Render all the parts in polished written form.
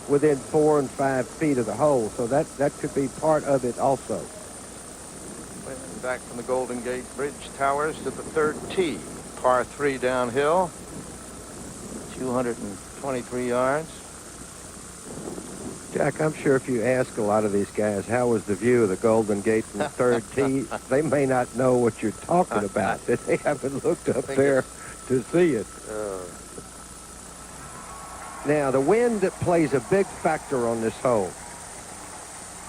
within 4 and 5 feet of the hole. So that could be part of it also. Back from the Golden Gate Bridge Towers to the third tee. Par 3 downhill. 223 yards. Jack, I'm sure if you ask a lot of these guys, how was the view of the Golden Gate from the third tee, they may not know what you're talking about. They haven't looked up there to see it. Now, the wind plays a big factor on this hole.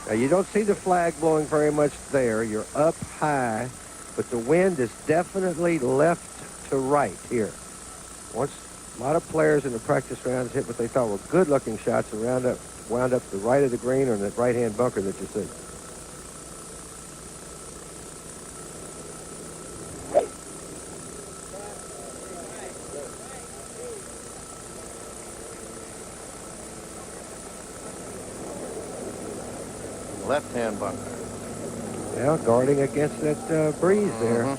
Now, you don't see the flag blowing very much there. You're up high, but the wind is definitely left to right here. Once a lot of players in the practice rounds hit what they thought were good-looking shots and wound up to the right of the green or in that right-hand bunker that you see. Left-hand bunker. Yeah, guarding against that breeze there.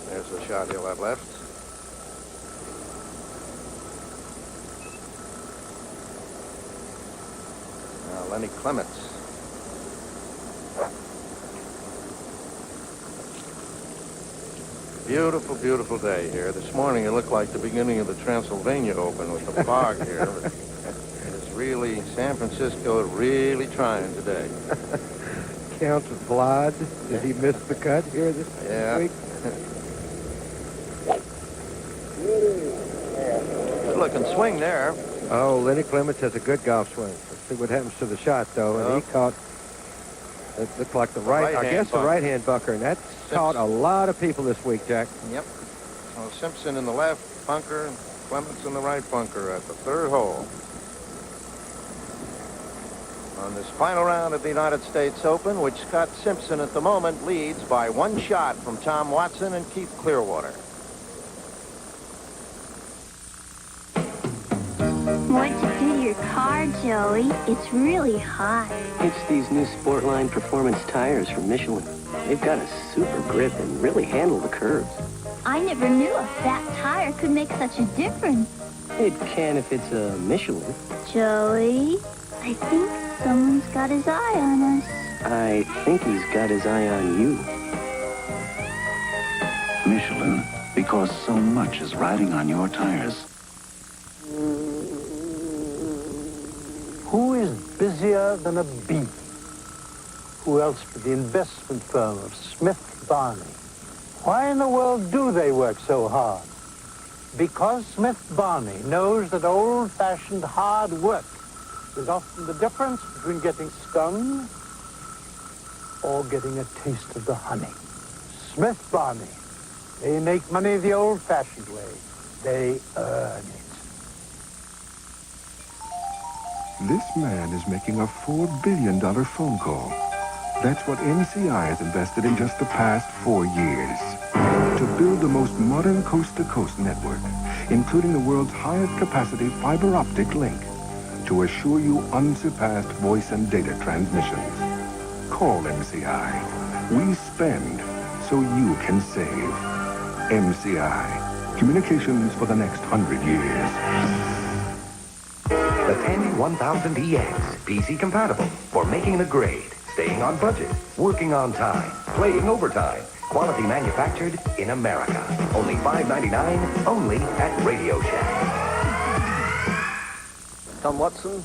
There's the shot he'll have left. Now Lenny Clements. Beautiful, beautiful day here. This morning it looked like the beginning of the Transylvania Open with the fog here. It's really, San Francisco really trying today. Count Vlad, did he miss the cut here this week? Good looking swing there. Oh, Lenny Clements has a good golf swing. Let's see what happens to the shot, though. And he caught, it looked like the right-hand bunker. And that's caught a lot of people this week, Jack. Yep. So Simpson in the left bunker and Clements in the right bunker at the third hole. On this final round of the United States Open, which Scott Simpson at the moment leads by 1 shot from Tom Watson and Keith Clearwater. What'd you do to your car, Joey? It's really hot. It's these new Sportline Performance tires from Michelin. They've got a super grip and really handle the curves. I never knew a fat tire could make such a difference. It can if it's a Michelin. Joey, I think someone's got his eye on us. I think he's got his eye on you. Michelin, because so much is riding on your tires. Who is busier than a bee? Who else but the investment firm of Smith Barney? Why in the world do they work so hard? Because Smith Barney knows that old-fashioned hard work is often the difference between getting stung or getting a taste of the honey. Smith Barney, they make money the old-fashioned way. They earn it. This man is making a $4 billion phone call. That's what MCI has invested in just the past 4 years. To build the most modern coast-to-coast network, including the world's highest capacity fiber optic link, to assure you unsurpassed voice and data transmissions. Call MCI. We spend so you can save. MCI. Communications for the next 100 years. The Tandy 1000EX, PC compatible for making the grade, staying on budget, working on time, playing overtime. Quality manufactured in America. Only $5.99, only at Radio Shack. Tom Watson,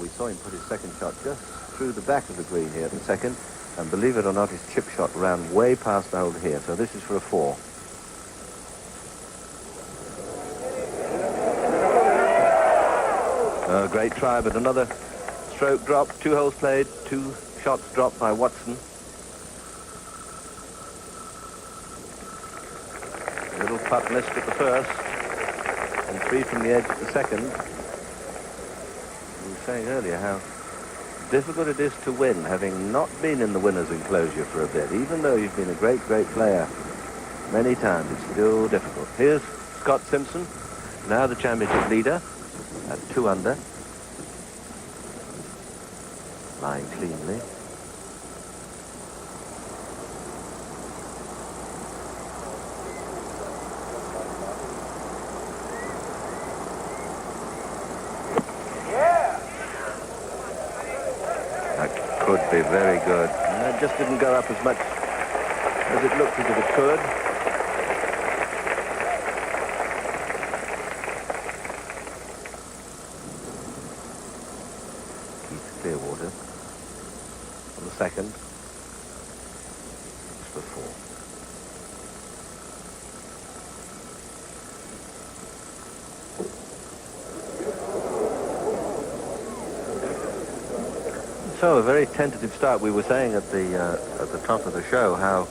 we saw him put his second shot just through the back of the green here at the second. And believe it or not, his chip shot ran way past the hole here. So this is for a 4. Great try, but another stroke drop, 2 holes played, 2 shots dropped by Watson. A little putt missed at the first, and 3 from the edge at the second. We were saying earlier how difficult it is to win, having not been in the winner's enclosure for a bit. Even though you've been a great, great player many times, it's still difficult. Here's Scott Simpson, now the championship leader at 2 under. Lying cleanly. could be very good. And it just didn't go up as much as it looked as if it could. Keith Clearwater on the second. It's for 4. So a very tentative start. We were saying at the top of the show how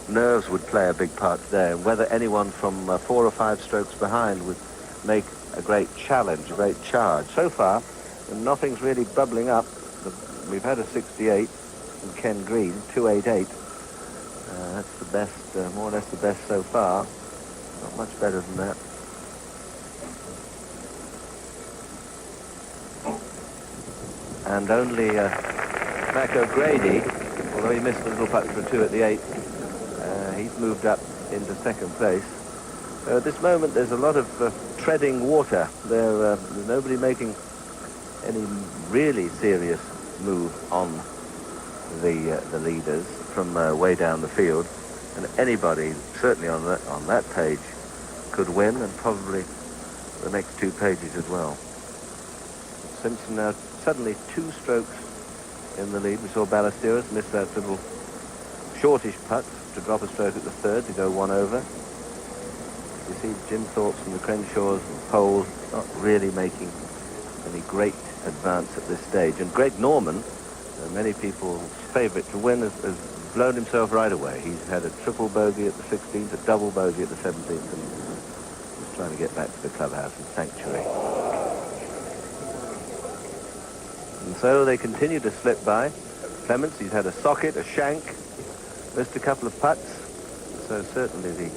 nerves would play a big part today, and whether anyone from 4 or 5 strokes behind would make a great challenge, a great charge. So far, nothing's really bubbling up. We've had a 68 from Ken Green, 288. That's the best, more or less the best so far. Not much better than that. And only Mac O'Grady, although he missed a little putt for 2 at the 8, he's moved up into second place. At this moment, there's a lot of treading water. There's nobody making any really serious move on the leaders from way down the field, and anybody certainly on that page could win, and probably the next 2 pages as well. Simpson now suddenly 2 strokes in the lead. We saw Ballesteros miss that little shortish putt to drop a stroke at the 3rd to go 1 over. You see Jim Thorpe's and the Crenshaws and Poles not really making any great advance at this stage. And Greg Norman, many people's favourite to win, has blown himself right away. He's had a triple bogey at the 16th, a double bogey at the 17th, and he's trying to get back to the clubhouse and sanctuary. And so they continue to slip by. Clements, he's had a socket, a shank, missed a couple of putts. So certainly the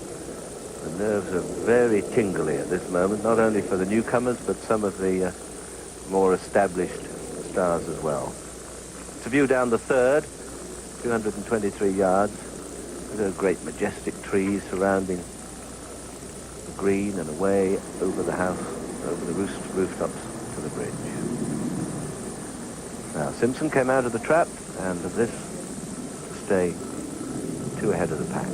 nerves are very tingly at this moment, not only for the newcomers, but some of the more established stars as well. It's a view down the 3rd, 223 yards. There are great majestic trees surrounding the green and away over the house, over the rooftops to the bridge. Now, Simpson came out of the trap, and this to stay 2 ahead of the pack.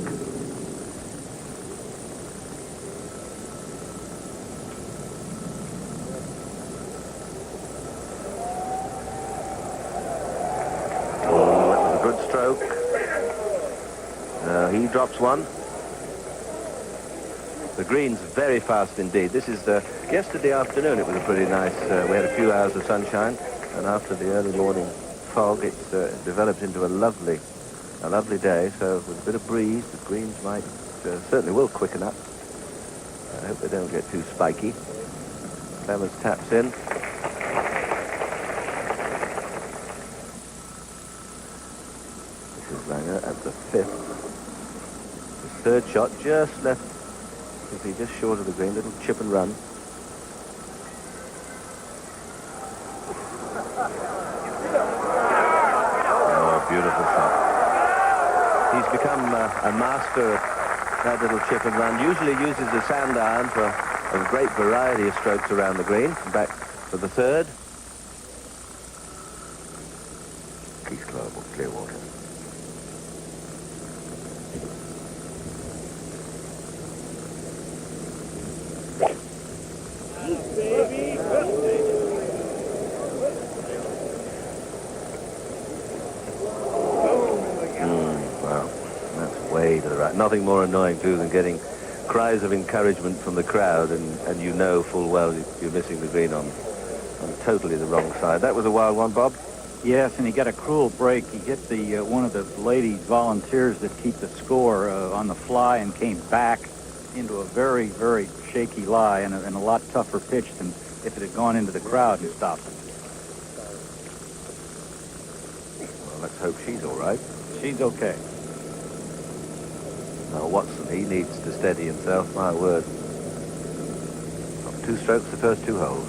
Oh, that was a good stroke. He drops 1. The green's very fast indeed. This is yesterday afternoon. It was a pretty nice. We had a few hours of sunshine. And after the early morning fog, it's developed into a lovely day. So with a bit of breeze, the greens might certainly will quicken up. I hope they don't get too spiky. Clemens taps in. This is Langer at the 5th. His 3rd shot just left, just short of the green, little chip and run. Beautiful shot. He's become a master of that little chip and run. Usually uses the sand iron for a great variety of strokes around the green. Back for the 3rd. Keith Clearwater. To the right. Nothing more annoying too than getting cries of encouragement from the crowd, and you know full well you're missing the green on totally the wrong side. That was a wild one, Bob. Yes, and he got a cruel break. He hit the one of the ladies volunteers that keep the score on the fly and came back into a very, very shaky lie and a lot tougher pitch than if it had gone into the crowd and stopped him. Well, let's hope she's all right. She's okay. Now, Watson, he needs to steady himself, my word. Got 2 strokes the first 2 holes.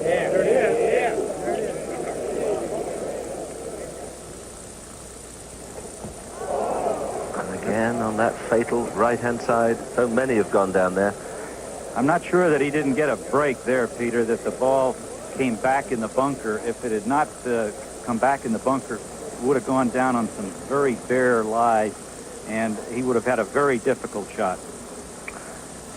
Yeah, there it is. And again, on that fatal right-hand side, so many have gone down there. I'm not sure that he didn't get a break there, Peter, that the ball came back in the bunker. If it had not come back in the bunker, it would have gone down on some very bare lie, and he would have had a very difficult shot.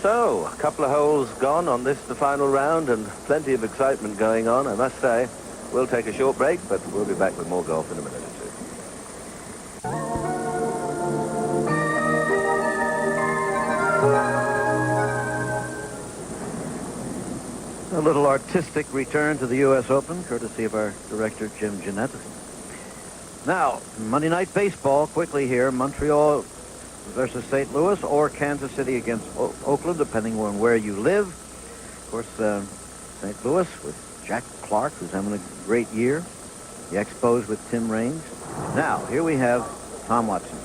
So, a couple of holes gone on this, the final round, and plenty of excitement going on, I must say. We'll take a short break, but we'll be back with more golf in a minute or two. A little artistic return to the U.S. Open, courtesy of our director, Jim Jeanette. Now, Monday Night Baseball, quickly here. Montreal versus St. Louis, or Kansas City against Oakland, depending on where you live. Of course, St. Louis with Jack Clark, who's having a great year. The Expos with Tim Raines. Now, here we have Tom Watson.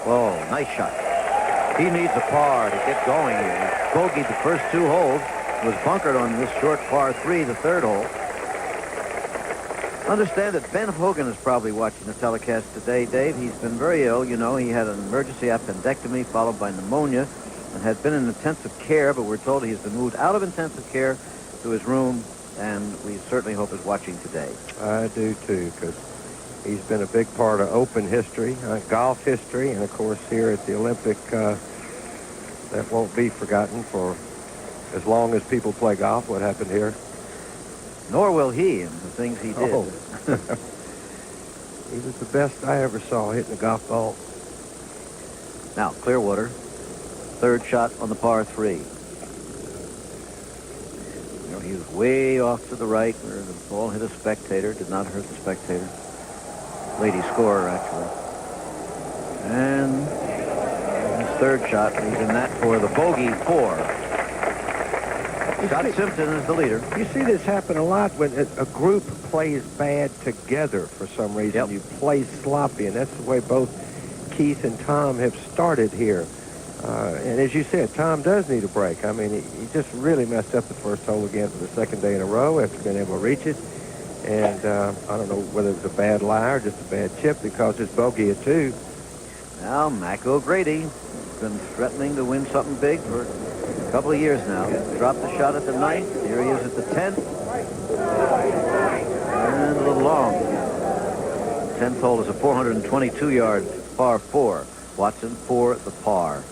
Oh, nice shot. He needs a par to get going here. He bogeyed the first two holes. Was bunkered on this short par 3, the third hole. Understand that Ben Hogan is probably watching the telecast today, Dave. He's been very ill. You know, he had an emergency appendectomy followed by pneumonia and had been in intensive care, but we're told he's been moved out of intensive care to his room, and we certainly hope he's watching today. I do, too, because he's been a big part of Open history, golf history, and, of course, here at the Olympic, that won't be forgotten for as long as people play golf, what happened here. Nor will he, and the things he did. Oh. He was the best I ever saw hitting a golf ball. Now, Clearwater, third shot on the par 3. You know, he was way off to the right where the ball hit a spectator, did not hurt the spectator. Lady scorer, actually. And his third shot, he's in that for the bogey 4. Scott Simpson is the leader. You see this happen a lot when a group plays bad together for some reason. Yep. You play sloppy, and that's the way both Keith and Tom have started here. And as you said, Tom does need a break. I mean, he just really messed up the first hole again for the second day in a row after being able to reach it. And I don't know whether it was a bad lie or just a bad chip because it's bogey at 2. Now, Mac O'Grady has been threatening to win something big for a couple of years now. Dropped the shot at the 9th. Here he is at the 10th. And a little long. 10th hole is a 422-yard par 4. Watson for the par.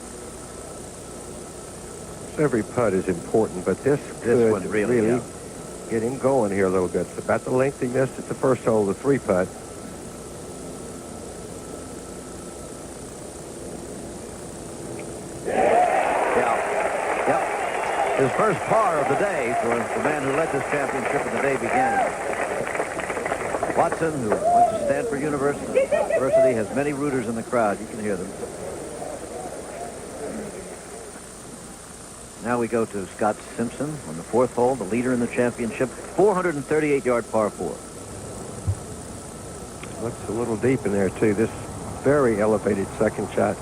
Every putt is important, but this one really get him going here a little bit. It's about the length he missed at the first hole, the 3 putt. His first par of the day for the man who led this championship when the day began. Watson, who went to Stanford University, has many rooters in the crowd. You can hear them. Now we go to Scott Simpson on the 4th hole, the leader in the championship, 438-yard par 4. Looks a little deep in there, too. This very elevated second shot.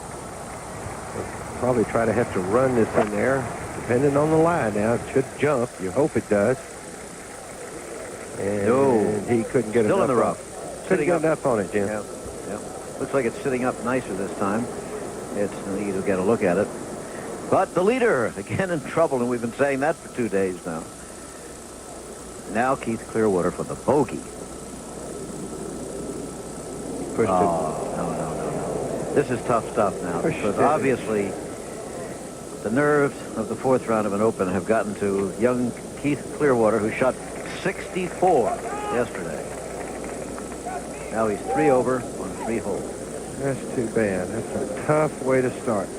They'll probably try to have to run this in there. Depending on the line now, it should jump. You hope it does. And he couldn't get it still up. In the rough. Couldn't get enough on it, Jim. Yeah. Looks like it's sitting up nicer this time. It's easy to get a look at it. But the leader, again in trouble, and we've been saying that for 2 days now. Now Keith Clearwater for the bogey. Pushed it. No. This is tough stuff now. Pushed Because it. obviously the nerves of the 4th round of an Open have gotten to young Keith Clearwater, who shot 64 yesterday. Now he's 3 over on 3 holes. That's too bad. That's a tough way to start.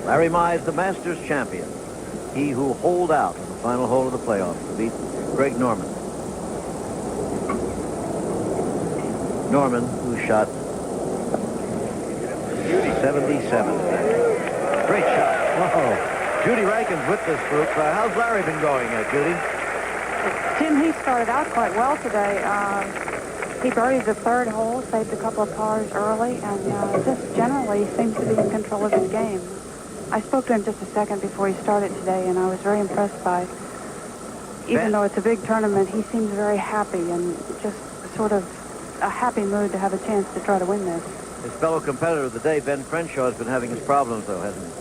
Larry Mize, the Masters champion. He who holed out on the final hole of the playoffs to beat Greg Norman. Norman, who shot 77 today. Great shot. Whoa. Judy Rankin's with this group. How's Larry been going, Judy? Jim, he started out quite well today. He birdied the 3rd hole, saved a couple of pars early, and just generally seems to be in control of his game. I spoke to him just a second before he started today, and I was very impressed by, even though it's a big tournament, he seems very happy and just sort of a happy mood to have a chance to try to win this. His fellow competitor of the day, Ben Crenshaw, has been having his problems, though, hasn't he?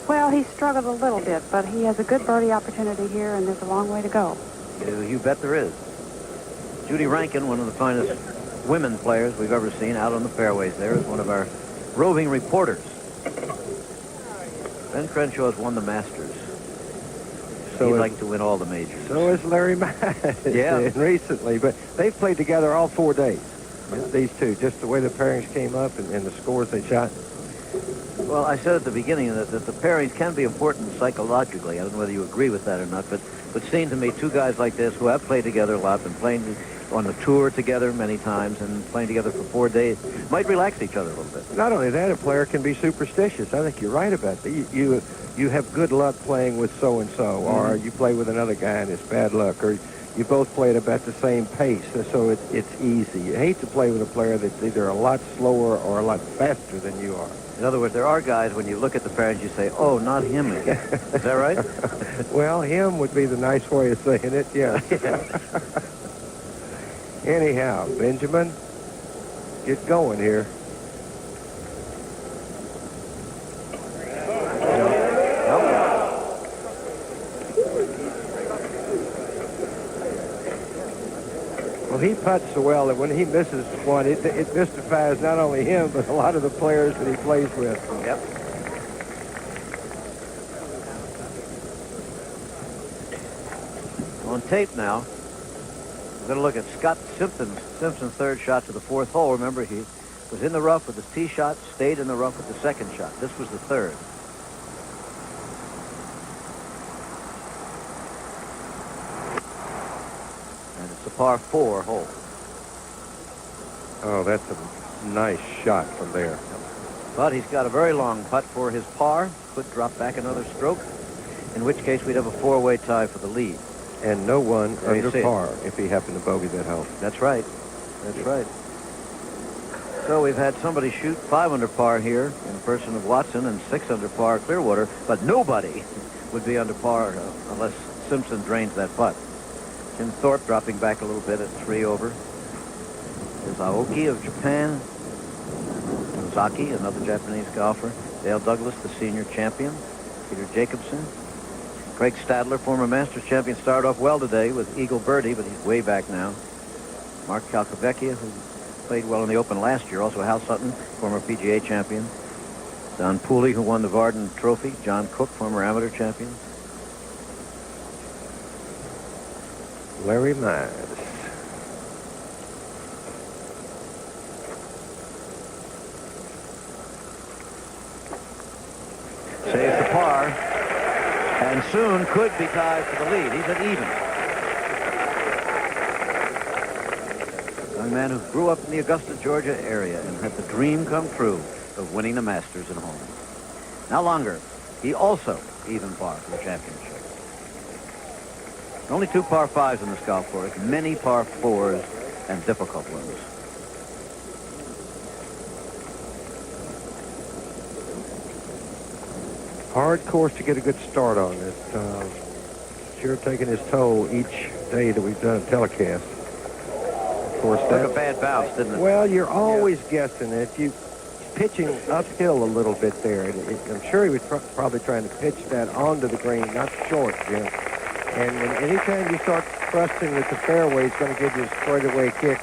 Well, he struggled a little bit, but he has a good birdie opportunity here, and there's a long way to go. You bet there is. Judy Rankin, one of the finest women players we've ever seen out on the fairways there, is one of our roving reporters. Ben Crenshaw has won the Masters. So He'd like to win all the majors. So is Larry Mize. Yeah. Recently, but they've played together all 4 days. These two, just the way the pairings came up and the scores they shot. Well, I said at the beginning that the pairings can be important psychologically. I don't know whether you agree with that or not, but it seemed to me two guys like this who have played together a lot, been playing on the tour together many times and playing together for 4 days, might relax each other a little bit. Not only that, a player can be superstitious. I think you're right about that. You have good luck playing with so-and-so, or you play with another guy and it's bad luck, or you both play at about the same pace, so it's easy. You hate to play with a player that's either a lot slower or a lot faster than you are. In other words, there are guys, when you look at the pairings, you say, oh, not him again. Is that right? Well, him would be the nice way of saying it, yeah. Anyhow, Benjamin, get going here. Well, he putts so well that when he misses one, it mystifies not only him, but a lot of the players that he plays with. Yep. On tape now, we're going to look at Scott Simpson's third shot to the fourth hole. Remember, he was in the rough with his tee shot, stayed in the rough with the second shot. This was the third. And it's a par 4 hole. Oh, that's a nice shot from there. But he's got a very long putt for his par. Could drop back another stroke, in which case we'd have a 4-way tie for the lead. And no one under par if he happened to bogey that hole. That's right. That's right. So we've had somebody shoot 5 under par here in the person of Watson and 6 under par Clearwater, but nobody would be under par unless Simpson drains that putt. Jim Thorpe dropping back a little bit at 3 over. There's Aoki of Japan. Ozaki, another Japanese golfer. Dale Douglas, the senior champion. Peter Jacobson. Craig Stadler, former Masters champion, started off well today with eagle birdie, but he's way back now. Mark Calcavecchia, who played well in the Open last year. Also Hal Sutton, former PGA champion. Don Pooley, who won the Varden Trophy. John Cook, former amateur champion. Larry Mize. Saves the par, and soon could be tied for the lead. He's at even. Young man who grew up in the Augusta, Georgia area and had the dream come true of winning the Masters at home. Now longer, he also even par for the championship. Only 2 par 5s in this golf course, many par 4s and difficult ones. Hard course to get a good start on it. Sure taking his toll each day that we've done a telecast. Of course, took a bad bounce, didn't it? Well, you're always guessing if you pitching uphill a little bit there. I'm sure he was probably trying to pitch that onto the green, not short, Jim. And anytime you start thrusting with the fairway, it's going to give you a straightaway kick.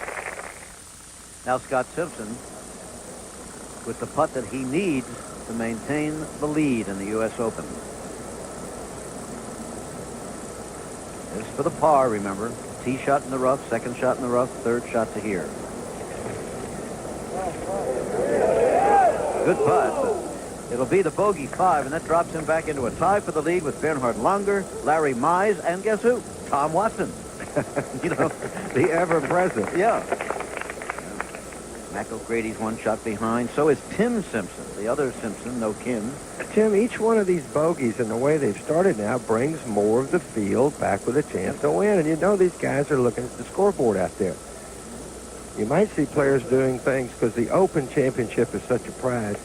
Now Scott Simpson with the putt that he needs to maintain the lead in the U.S. Open. This is for the par, remember. Tee shot in the rough, second shot in the rough, third shot to here. Good putt, but it'll be the bogey 5, and that drops him back into a tie for the lead with Bernhard Langer, Larry Mize, and guess who? Tom Watson. You know, the ever-present. Yeah. Mac O'Grady's 1 shot behind. So is Tim Simpson, the other Simpson, no Kim. Tim, each one of these bogeys and the way they've started now brings more of the field back with a chance to win. And you know these guys are looking at the scoreboard out there. You might see players doing things because the Open Championship is such a prize,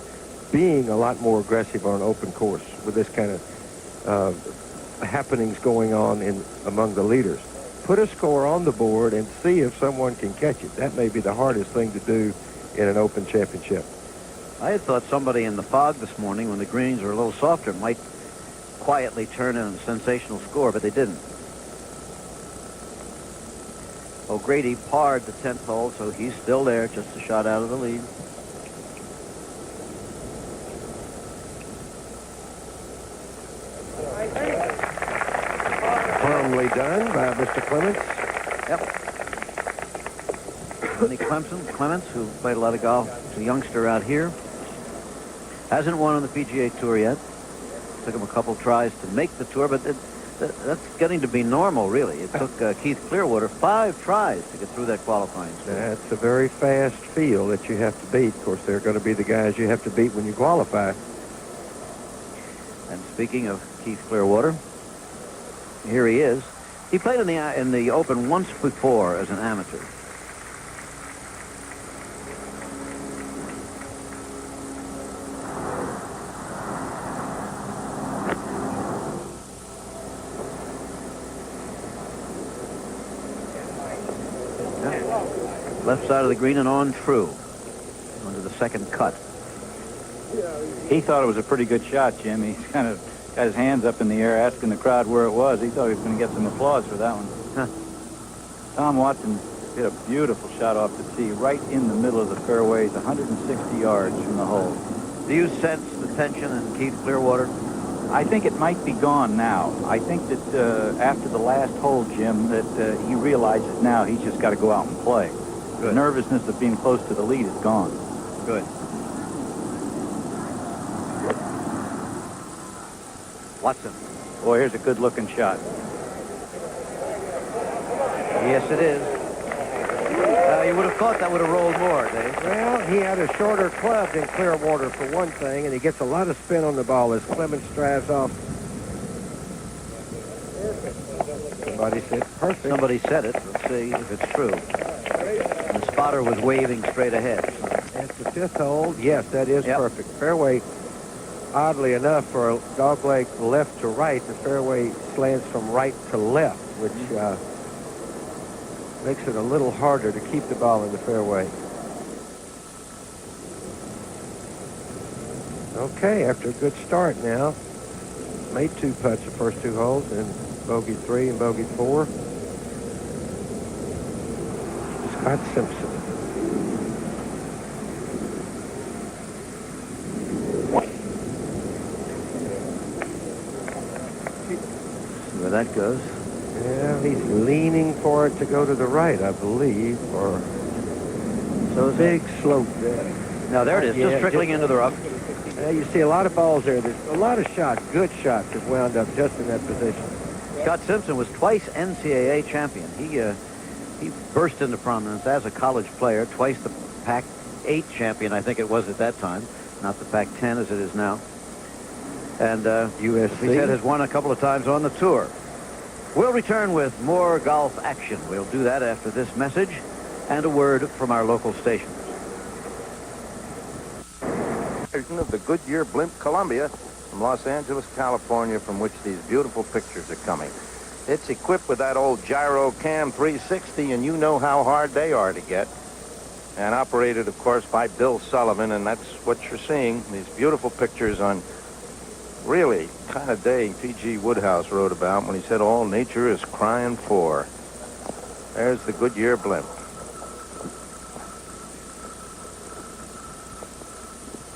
being a lot more aggressive on an open course with this kind of happenings going on among the leaders. Put a score on the board and see if someone can catch it. That may be the hardest thing to do in an Open Championship. I had thought somebody in the fog this morning, when the greens were a little softer, might quietly turn in a sensational score, but they didn't. O'Grady parred the 10th hole, so he's still there, just a shot out of the lead. Firmly done by Mr. Clements. Yep. Lenny Clements, who played a lot of golf, is a youngster out here. Hasn't won on the PGA Tour yet. Took him a couple tries to make the tour, but that's getting to be normal, really. It took Keith Clearwater 5 tries to get through that qualifying stage. That's a very fast field that you have to beat. Of course, they're going to be the guys you have to beat when you qualify. And speaking of Keith Clearwater, here he is. He played in the Open once before as an amateur. Left side of the green and on through. Under the second cut. He thought it was a pretty good shot, Jim. He's kind of got his hands up in the air asking the crowd where it was. He thought he was going to get some applause for that one. Huh. Tom Watson hit a beautiful shot off the tee right in the middle of the fairways, 160 yards from the hole. Do you sense the tension in Keith Clearwater? I think it might be gone now. I think that after the last hole, Jim, that he realizes now he's just got to go out and play. Good. The nervousness of being close to the lead is gone. Good. Watson. Boy, here's a good-looking shot. Yes, it is. You would have thought that would have rolled more, Dave. Well, he had a shorter club than Clearwater for one thing, and he gets a lot of spin on the ball as Clements drives off. Somebody said perfect. Somebody said it. Let's see if it's true. The spotter was waving straight ahead. At the 5th hole, yes, that is perfect. Fairway, oddly enough, for a dogleg left to right, the fairway slants from right to left, which makes it a little harder to keep the ball in the fairway. Okay, after a good start now, made 2 putts the first 2 holes, and bogey 3 and bogey 4. Scott Simpson. See where that goes. Yeah, he's leaning for it to go to the right, I believe, or so big slope there. Now there it is, just trickling into the rough. You see a lot of balls there. There's a lot of shots, good shots, that wound up just in that position. Scott Simpson was twice NCAA champion. He burst into prominence as a college player, twice the Pac-8 champion, I think it was at that time, not the Pac-10 as it is now. And USC. he said has won a couple of times on the tour. We'll return with more golf action. We'll do that after this message and a word from our local station. Of the Goodyear Blimp Columbia from Los Angeles, California, from which these beautiful pictures are coming. It's equipped with that old gyro cam 360, and you know how hard they are to get. And operated, of course, by Bill Sullivan, and that's what you're seeing, these beautiful pictures on really kind of day P.G. Woodhouse wrote about when he said all nature is crying for. There's the Goodyear Blimp.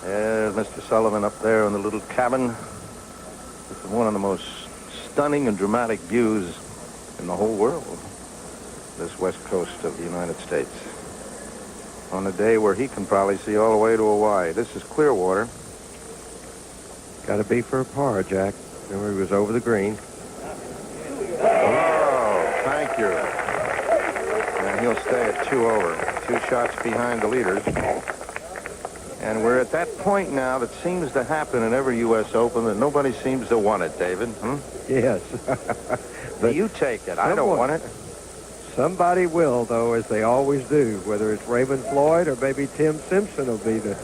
There's Mr. Sullivan up there in the little cabin with one of the most stunning and dramatic views in the whole world, this west coast of the United States, on a day where he can probably see all the way to Hawaii. This is Clearwater. Got to be for a par, Jack. Remember, he was over the green. Oh, thank you. And he'll stay at 2 over, 2 shots behind the leaders. And we're at that point now that seems to happen in every U.S. Open that nobody seems to want it, David. Yes. But you take it. I don't want it. Somebody will, though, as they always do, whether it's Raymond Floyd or maybe Tim Simpson will be the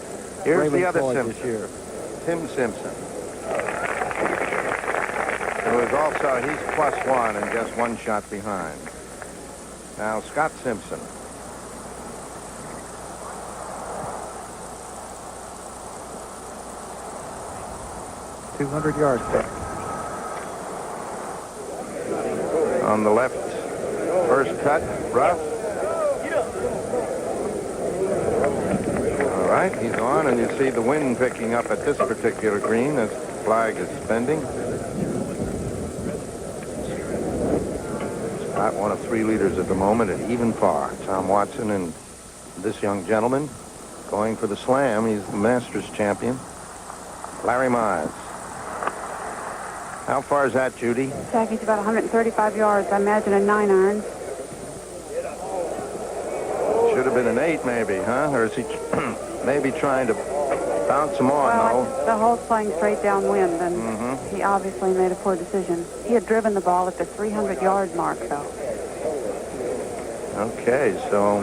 Here's Raymond the other Floyd Simpson. this year. Tim Simpson. Who is also, he's +1 and just 1 shot behind. Now, Scott Simpson. 200 yards back. On the left, first cut, rough. All right, he's on, and you see the wind picking up at this particular green as the flag is bending. Scott, one of 3 leaders at the moment at even par. Tom Watson and this young gentleman going for the slam. He's the Masters champion. Larry Mize. How far is that, Judy? Jack, he's about 135 yards. I imagine a 9-iron. Should have been an 8 maybe, huh? Or is he maybe trying to bounce him on? Well, No. the hole's playing straight downwind, and he obviously made a poor decision. He had driven the ball at the 300-yard mark, though. Okay, so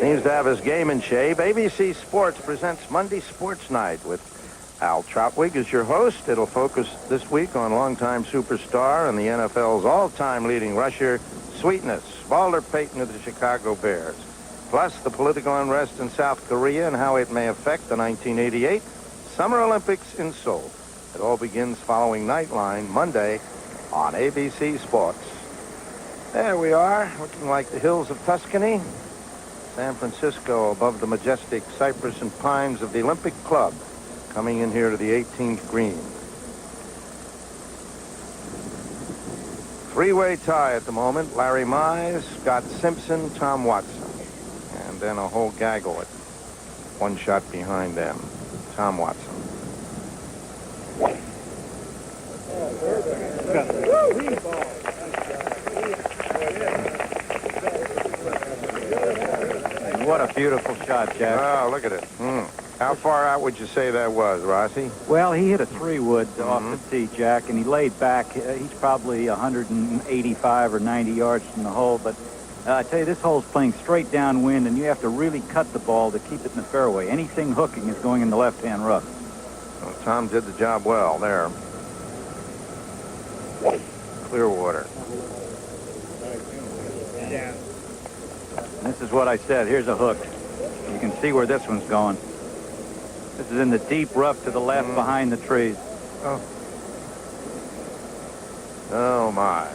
seems to have his game in shape. ABC Sports presents Monday Sports Night with Al Troutwig as your host. It'll focus this week on longtime superstar and the NFL's all-time leading rusher, Sweetness, Balder Payton of the Chicago Bears, plus the political unrest in South Korea and how it may affect the 1988 Summer Olympics in Seoul. It all begins following Nightline Monday on ABC Sports. There we are, looking like the hills of Tuscany. San Francisco above the majestic cypress and pines of the Olympic Club, coming in here to the 18th green. 3-way tie at the moment. Larry Mize, Scott Simpson, Tom Watson. And then a whole gaggle at 1 shot behind them. Tom Watson. What a beautiful shot, Jack. Oh, look at it. How far out would you say that was, Rossi? Well, he hit a 3-wood off the tee, Jack, and he laid back. He's probably 185 or 90 yards from the hole, but I tell you, this hole's playing straight downwind, and you have to really cut the ball to keep it in the fairway. Anything hooking is going in the left-hand rough. Well, Tom did the job well there. Clearwater. This is what I said. Here's a hook. You can see where this one's going. This is in the deep rough to the left behind the trees. Oh, my.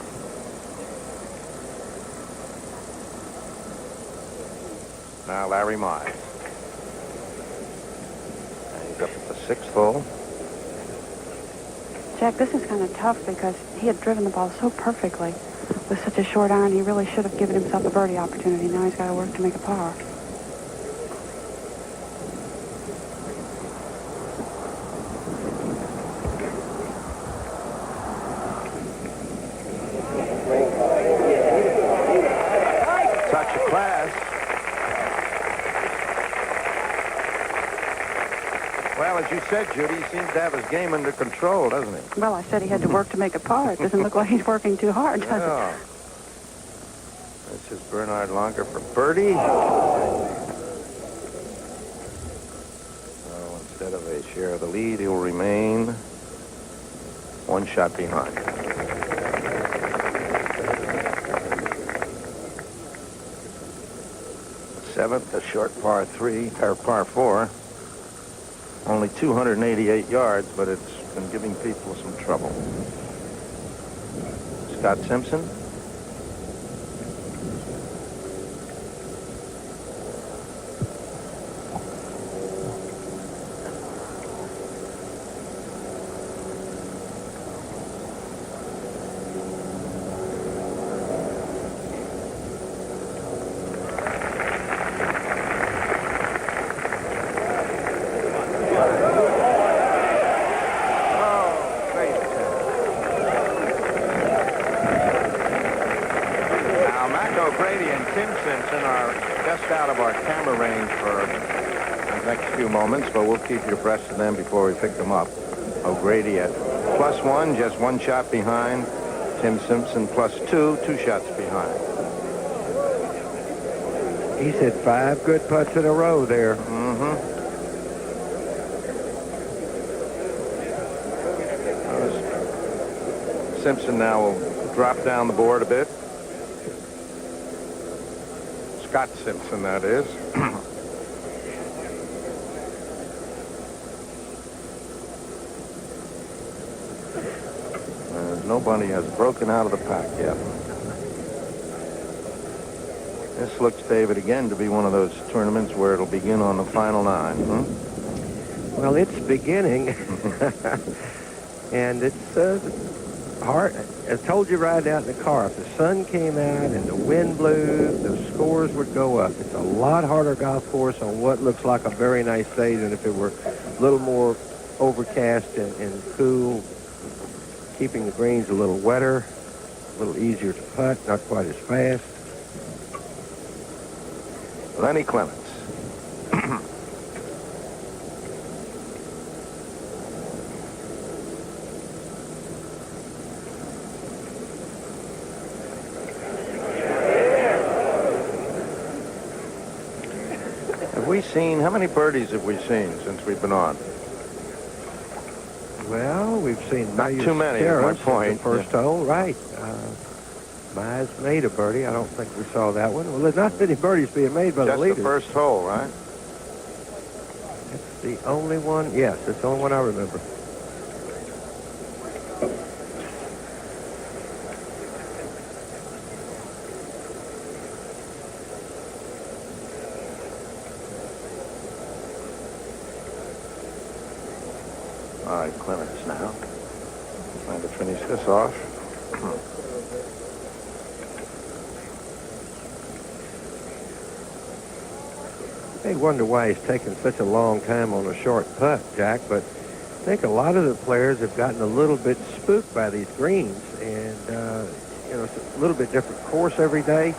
Now Larry Mize. And he's up at the 6th hole. Jack, this is kind of tough because he had driven the ball so perfectly. With such a short iron, he really should have given himself a birdie opportunity. Now he's got to work to make a par. Touch of class. Well, as you said, Judy, he seems to have his game under control, doesn't he? Well, I said he had to work to make a par. It doesn't look like he's working too hard, does Yeah. it? This is Bernard Longer for birdie. So instead of a share of the lead, he'll remain 1 shot behind. Seventh, a short par 3, or par 4. Only 288 yards, but it's been giving people some trouble. Scott Simpson. But we'll keep you abreast of them before we pick them up. O'Grady at +1, just 1 shot behind. Tim Simpson +2, 2 shots behind. He's hit 5 good putts in a row there. Simpson now will drop down the board a bit. Scott Simpson, that is. Nobody has broken out of the pack yet. This looks, David, again to be one of those tournaments where it'll begin on the final 9. Well, it's beginning, and it's hard. I told you right out in the car, if the sun came out and the wind blew, the scores would go up. It's a lot harder golf course on what looks like a very nice day than if it were a little more overcast and cool, keeping the greens a little wetter, a little easier to putt, not quite as fast. Lenny Clements. Have we seen, how many birdies have we seen since we've been on? Well, we've seen not too many at my point. The first hole, right. Mize made a birdie. I don't think we saw that one. Well, there's not many birdies being made by the leaders. Just the first hole, right? It's the only one. Yes, it's the only one I remember. All right, Clements now. Trying to finish this off. They wonder why he's taking such a long time on a short putt, Jack, but I think a lot of the players have gotten a little bit spooked by these greens, and it's a little bit different course every day,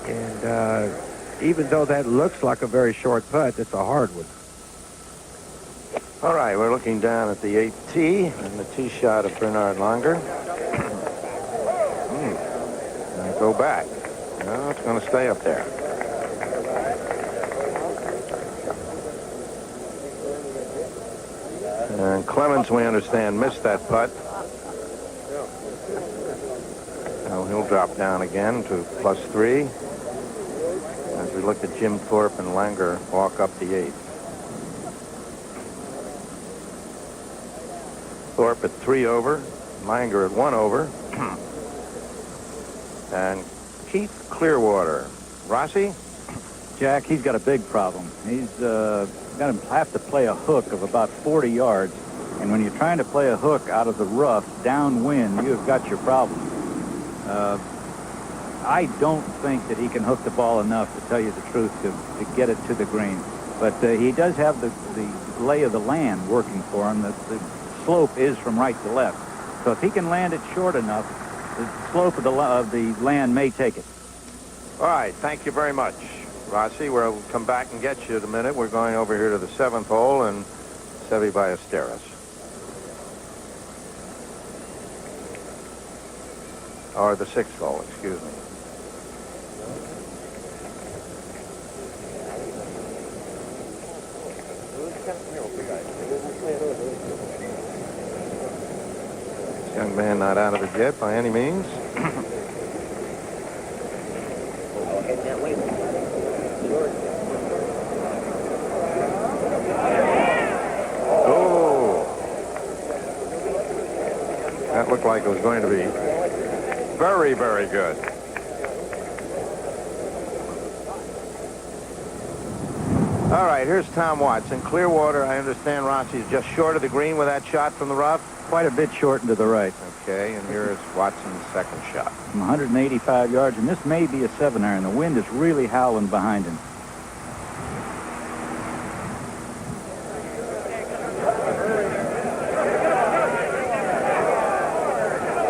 and even though that looks like a very short putt, it's a hard one. All right, we're looking down at the 8th tee and the tee shot of Bernard Langer. And go back. No, it's going to stay up there. And Clemens, we understand, missed that putt. Now he'll drop down again to +3 as we look at Jim Thorpe and Langer walk up the 8th. Thorpe at 3 over, Langer at 1 over, and Keith Clearwater. Rossi? Jack, he's got a big problem. He's going to have to play a hook of about 40 yards, and when you're trying to play a hook out of the rough downwind, you've got your problem. I don't think that he can hook the ball enough, to tell you the truth, to get it to the green. But he does have the lay of the land working for him. The slope is from right to left. So if he can land it short enough, the slope of the land may take it. All right, thank you very much, Rossi. We'll come back and get you in a minute. We're going over here to the 7th hole and Seve Ballesteros. Or the 6th hole, excuse me. This young man not out of it yet by any means. Oh, that looked like it was going to be very, very good. All right, here's Tom Watson. Clearwater, I understand Rossi's just short of the green with that shot from the rough. Quite a bit short and to the right. Okay, and here is Watson's second shot. From 185 yards, and this may be a 7-iron. The wind is really howling behind him.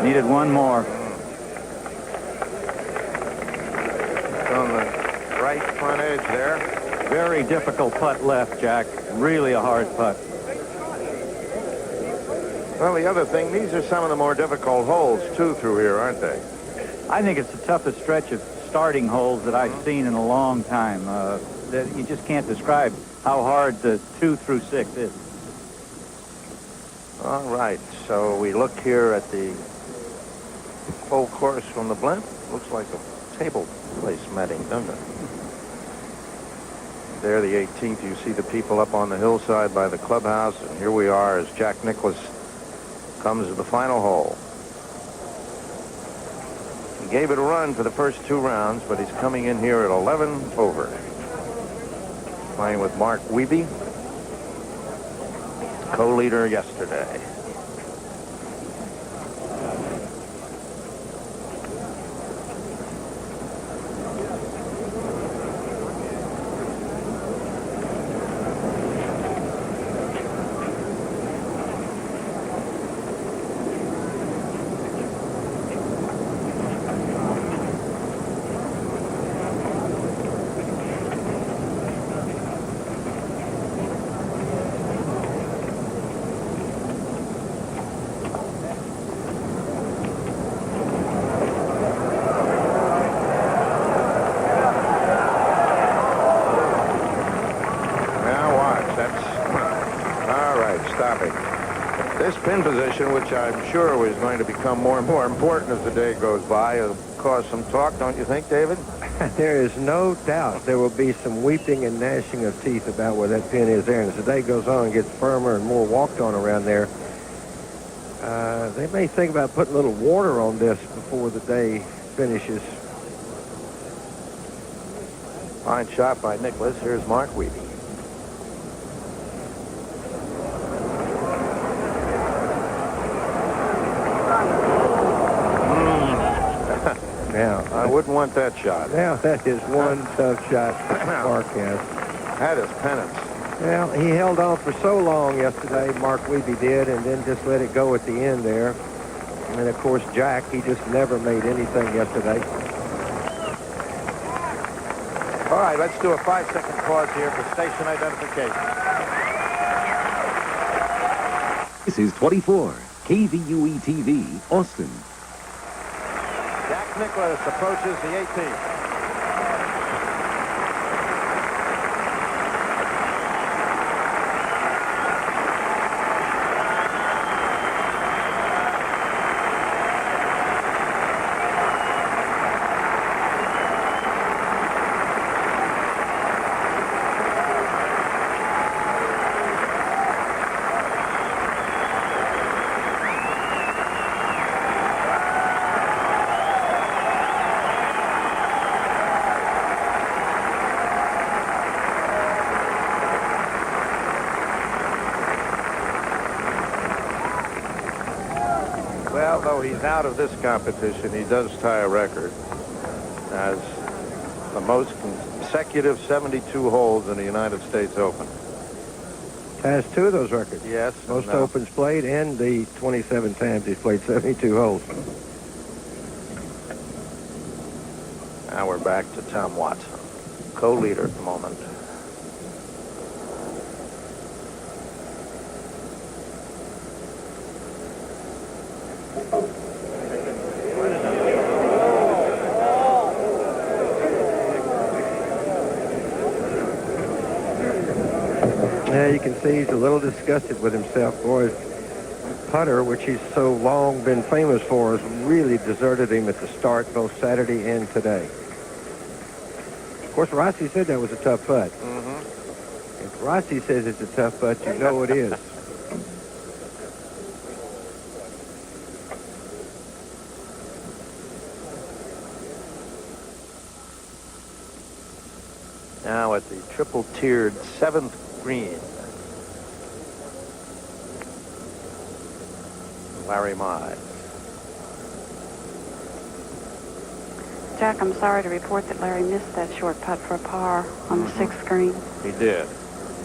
Needed one more. It's on the right front edge there. Very difficult putt left, Jack. Really a hard putt. Well, the other thing, these are some of the more difficult holes, too, through here, aren't they? I think it's the toughest stretch of starting holes that I've seen in a long time. That you just can't describe how hard the 2 through 6 is. All right, so we look here at the whole course from the blimp. Looks like a table placementing, doesn't it? There, the 18th, you see the people up on the hillside by the clubhouse, and here we are as Jack Nicklaus comes the final hole. He gave it a run for the first 2 rounds, but he's coming in here at 11 over. Playing with Mark Wiebe, co-leader yesterday. This pin position, which I'm sure was going to become more and more important as the day goes by, will cause some talk, don't you think, David? There is no doubt there will be some weeping and gnashing of teeth about where that pin is there. And as the day goes on and gets firmer and more walked on around there, they may think about putting a little water on this before the day finishes. Fine shot by Nicklaus. Here's Mark Wiebe. Now, I wouldn't want that shot. Now, that is one tough shot Mark has. That is penance. Well, he held on for so long yesterday, Mark Wiebe did, and then just let it go at the end there. And, of course, Jack, he just never made anything yesterday. All right, let's do a 5-second pause here for station identification. This is 24, KVUE-TV, Austin. Jack Nicklaus approaches the 18th. Well, though he's out of this competition, he does tie a record as the most consecutive 72 holes in the United States Open. Has 2 of those records. Yes. Most Opens played and the 27 times he's played 72 holes. Now we're back to Tom Watson, co-leader at the moment. Yeah, you can see he's a little disgusted with himself. Boy, his putter, which he's so long been famous for, has really deserted him at the start, both Saturday and today. Of course, Rossi said that was a tough putt. Mm-hmm. If Rossi says it's a tough putt, you know it is. Now at the triple-tiered 7th green. Larry Mize. Jack, I'm sorry to report that Larry missed that short putt for a par on the 6th green. He did.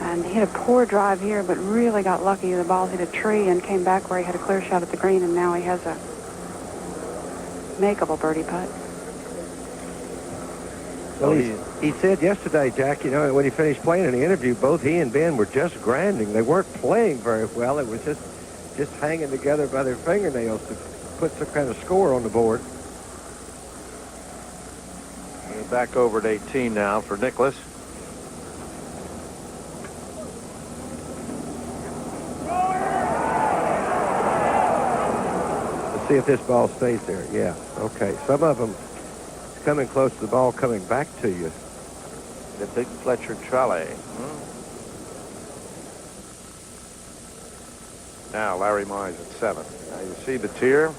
And he hit a poor drive here, but really got lucky. The ball hit a tree and came back where he had a clear shot at the green, and now he has a makeable birdie putt. Well, he said yesterday, Jack, you know, when he finished playing in the interview, both he and Ben were just grinding. They weren't playing very well. It was just hanging together by their fingernails to put some kind of score on the board. We're back over at 18 now for Nicklaus. Let's see if this ball stays there. Yeah, okay. Some of them coming close to the ball coming back to you. The big Fletcher trolley. Now Larry Mize at 7. Now you see the tier.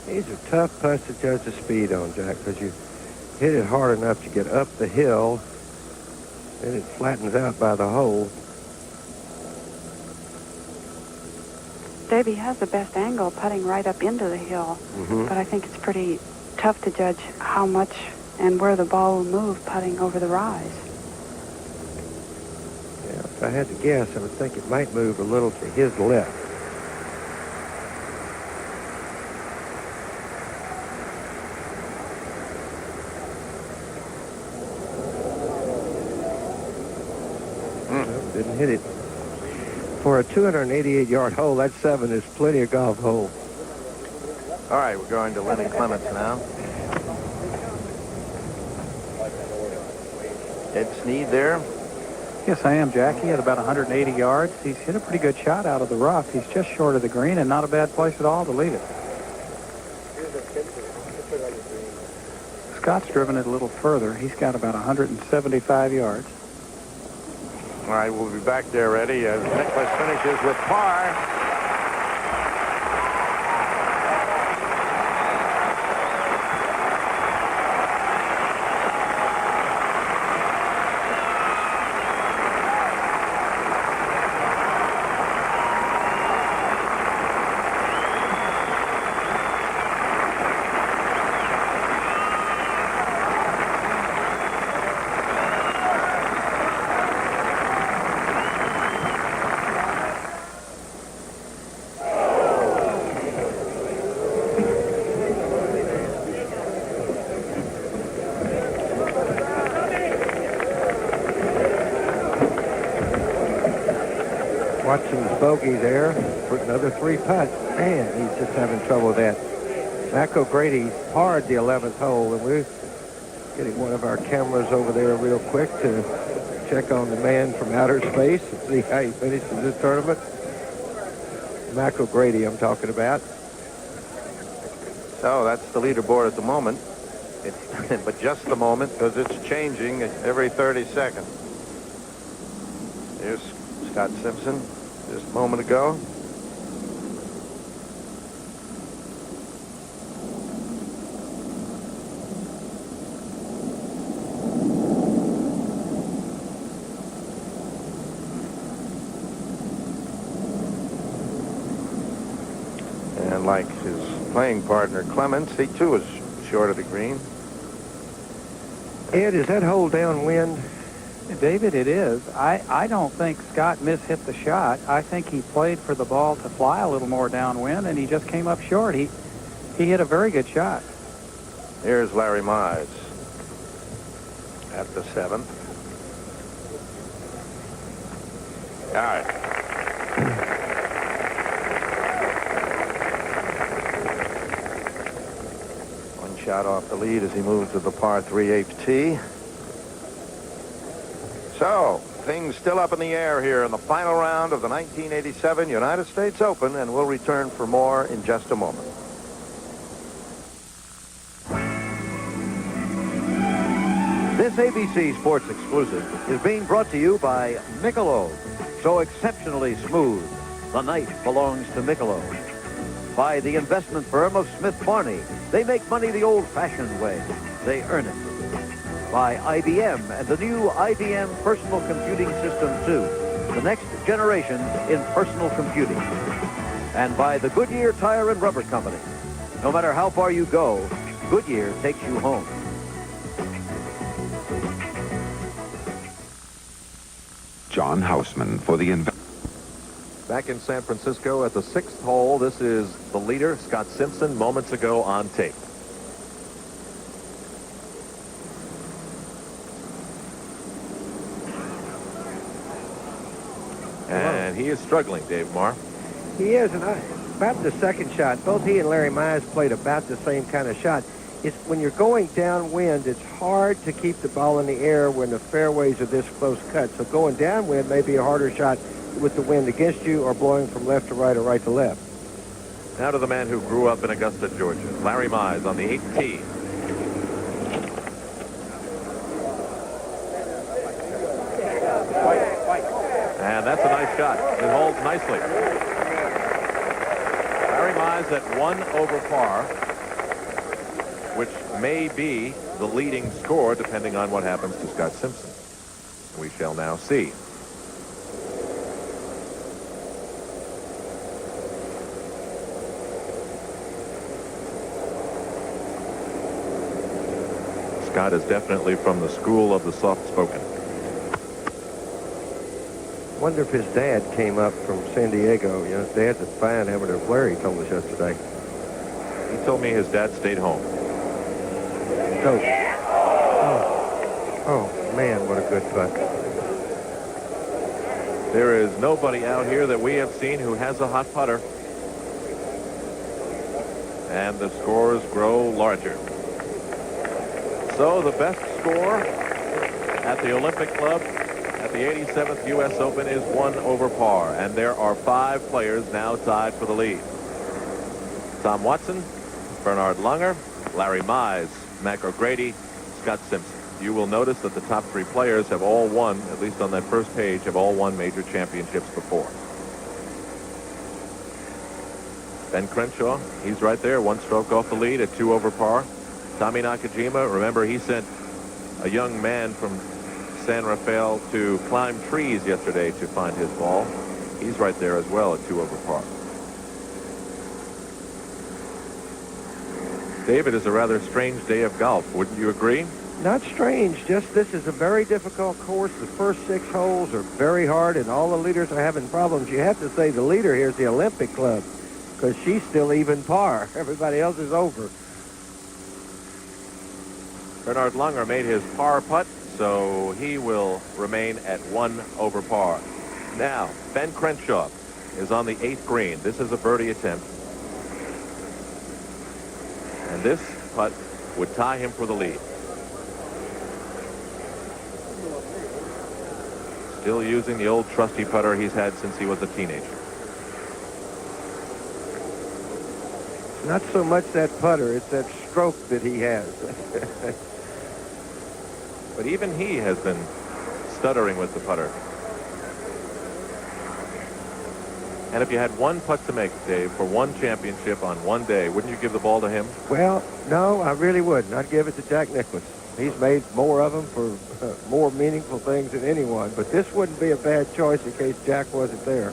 These are tough putts to judge the speed on, Jack, because you hit it hard enough to get up the hill, and it flattens out by the hole. Davey has the best angle putting right up into the hill, but I think it's pretty tough to judge how much and where the ball will move putting over the rise. Yeah, if I had to guess, I would think it might move a little to his left. Didn't hit it. For a 288-yard hole, that 7 is plenty of golf hole. All right, we're going to Lenny Clements now. Ed Snead there. Yes, I am, Jack. He had about 180 yards. He's hit a pretty good shot out of the rough. He's just short of the green and not a bad place at all to leave it. Scott's driven it a little further. He's got about 175 yards. All right, we'll be back there, Eddie, as Nicklaus finishes with par. Watching his bogey there for another 3 putts. Man, he's just having trouble with that. Mac O'Grady parred the 11th hole, and we're getting one of our cameras over there real quick to check on the man from outer space and see how he finishes this tournament. Mac O'Grady I'm talking about. So that's the leaderboard at the moment. It's, but just the moment, because it's changing every 30 seconds. Here's Scott Simpson just a moment ago. And like his playing partner Clements, he too is short of the green. Ed, is that hole downwind? David, it is. I don't think Scott mishit the shot. I think he played for the ball to fly a little more downwind, and he just came up short. He hit a very good shot. Here's Larry Mize at the 7th. All right. One shot off the lead as he moves to the par 3/8 tee. So, things still up in the air here in the final round of the 1987 United States Open, and we'll return for more in just a moment. This ABC Sports exclusive is being brought to you by Michelob. So exceptionally smooth, the night belongs to Michelob. By the investment firm of Smith Barney. They make money the old-fashioned way. They earn it. By IBM and the new IBM Personal Computing System 2, the next generation in personal computing. And by the Goodyear Tire and Rubber Company. No matter how far you go, Goodyear takes you home. John Houseman for the Back in San Francisco at the 6th hole, this is the leader, Scott Simpson, moments ago on tape. And he is struggling, Dave Marr. He is, and about the second shot, both he and Larry Mize played about the same kind of shot. It's when you're going downwind, it's hard to keep the ball in the air when the fairways are this close cut. So going downwind may be a harder shot with the wind against you or blowing from left to right or right to left. Now to the man who grew up in Augusta, Georgia, Larry Mize on the 8th tee. Scott. It holds nicely. Larry Mize at 1 over par, which may be the leading score depending on what happens to Scott Simpson. We shall now see. Scott is definitely from the school of the soft-spoken. Wonder if his dad came up from San Diego. You know, his dad's a fine amateur player, he told us yesterday. He told me his dad stayed home. Oh, man, what a good putt. There is nobody out here that we have seen who has a hot putter. And the scores grow larger. So the best score at the Olympic Club at the 87th U.S. Open is 1 over par. And there are 5 players now tied for the lead. Tom Watson, Bernard Langer, Larry Mize, Mac O'Grady, Scott Simpson. You will notice that the top 3 players have all won, at least on that first page, have all won major championships before. Ben Crenshaw, he's right there, 1 stroke off the lead at 2 over par. Tommy Nakajima, remember he sent a young man from San Rafael to climb trees yesterday to find his ball. He's right there as well at 2 over par. David, is a rather strange day of golf, wouldn't you agree? Not strange, just this is a very difficult course. The first 6 holes are very hard, and all the leaders are having problems. You have to say the leader here is the Olympic Club, because she's still even par. Everybody else is over. Bernard Langer made his par putt, so he will remain at 1 over par. Now, Ben Crenshaw is on the 8th green. This is a birdie attempt. And this putt would tie him for the lead. Still using the old trusty putter he's had since he was a teenager. Not so much that putter, it's that stroke that he has. But even he has been stuttering with the putter. And if you had 1 putt to make, Dave, for 1 championship on 1 day, wouldn't you give the ball to him? Well, no, I really wouldn't. I'd give it to Jack Nicklaus. He's made more of them for more meaningful things than anyone. But this wouldn't be a bad choice in case Jack wasn't there.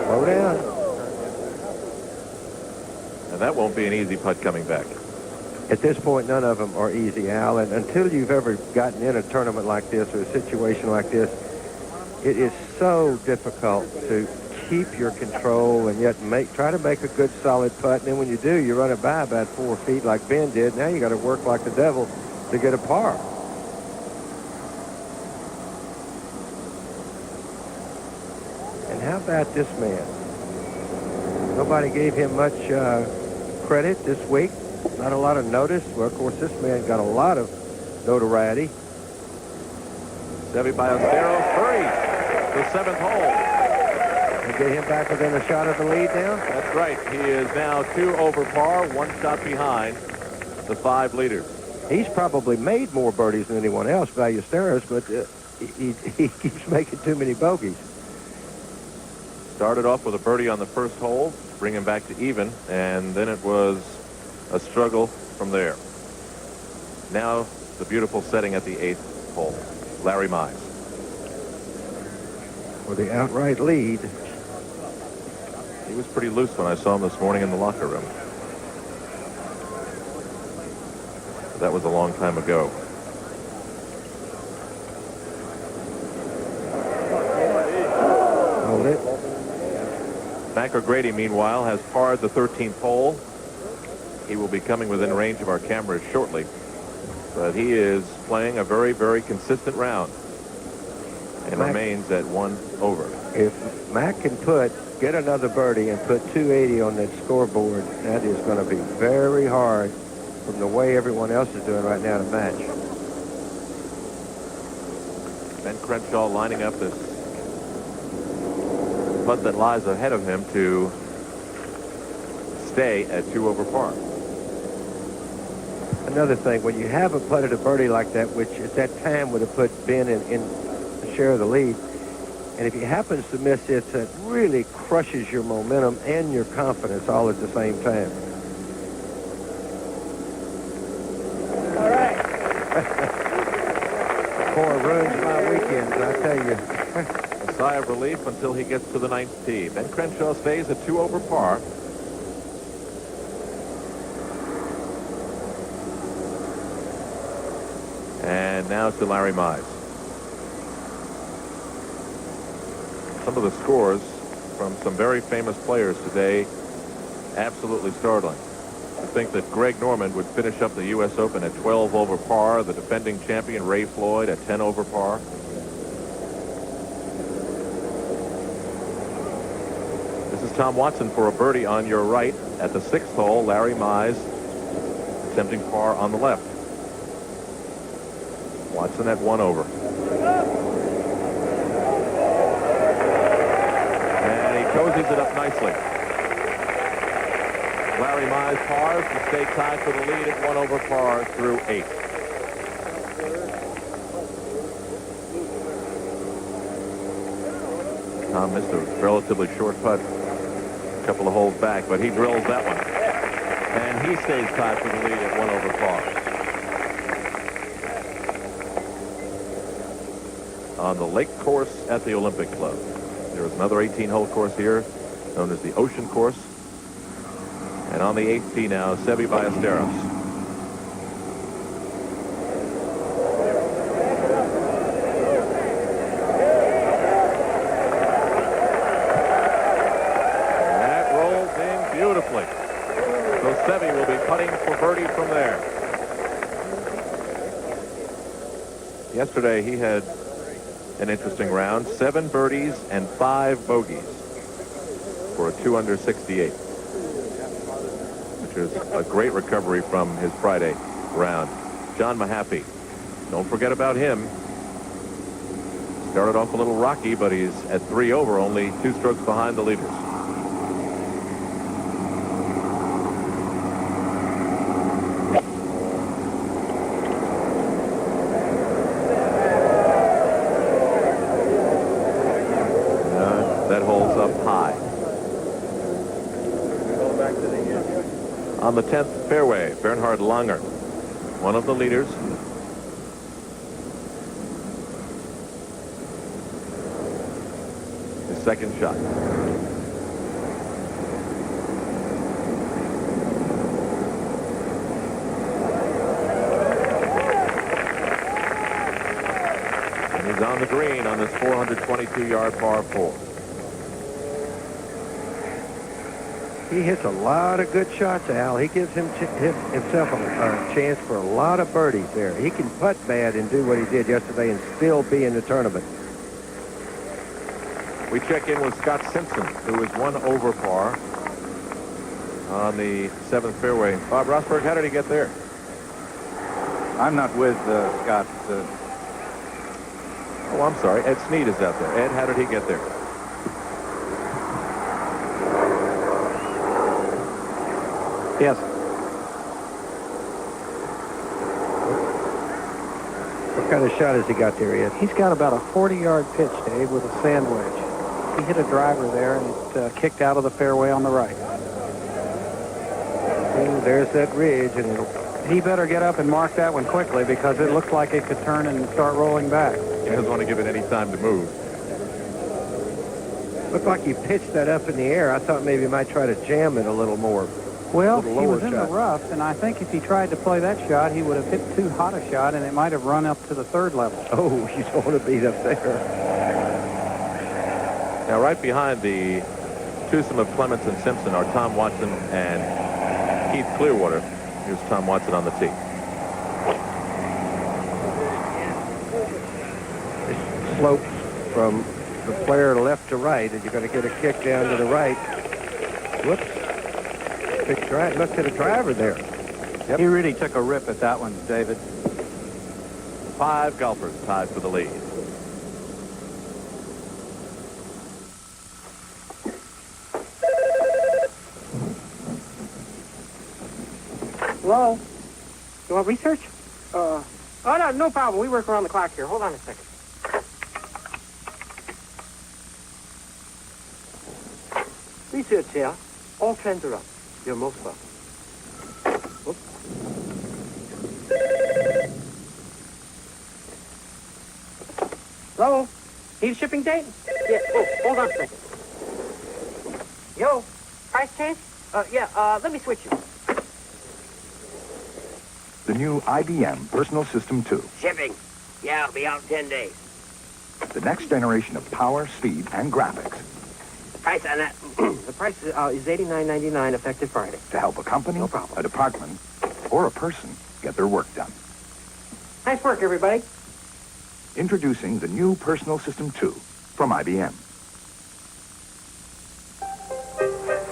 Slow down. And that won't be an easy putt coming back. At this point, none of them are easy, Al. And until you've ever gotten in a tournament like this or a situation like this, it is so difficult to keep your control and yet try to make a good solid putt. And then when you do, you run it by about 4 feet like Ben did. Now you got to work like the devil to get a par. And how about this man? Nobody gave him much credit this week. Not a lot of notice. Well, of course, this man got a lot of notoriety. Seve Ballesteros, 3, the 7th hole. And get him back within a shot of the lead now? That's right. He is now 2 over par, 1 shot behind the 5 leaders. He's probably made more birdies than anyone else, Ballesteros, but he keeps making too many bogeys. Started off with a birdie on the first hole, bring him back to even, and then it was a struggle from there. Now the beautiful setting at the 8th hole. Larry Mize. For the outright lead. He was pretty loose when I saw him this morning in the locker room. That was a long time ago. Hold it. Mac O'Grady, meanwhile, has parred the 13th hole. He will be coming within range of our cameras shortly. But he is playing a very, very consistent round and remains at 1 over. If Mac can get another birdie and put 280 on that scoreboard, that is going to be very hard from the way everyone else is doing right now to match. Ben Crenshaw lining up this putt that lies ahead of him to stay at 2 over par. another thing, when you haven't putted a birdie like that, which at that time would have put Ben in a share of the lead, and if he happens to miss it, that really crushes your momentum and your confidence all at the same time. All right. Boy, ruins my weekends, I tell you. A sigh of relief until he gets to the 9th tee. Ben Crenshaw stays at 2 over par. And now to Larry Mize. Some of the scores from some very famous players today, absolutely startling. To think that Greg Norman would finish up the U.S. Open at 12 over par, the defending champion Ray Floyd at 10 over par. This is Tom Watson for a birdie on your right. At the 6th hole, Larry Mize attempting par on the left. Watson at 1 over. And he cozies it up nicely. Larry Mize pars to stay tied for the lead at 1 over par through 8. Tom missed a relatively short putt a couple of holes back, but he drills that one. And he stays tied for the lead at 1 over par. On the lake course at the Olympic Club. There is another 18-hole course here known as the Ocean Course. And on the 8th tee now, Seve Ballesteros. That rolls in beautifully. So Seve will be putting for birdie from there. Yesterday he had an interesting round. 7 birdies and 5 bogeys for a 2 under 68. Which is a great recovery from his Friday round. John Mahaffey, don't forget about him. Started off a little rocky, but he's at 3 over, only 2 strokes behind the leaders. That holds up high. On the 10th fairway, Bernhard Langer, one of the leaders. His second shot. And he's on the green on this 422-yard par 4. He hits a lot of good shots, Al. He gives himself a chance for a lot of birdies there. He can putt bad and do what he did yesterday and still be in the tournament. We check in with Scott Simpson, who is 1 over par on the 7th fairway. Bob Rosberg, how did he get there? I'm not with Scott. Oh, I'm sorry. Ed Snead is out there. Ed, how did he get there? Yes. What kind of shot has he got there, Ed? He's got about a 40-yard pitch, Dave, with a sand wedge. He hit a driver there, and it kicked out of the fairway on the right. And there's that ridge, and he better get up and mark that one quickly because it looks like it could turn and start rolling back. He doesn't want to give it any time to move. Looked like he pitched that up in the air. I thought maybe he might try to jam it a little more. Well, he was in the rough, and I think if he tried to play that shot, he would have hit too hot a shot, and it might have run up to the 3rd level. Oh, you don't want to beat up there. Now, right behind the twosome of Clements and Simpson are Tom Watson and Keith Clearwater. Here's Tom Watson on the tee. It slopes from the player left to right, and you're going to get a kick down to the right. Whoops. Look at a driver there. Yep. He really took a rip at that one, David. 5 golfers tied for the lead. Hello? You want research? Oh, no problem. We work around the clock here. Hold on a second. Research here. All trends are up. You're most welcome. Oops. Hello? Need a shipping date? Yeah. Oh, hold on a second. Yo, price change? Let me switch you. The new IBM Personal System 2. Shipping. Yeah, I'll be out in 10 days. The next generation of power, speed, and graphics The price on that, the price is $89.99 effective Friday. to help a company, a department, or a person get their work done. Nice work, everybody. Introducing the new Personal System 2 from IBM.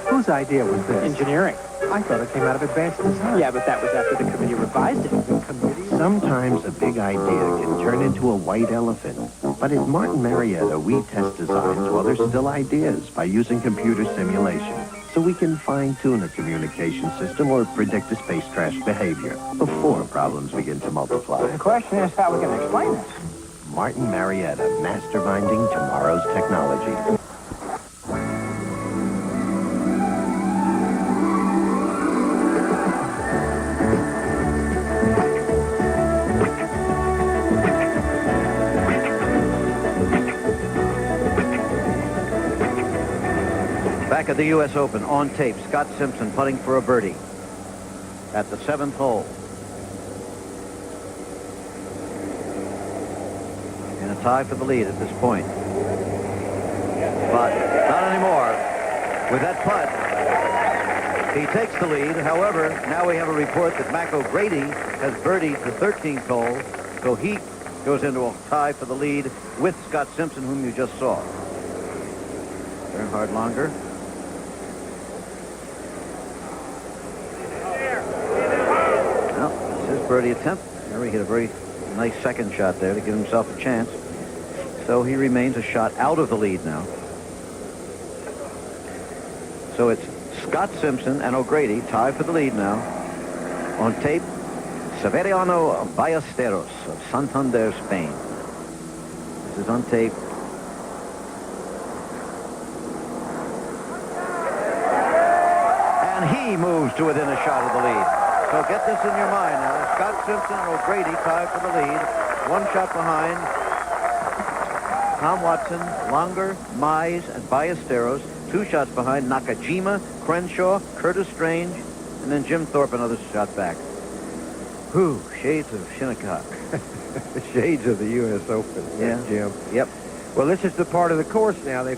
Whose idea was this? Engineering. I thought it came out of advanced design. Yeah, but that was after the committee revised it. Sometimes a big idea can turn into a white elephant. But at Martin Marietta, we test designs while they're still ideas by using computer simulation. So we can fine-tune a communication system or predict a space crash behavior before problems begin to multiply. The question is how we can explain this. Martin Marietta, masterminding tomorrow's technology. Back at the U.S. Open, on tape, Scott Simpson putting for a birdie at the 7th hole. In a tie for the lead at this point. But not anymore. With that putt, he takes the lead. However, now we have a report that Mac O'Grady has birdied the 13th hole, so he goes into a tie for the lead with Scott Simpson, whom you just saw. Bernhard Longer. Well, that's his birdie attempt. There he hit a very nice second shot there to give himself a chance. So he remains a shot out of the lead now. So it's Scott Simpson and O'Grady tied for the lead now. On tape, Severiano Ballesteros of Santander, Spain. This is on tape. And he moves to within a shot of the lead. So get this in your mind now. Scott Simpson and O'Grady tied for the lead. One shot behind. Tom Watson, Longer, Mize, and Ballesteros. 2 shots behind Nakajima, Crenshaw, Curtis Strange, and then Jim Thorpe, another shot back. Whew, shades of Shinnecock. Shades of the U.S. Open. Yeah. Jim. Yep. Well, this is the part of the course now. The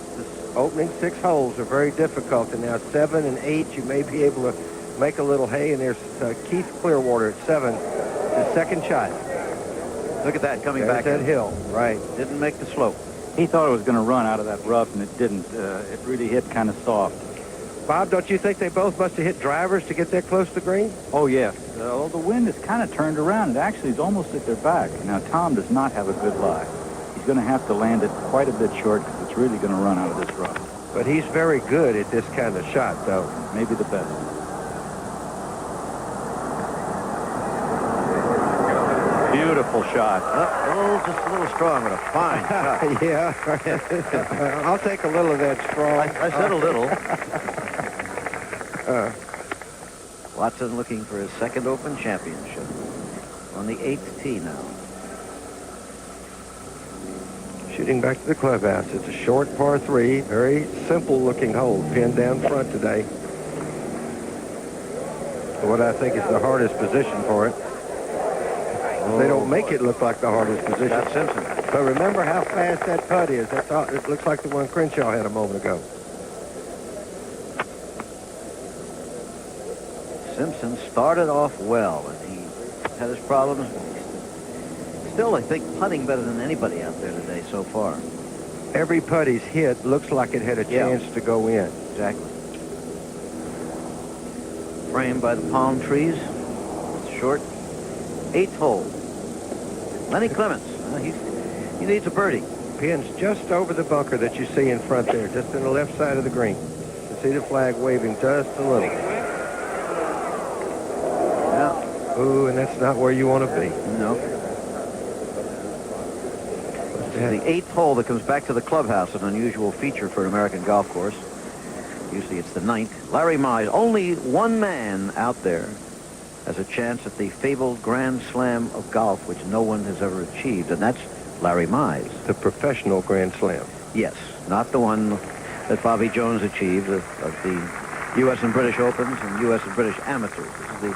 opening 6 holes are very difficult, and now 7 and 8, you may be able to make a little hay, and there's Keith Clearwater at 7. His second shot. Look at that coming There's back. that hill. Right. Didn't make the slope. He thought it was going to run out of that rough, and it didn't. It really hit kind of soft. Bob, don't you think they both must have hit drivers to get that close to green? Oh, yes. The wind is kind of turned around. It actually is almost at their back. Now, Tom does not have a good lie. He's going to have to land it quite a bit short because it's really going to run out of this rough. But he's very good at this kind of shot, though. Maybe the best. Beautiful shot. Just a little strong, but a fine shot. Yeah. I'll take a little of that strong. I said a little. Watson looking for his second Open championship on the 8th tee now. Shooting back to the clubhouse. It's a short par 3. Very simple looking hole. Pinned down front today. What I think is the hardest position for it. They don't make it look like the hardest position. Scott Simpson. But remember how fast that putt is. That's all, it looks like the one Crenshaw had a moment ago. Simpson started off well, and he had his problems. Still, I think, putting better than anybody out there today so far. Every putt he's hit looks like it had a chance to go in. Exactly. Framed by the palm trees. It's short. 8th hole. Lenny Clements. He needs a birdie. Pins just over the bunker that you see in front there, just on the left side of the green. You see the flag waving just a little. Yeah. Ooh, and that's not where you want to be. No. The 8th hole that comes back to the clubhouse, an unusual feature for an American golf course. Usually it's the 9th. Larry Mize, only one man out there has a chance at the fabled Grand Slam of golf, which no one has ever achieved, and that's Larry Mize. The professional Grand Slam. Yes, not the one that Bobby Jones achieved of the U.S. and British Opens and U.S. and British Amateurs. This is the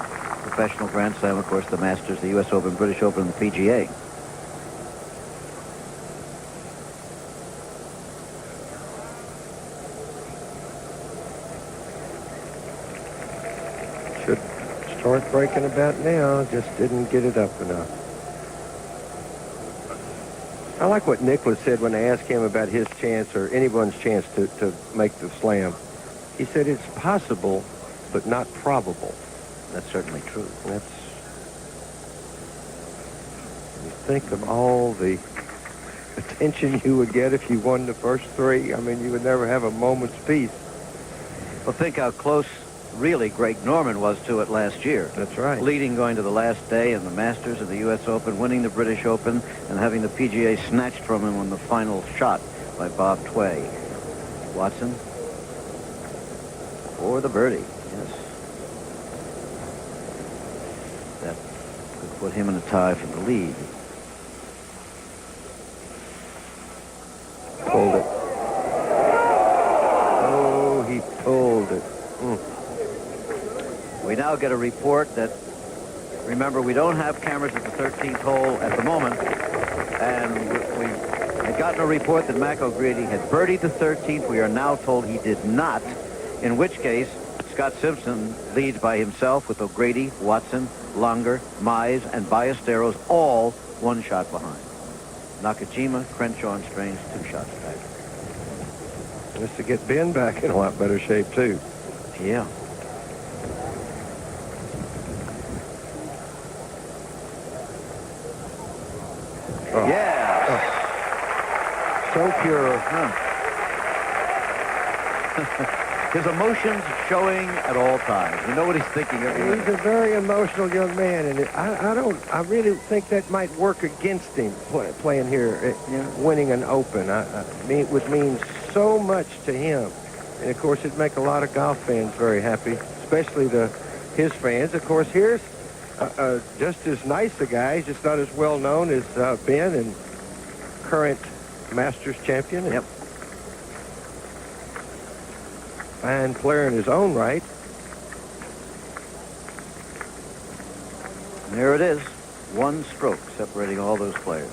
professional Grand Slam, of course, the Masters, the U.S. Open, British Open, and the PGA. Should start breaking about now. Just didn't get it up enough. I like what Nicklaus said when they asked him about his chance or anyone's chance to make the slam. He said it's possible, but not probable. That's certainly true. That's... You think of all the attention you would get if you won the first 3. I mean, you would never have a moment's peace. Well, think how close, really, Greg Norman was to it last year. That's right. Leading going to the last day in the Masters of the U.S. Open, winning the British Open, and having the PGA snatched from him on the final shot by Bob Tway. Watson for the birdie. Yes. That could put him in a tie for the lead. Pulled it. Oh, he pulled it. We now get a report that, remember, we don't have cameras at the 13th hole at the moment, and we had gotten a report that Mac O'Grady had birdied the 13th. We are now told he did not, in which case Scott Simpson leads by himself with O'Grady, Watson, Longer, Mize, and Ballesteros all 1 shot behind. Nakajima, Crenshaw, and Strange 2 shots back. Just to get Ben back in a lot better shape, too. Yeah. Oh. Yeah. Oh. So pure. His emotions showing at all times. You know what he's thinking of. He's a very emotional young man, and I really think that might work against him playing here, winning an Open. It would mean so much to him, and of course it'd make a lot of golf fans very happy, especially his fans. Of course, here's just as nice a guy, he's just not as well known as Ben, and current Masters champion. Yep. Fine player in his own right. And there it is. 1 stroke separating all those players.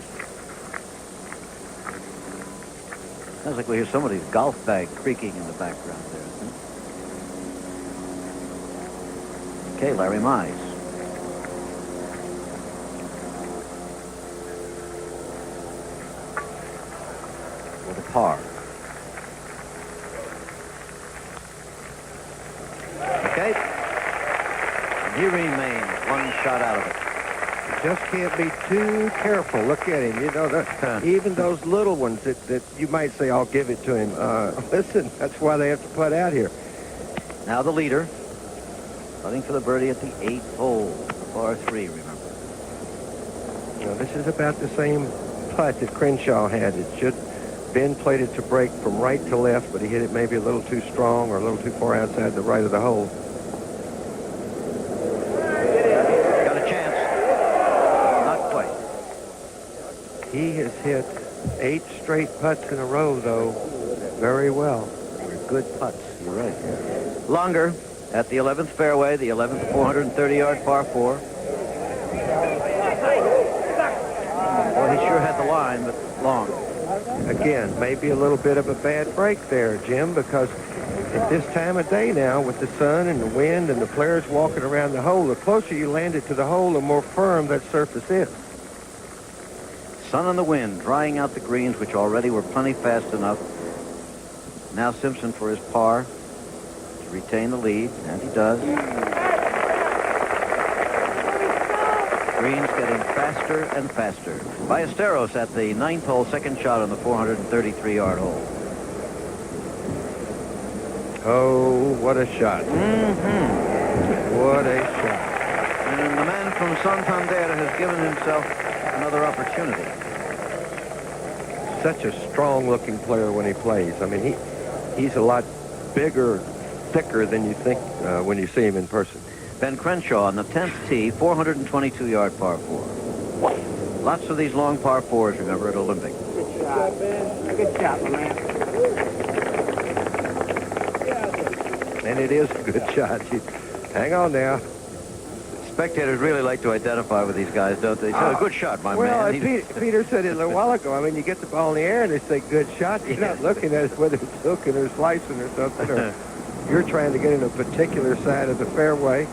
Sounds like we hear somebody's golf bag creaking in the background there. Okay, Larry Mize. With a par. Okay. And he remains 1 shot out of it. You just can't be too careful. Look at him. You know, even those little ones that you might say, I'll give it to him. Listen, that's why they have to putt out here. Now the leader. Putting for the birdie at the 8th hole. Par 3, remember. Now, this is about the same putt that Crenshaw had. Ben played it to break from right to left, but he hit it maybe a little too strong or a little too far outside the right of the hole. Got a chance. Not quite. He has hit 8 straight putts in a row, though, very well. They're good putts. You're right. Longer at the 11th fairway, the 11th 430-yard par 4. Well, he sure had the line, but long. Again, maybe a little bit of a bad break there, Jim, because at this time of day now, with the sun and the wind and the players walking around the hole, the closer you land it to the hole, the more firm that surface is. Sun and the wind drying out the greens, which already were plenty fast enough. Now Simpson for his par to retain the lead, and he does. Greens getting faster and faster. Ballesteros at the 9th hole, 2nd shot on the 433-yard hole. Oh, what a shot. Mm-hmm. What a shot. And the man from Santander has given himself another opportunity. Such a strong-looking player when he plays. I mean, he's a lot bigger, thicker than you think when you see him in person. Ben Crenshaw on the 10th tee, 422-yard par 4. Lots of these long par 4s, remember, at Olympic. Good shot, Ben. Good shot, my man. And it is a good shot. Hang on now. Spectators really like to identify with these guys, don't they? A good shot, my well, man. Peter said it a little while ago. I mean, you get the ball in the air and they say good shot. You're not looking at whether it's hooking or slicing or something. Or you're trying to get in a particular side of the fairway.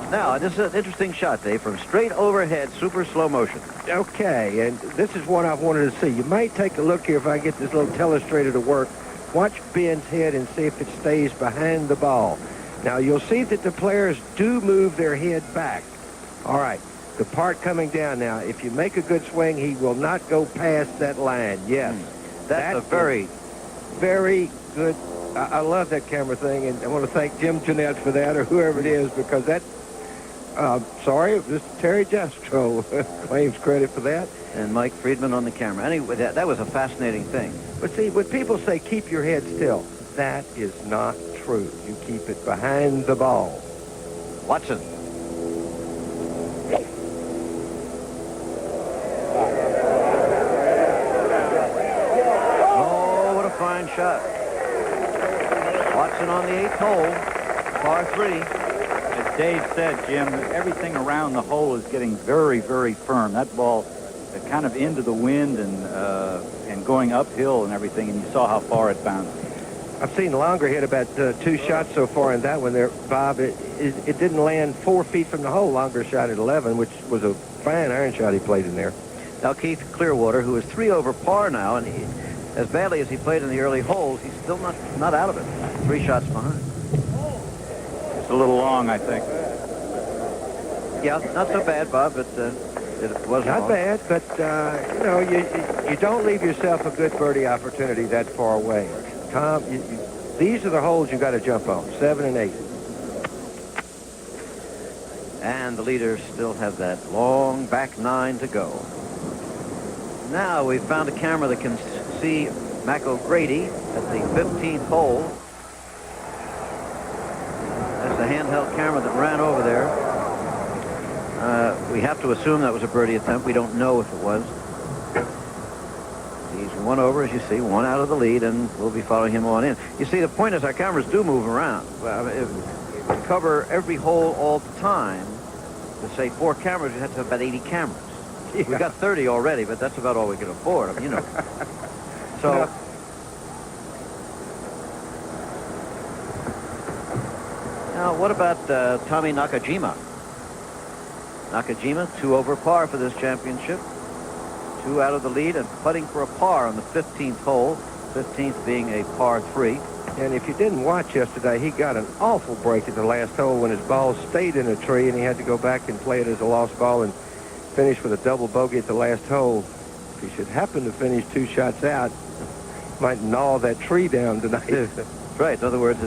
Now, this is an interesting shot, Dave, from straight overhead, super slow motion. Okay, and this is what I wanted to see. You might take a look here if I get this little telestrator to work. Watch Ben's head and see if it stays behind the ball. Now, you'll see that the players do move their head back. All right, the part coming down now, if you make a good swing, he will not go past that line. Yes. That's a very, very good. I love that camera thing, and I want to thank Jim Jeanette for that, or whoever it is, because that, sorry, it was Terry Jestro claims credit for that. And Mike Friedman on the camera. Anyway, that was a fascinating thing. But see, when people say keep your head still, that is not true. You keep it behind the ball. Watson. Oh, what a fine shot. Watson on the 8th hole, par 3. As Dave said, Jim, everything around the hole is getting very, very firm. That ball kind of into the wind and going uphill and everything, and you saw how far it bounced. I've seen Longer hit about 2 shots so far in that one there, Bob. It didn't land 4 feet from the hole. Longer shot at 11, which was a fine iron shot he played in there. Now Keith Clearwater, who is 3 over par now, and as badly as he played in the early holes, he's still not out of it. 3 shots behind. It's a little long, I think. Yeah, not so bad, Bob, but it wasn't not long. bad, but you know, you don't leave yourself a good birdie opportunity that far away. Tom, these are the holes you got to jump on, 7 and 8. And the leaders still have that long back 9 to go. Now we've found a camera that can see Mac O'Grady at the 15th hole. That's the handheld camera that ran over there. We have to assume that was a birdie attempt. We don't know if it was. He's 1 over, as you see, 1 out of the lead, and we'll be following him on in. You see, the point is our cameras do move around. If we cover every hole all the time, to say 4 cameras, we have to have about 80 cameras. Yeah. We got 30 already, but that's about all we can afford. I mean, you know. So. Now, what about Tommy Nakajima? Nakajima, 2 over par for this championship. 2 out of the lead and putting for a par on the 15th hole. 15th being a par 3. And if you didn't watch yesterday, he got an awful break at the last hole when his ball stayed in a tree and he had to go back and play it as a lost ball and finish with a double bogey at the last hole. If he should happen to finish 2 shots out, might gnaw that tree down tonight. That's right. In other words,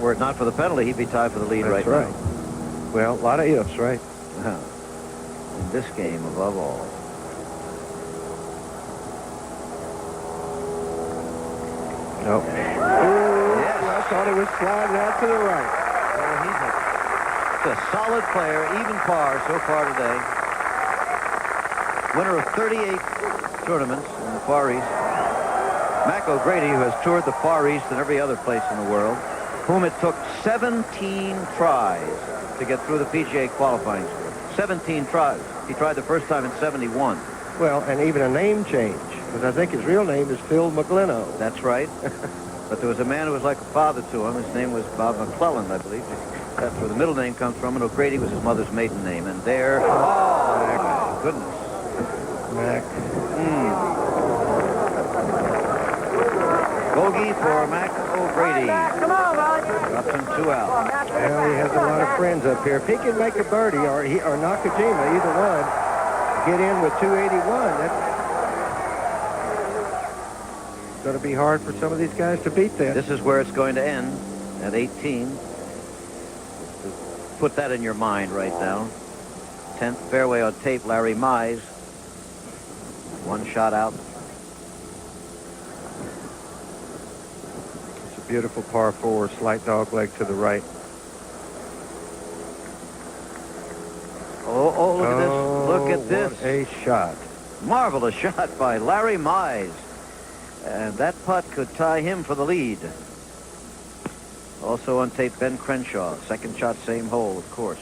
were it not for the penalty, he'd be tied for the lead right now. Well, a lot of ifs, right? Wow. In this game, above all. Nope. Yes. I thought it was sliding out to the right. Well, he's a solid player, even par so far today. Winner of 38 tournaments in the Far East. Mac O'Grady, who has toured the Far East and every other place in the world, whom it took 17 tries to get through the PGA qualifying score. 17 tries. He tried the first time in 71. Well, and even a name change, because I think his real name is Phil McGlynno. That's right. But there was a man who was like a father to him. His name was Bob McClellan, I believe. That's where the middle name comes from, and O'Grady was his mother's maiden name. And there, my goodness. Mac. Bogey for Mac O'Grady. Come on, Roger. Drops him 2 out. Well, he has a lot of friends up here. If he can make a birdie, or Nakajima, either one, get in with 281, that's going to be hard for some of these guys to beat that. This is where it's going to end at 18. To put that in your mind right now. 10th fairway on tape, Larry Mize. One shot out. It's a beautiful par 4, slight dog leg to the right. Oh, look at this. Look at this. What a shot. Marvelous shot by Larry Mize. And that putt could tie him for the lead. Also on tape, Ben Crenshaw. Second shot, same hole, of course.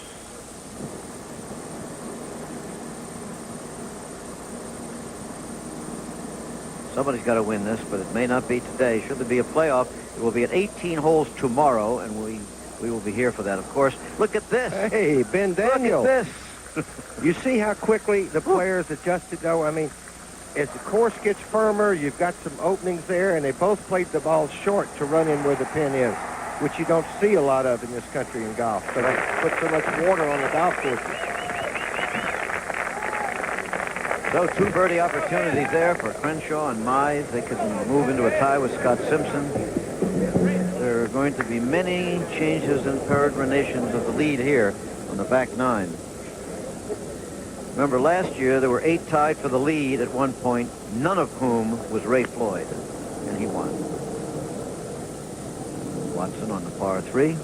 Somebody's got to win this, but it may not be today. Should there be a playoff, it will be at 18 holes tomorrow, and we will be here for that, of course. Look at this. Hey, Ben Daniel. Look at this. You see how quickly the players adjusted, though? I mean, as the course gets firmer, you've got some openings there, and they both played the ball short to run in where the pin is, which you don't see a lot of in this country in golf. So they put so much water on the golf courses. So 2 birdie opportunities there for Crenshaw and Mize. They could move into a tie with Scott Simpson. There are going to be many changes and peregrinations of the lead here on the back 9. Remember, last year there were 8 tied for the lead at one point, none of whom was Ray Floyd, and he won. Watson on the par 3.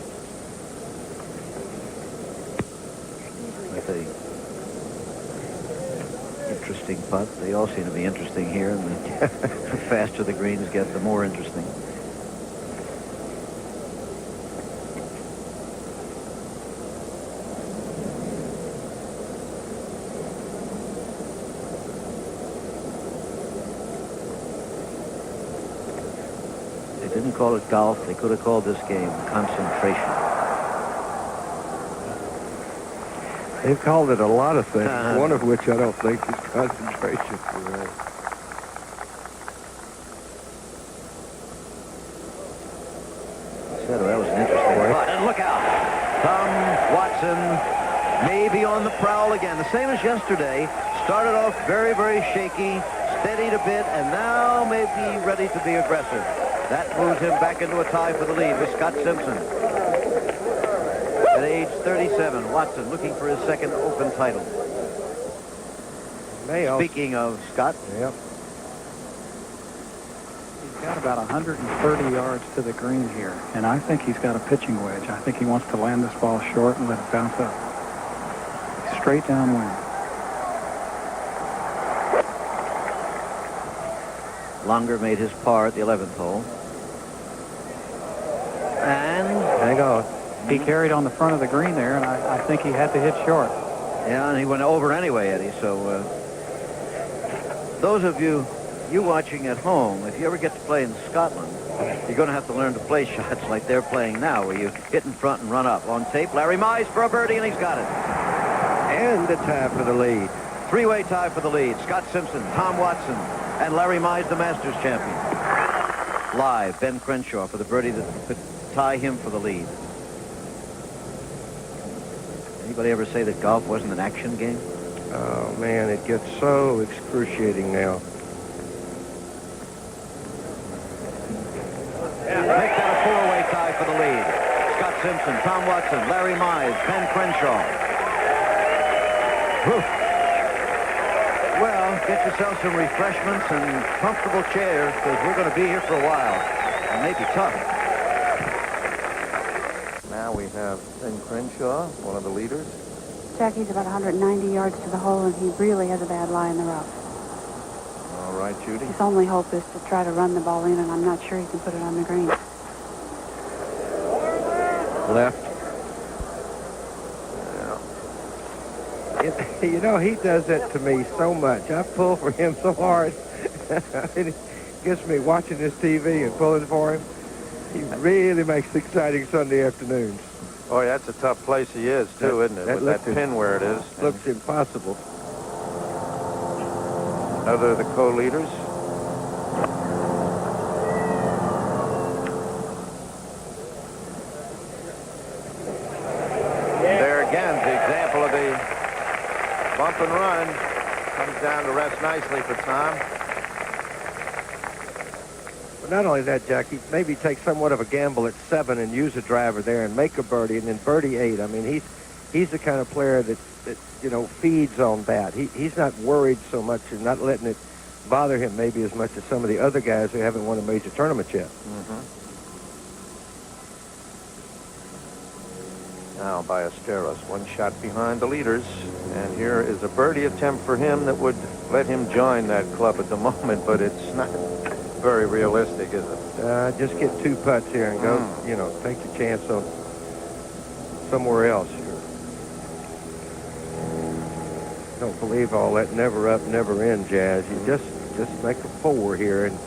With a interesting putt. They all seem to be interesting here, and the faster the greens get, the more interesting. They didn't call it golf. They could have called this game concentration. They've called it a lot of things, one of which I don't think is concentration. That was an interesting putt. And look out. Tom Watson may be on the prowl again. The same as yesterday. Started off very, very shaky, steadied a bit, and now may be ready to be aggressive. That moves him back into a tie for the lead with Scott Simpson. At age 37, Watson looking for his second Open title. Speaking of Scott. Yep. He's got about 130 yards to the green here, and I think he's got a pitching wedge. I think he wants to land this ball short and let it bounce up. Straight downwind. Longer made his par at the 11th hole. And hang on. He carried on the front of the green there, and I think he had to hit short. Yeah, and he went over anyway, Eddie. So those of you watching at home, if you ever get to play in Scotland, you're going to have to learn to play shots like they're playing now, where you hit in front and run up. On tape, Larry Mize for a birdie, and he's got it. And the tie for the lead. 3-way tie for the lead. Scott Simpson, Tom Watson, and Larry Mize, the Masters champion. Live, Ben Crenshaw for the birdie that could tie him for the lead. Anybody ever say that golf wasn't an action game? Oh, man, it gets so excruciating now. Make that a 4-way tie for the lead. Scott Simpson, Tom Watson, Larry Mize, Ben Crenshaw. Whew. Well, get yourself some refreshments and comfortable chairs, because we're going to be here for a while. It may be tough. Now we have Ben Crenshaw, one of the leaders. Jackie's about 190 yards to the hole, and he really has a bad lie in the rough. All right, Judy. His only hope is to try to run the ball in, and I'm not sure he can put it on the green. Left. You know, he does that to me so much. I pull for him so hard. It gets me watching this TV and pulling for him. He really makes exciting Sunday afternoons. Oh, yeah, that's a tough place he is, too, isn't it? With that pin where it is. Looks impossible. Another of the co-leaders. There again, the example of the bump and run. Comes down to rest nicely for Tom. But not only that, Jackie, maybe take somewhat of a gamble at 7 and use a driver there and make a birdie, and then birdie 8. I mean, he's the kind of player that you know, feeds on that. He's not worried so much and not letting it bother him maybe as much as some of the other guys who haven't won a major tournament yet. Now Ballesteros, one shot behind the leaders. And here is a birdie attempt for him that would let him join that club at the moment, but it's not very realistic, is it? Just get 2 putts here and go, you know, take your chance on somewhere else here. Don't believe all that never up, never in jazz. You just make a 4 here and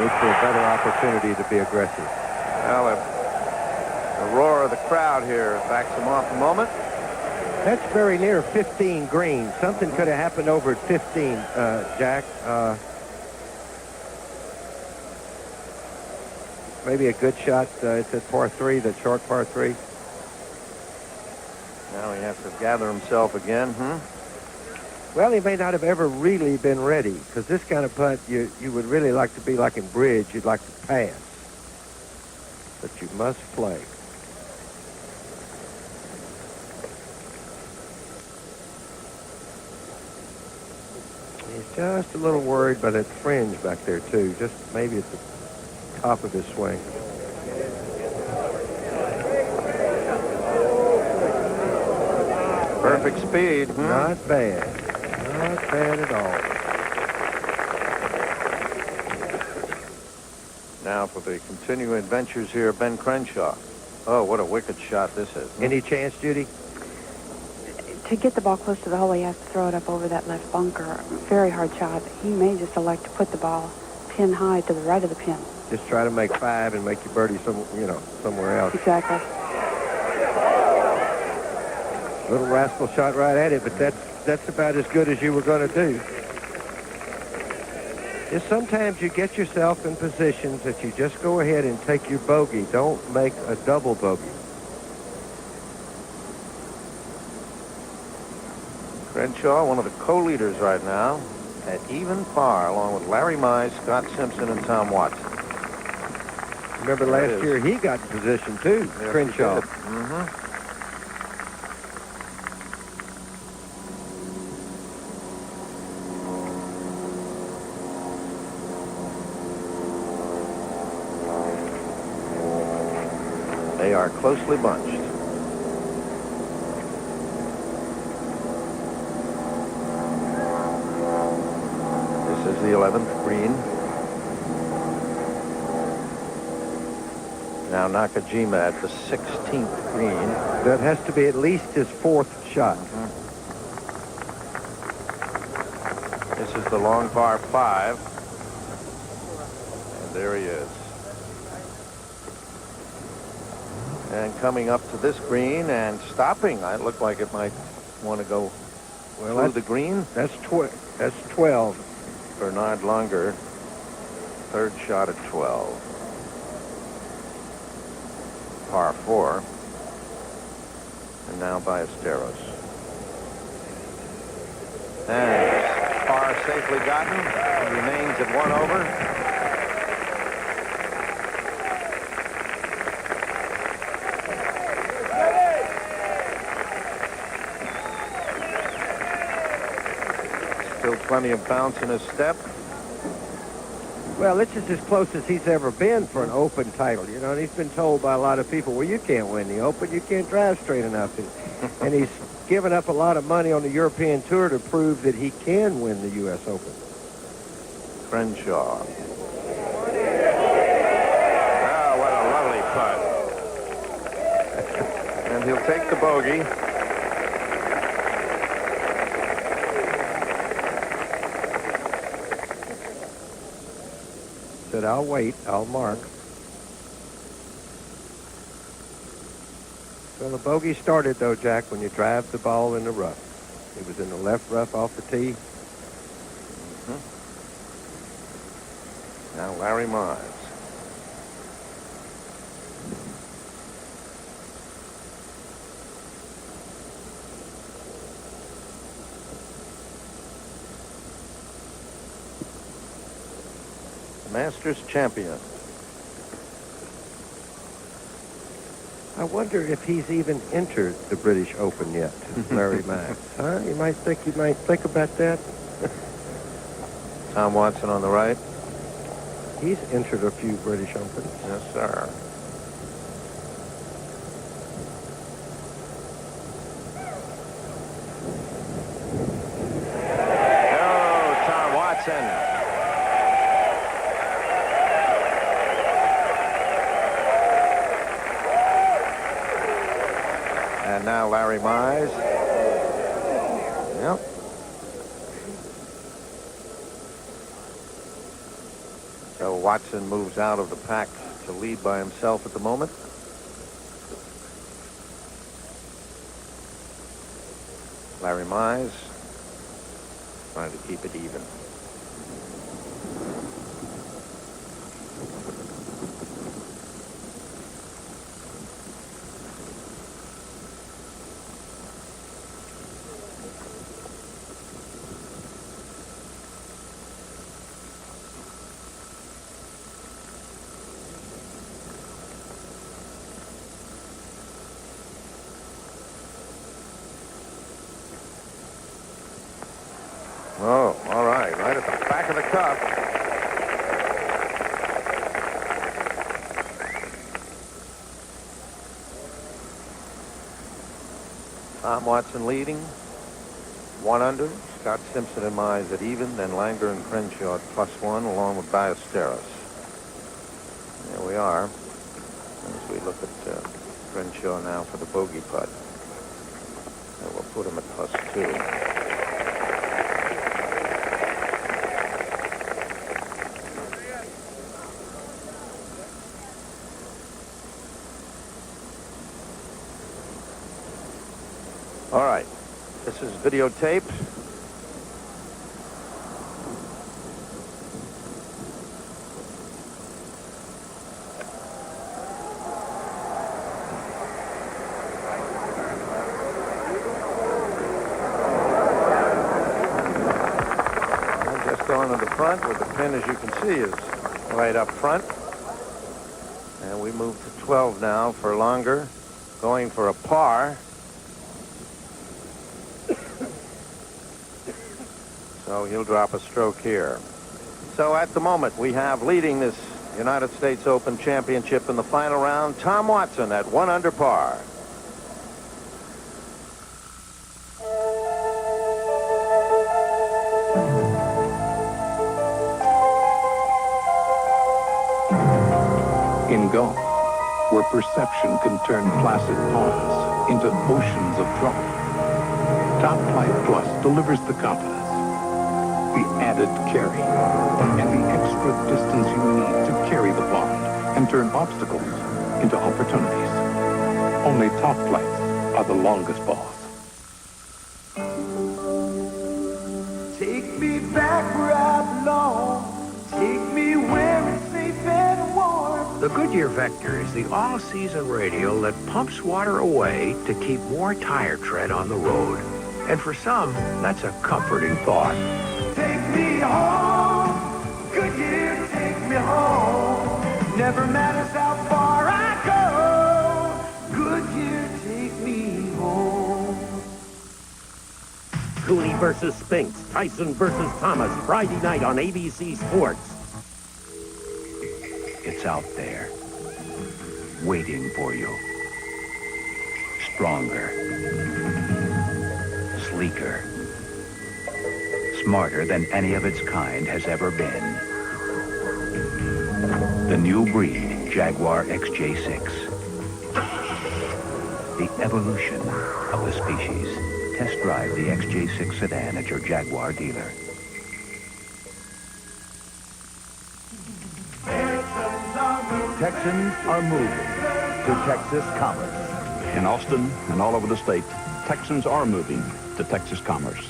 wait for a better opportunity to be aggressive. Well, the roar of the crowd here backs him off a moment. That's very near 15 green. Something could have happened over at 15, Jack. Maybe a good shot. It's at par 3, that short par 3. Now he has to gather himself again, Well, he may not have ever really been ready, because this kind of putt, you would really like to be like in bridge. You'd like to pass. But you must play. He's just a little worried by that fringe back there, too. Just maybe at the top of his swing. Perfect speed. Not bad. Not bad at all. Now for the continuing adventures here, Ben Crenshaw. Oh, what a wicked shot this is. Any chance, Judy? To get the ball close to the hole, he has to throw it up over that left bunker. Very hard shot. He may just elect to put the ball pin high to the right of the pin. Just try to make 5 and make your birdie somewhere else. Exactly. Little rascal shot right at it, but that's about as good as you were going to do. Just sometimes you get yourself in positions that you just go ahead and take your bogey. Don't make a double bogey. Crenshaw, one of the co-leaders right now, at even par, along with Larry Mize, Scott Simpson, and Tom Watson. Remember last year he got in position too, Yes, Crenshaw. he did. They are closely bunched. This is the 11th green. Now Nakajima at the 16th green. That has to be at least his 4th shot. This is the long par 5. And there he is. And coming up to this green and stopping. It looked like it might want to go through the green. That's 12. Bernard Langer, 3rd shot at 12. Par 4. And now Ballesteros. And par safely gotten. Remains at 1 over. Still plenty of bounce in his step. Well, this is as close as he's ever been for an Open title, you know, and he's been told by a lot of people, well, you can't win the Open, you can't drive straight enough. And he's given up a lot of money on the European Tour to prove that he can win the U.S. Open. Crenshaw. Oh, what a lovely putt. And he'll take the bogey. Said, I'll wait, I'll mark. So the bogey started, though, Jack, when you drive the ball in the rough. He was in the left rough off the tee. Now Larry Mize. Masters champion. I wonder if he's even entered the British Open yet, Larry Max. Huh? You might think about that. Tom Watson on the right. He's entered a few British Opens. Yes, sir. Oh, Tom Watson. And now Larry Mize. Yep. So Watson moves out of the pack to lead by himself at the moment. Larry Mize trying to keep it even. Oh, all right. Right at the back of the cup. Tom Watson leading. 1 under. Scott Simpson and Mize at even. Then Langer and Crenshaw at +1 along with Ballesteros. There we are. As we look at Crenshaw now for the bogey putt. And we'll put him at +2. All right, this is videotape. I'm just going to the front with the pin, as you can see, is right up front. And we move to 12 now for Langer, going for a par. So he'll drop a stroke here. So at the moment, we have leading this United States Open Championship in the final round, Tom Watson at 1 under par. In golf, where perception can turn placid ponds into oceans of trouble, Top Flight Plus delivers the confidence, the added carry, and the extra distance you need to carry the pond and turn obstacles into opportunities. Only Top Flights are the longest balls. Take me back where I belong. Take me where it's safe and warm. The Goodyear Vector is the all-season radial that pumps water away to keep more tire tread on the road. And for some, that's a comforting thought. Take me home, Goodyear, take me home. Never matters how far I go, Goodyear, take me home. Cooley versus Spinks, Tyson versus Thomas, Friday night on ABC Sports. It's out there, waiting for you. Stronger, sleeker, smarter than any of its kind has ever been. The new breed, Jaguar XJ6. The evolution of the species. Test drive the XJ6 sedan at your Jaguar dealer. Texans are moving to Texas Commerce. In Austin and all over the state, Texans are moving to Texas Commerce.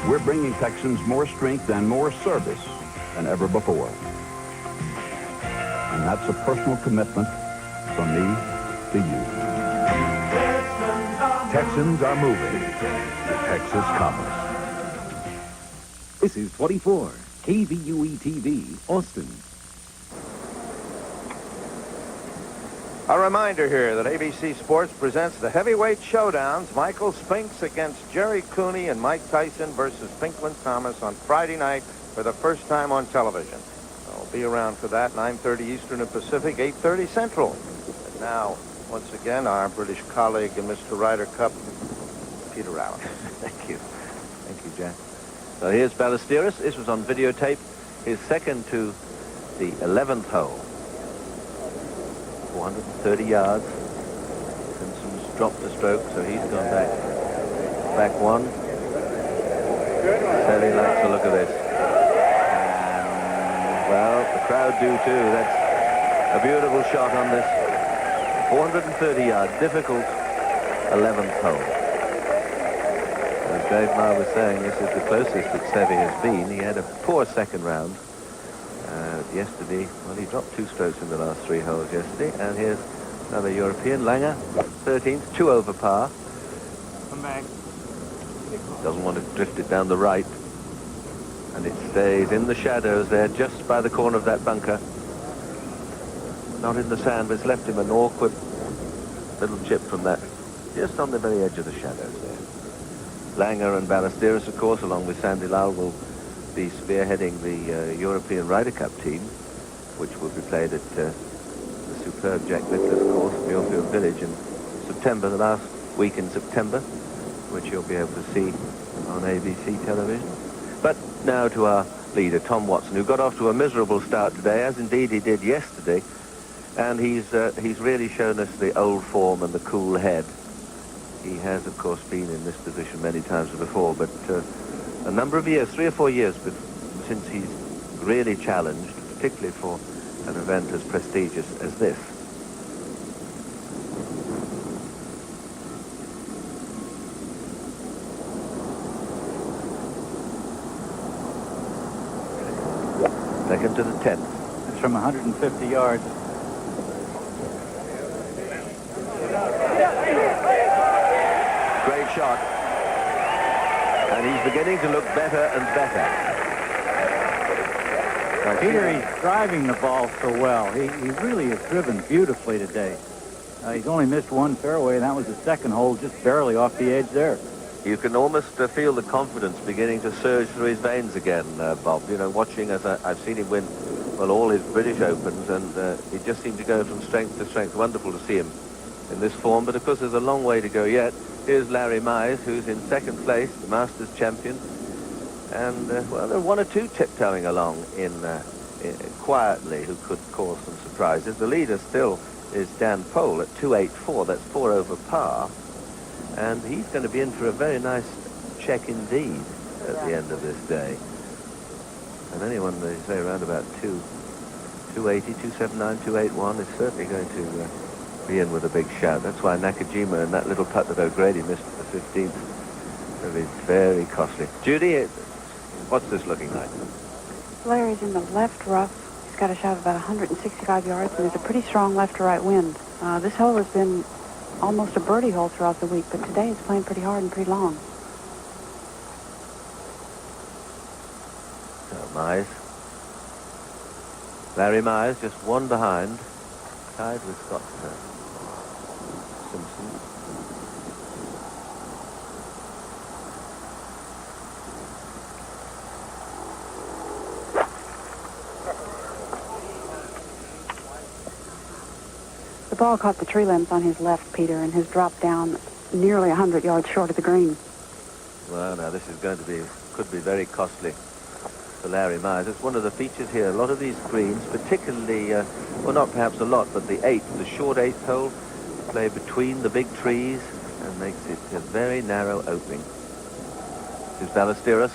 We're bringing Texans more strength and more service than ever before. And that's a personal commitment from me to you. Texans are moving to Texas Commerce. This is 24, KVUE-TV, Austin. A reminder here that ABC Sports presents the heavyweight showdowns. Michael Spinks against Jerry Cooney and Mike Tyson versus Pinklin Thomas on Friday night for the first time on television. I'll be around for that, 9:30 Eastern and Pacific, 8:30 Central. And now, once again, our British colleague and Mr. Ryder Cup, Peter Allen. Thank you. Thank you, Jack. So here's Ballesteros. This was on videotape. His second to the 11th hole. 430 yards. Simpson's dropped a stroke, so he's gone back one. Sally likes the look of this. And, well, the crowd do too. That's a beautiful shot on this 430-yard, difficult 11th hole. As Dave Marr was saying, this is the closest that Seve has been. He had a poor second round. Yesterday, well, he dropped 2 strokes in the last 3 holes yesterday. And here's another European, Langer, 13th, 2 over par. Come back. Doesn't want to drift it down the right. And it stays in the shadows there, just by the corner of that bunker. Not in the sand, but it's left him an awkward little chip from that, just on the very edge of the shadows there. Langer and Ballesteros, of course, along with Sandy Lal, will be spearheading the European Ryder Cup team, which will be played at the superb Jack Nicklaus course, Muirfield Village, in September, the last week in September, which you'll be able to see on ABC television. But now to our leader, Tom Watson, who got off to a miserable start today, as indeed he did yesterday, and he's really shown us the old form and the cool head. He has, of course, been in this position many times before, but a number of years, 3 or 4 years since he's really challenged, particularly for an event as prestigious as this. Second to the 10th. It's from 150 yards. Great shot. And he's beginning to look better and better. Peter, he's driving the ball so well. He really has driven beautifully today. He's only missed 1 fairway, and that was the second hole, just barely off the edge there. You can almost feel the confidence beginning to surge through his veins again, Bob. You know, watching as I've seen him win, well, all his British Opens, and he just seemed to go from strength to strength. Wonderful to see him in this form, but of course there's a long way to go yet. Here's Larry Mize, who's in second place, the Masters champion. And, well, there are 1 or 2 tiptoeing along in quietly who could cause some surprises. The leader still is Dan Pohl at 284. That's 4 over par. And he's going to be in for a very nice check indeed at the end of this day. And anyone, they say, around about 280, 279, 281 is certainly going to be in with a big shout. That's why Nakajima and that little putt that O'Grady missed at the 15th will be very costly. Judy, what's this looking like? Larry's in the left rough. He's got a shot of about 165 yards, and there's a pretty strong left to right wind. This hole has been almost a birdie hole throughout the week, but today it's playing pretty hard and pretty long. So Mize. Larry Mize, just 1 behind, tied with Scott Simpson. The ball caught the tree limbs on his left, Peter, and has dropped down nearly 100 yards short of the green. Well, now this is going to be, could be very costly for Larry Mize. It's one of the features here. A lot of these greens, particularly, well, not perhaps a lot, but the 8th, the short 8th hole, play between the big trees and makes it a very narrow opening. Here's Ballesteros.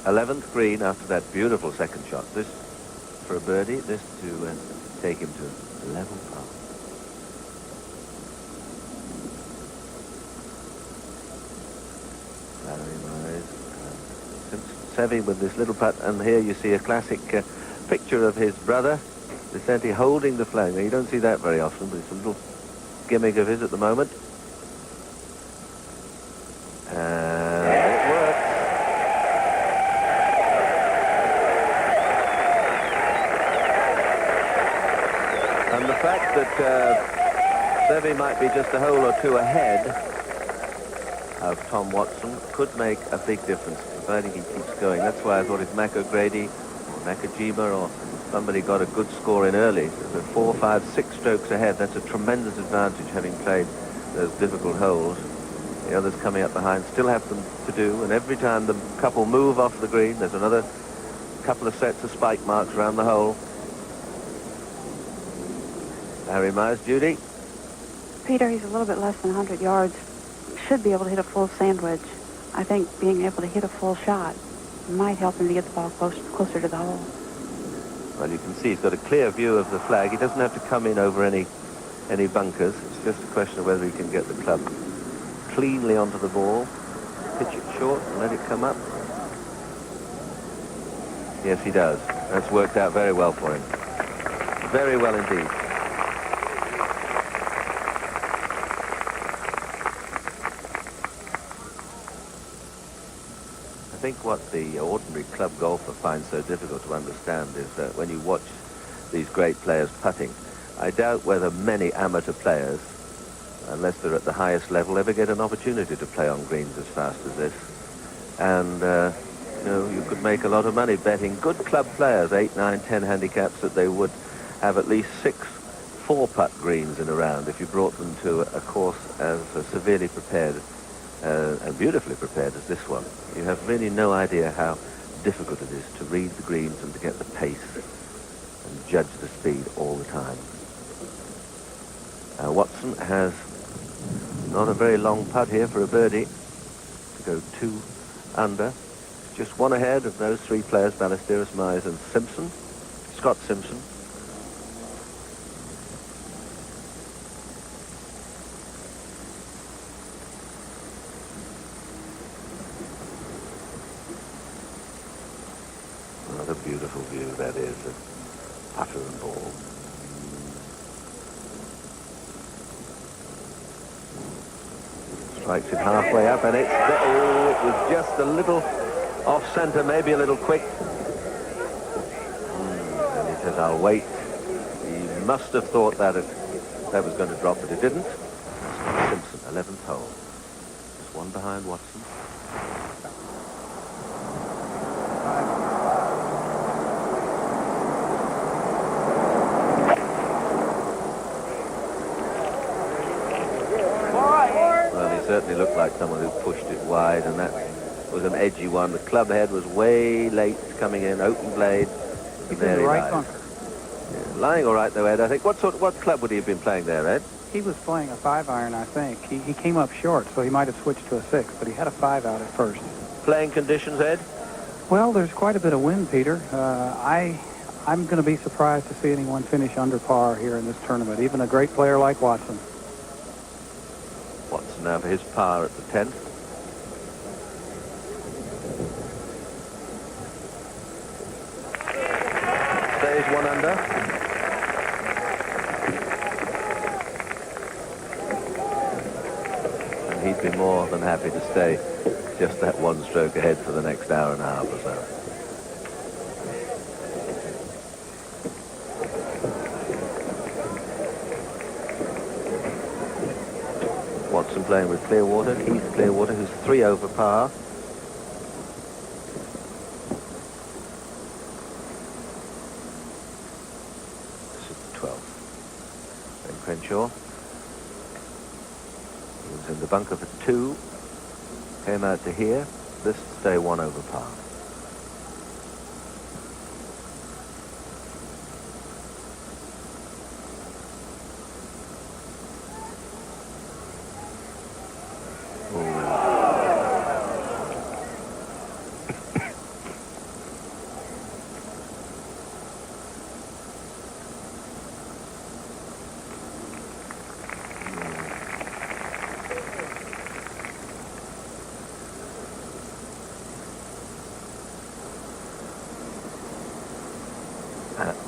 11th green after that beautiful second shot. This for a birdie, this to take him to level par. Larry Mize. Seve with this little putt, and here you see a classic picture of his brother, Vicente, holding the flag. Now, you don't see that very often, but it's a little gimmick of his at the moment. And it works. And the fact that Seve might be just a hole or two ahead of Tom Watson could make a big difference, providing he keeps going. That's why I thought if Mac O'Grady or Nakajima or somebody got a good score in early, so 4, 5, 6 strokes ahead, that's a tremendous advantage having played those difficult holes. The others coming up behind still have them to do, and every time the couple move off the green, there's another couple of sets of spike marks around the hole. Harry Myers, Judy? Peter, he's a little bit less than 100 yards. Should be able to hit a full sandwich. I think being able to hit a full shot might help him to get the ball closer to the hole. Well, you can see he's got a clear view of the flag. He doesn't have to come in over any bunkers. It's just a question of whether he can get the club cleanly onto the ball, pitch it short and let it come up. Yes, he does. That's worked out very well for him. Very well indeed. I think what the ordinary club golfer finds so difficult to understand is that when you watch these great players putting, I doubt whether many amateur players, unless they're at the highest level, ever get an opportunity to play on greens as fast as this. And, you know, you could make a lot of money betting good club players, 8, 9, 10 handicaps, that they would have at least 6 4-putt greens in a round if you brought them to a course as severely prepared and beautifully prepared as this one. You have really no idea how difficult it is to read the greens and to get the pace and judge the speed all the time. Watson has not a very long putt here for a birdie to go 2 under. Just one ahead of those 3 players, Ballesteros, Myers and Simpson. Scott Simpson. What a beautiful view that is of putter and ball. Strikes it halfway up, and it was just a little off centre, maybe a little quick. And he says, I'll wait. He must have thought that that was going to drop, but it didn't. Simpson, 11th hole. Just one behind Watson. Certainly looked like someone who pushed it wide, and that was an edgy one. The club head was way late coming in, open blade. He's in the right bunker. Yeah, lying all right though, Ed. I think what club would he have been playing there, Ed? He was playing a 5-iron, I think. He came up short, so he might have switched to a 6, but he had a 5 out at first. Playing conditions, Ed? Well, there's quite a bit of wind, Peter. I'm going to be surprised to see anyone finish under par here in this tournament, even a great player like Watson. Watson now for his par at the 10th. Stays 1 under. And he'd be more than happy to stay just that 1 stroke ahead for the next hour and a half or so. Watson playing with Clearwater, Keith Clearwater, who's 3 over par. This is the 12th. Ben Crenshaw. He was in the bunker for 2. Came out to here. This stay 1 over par.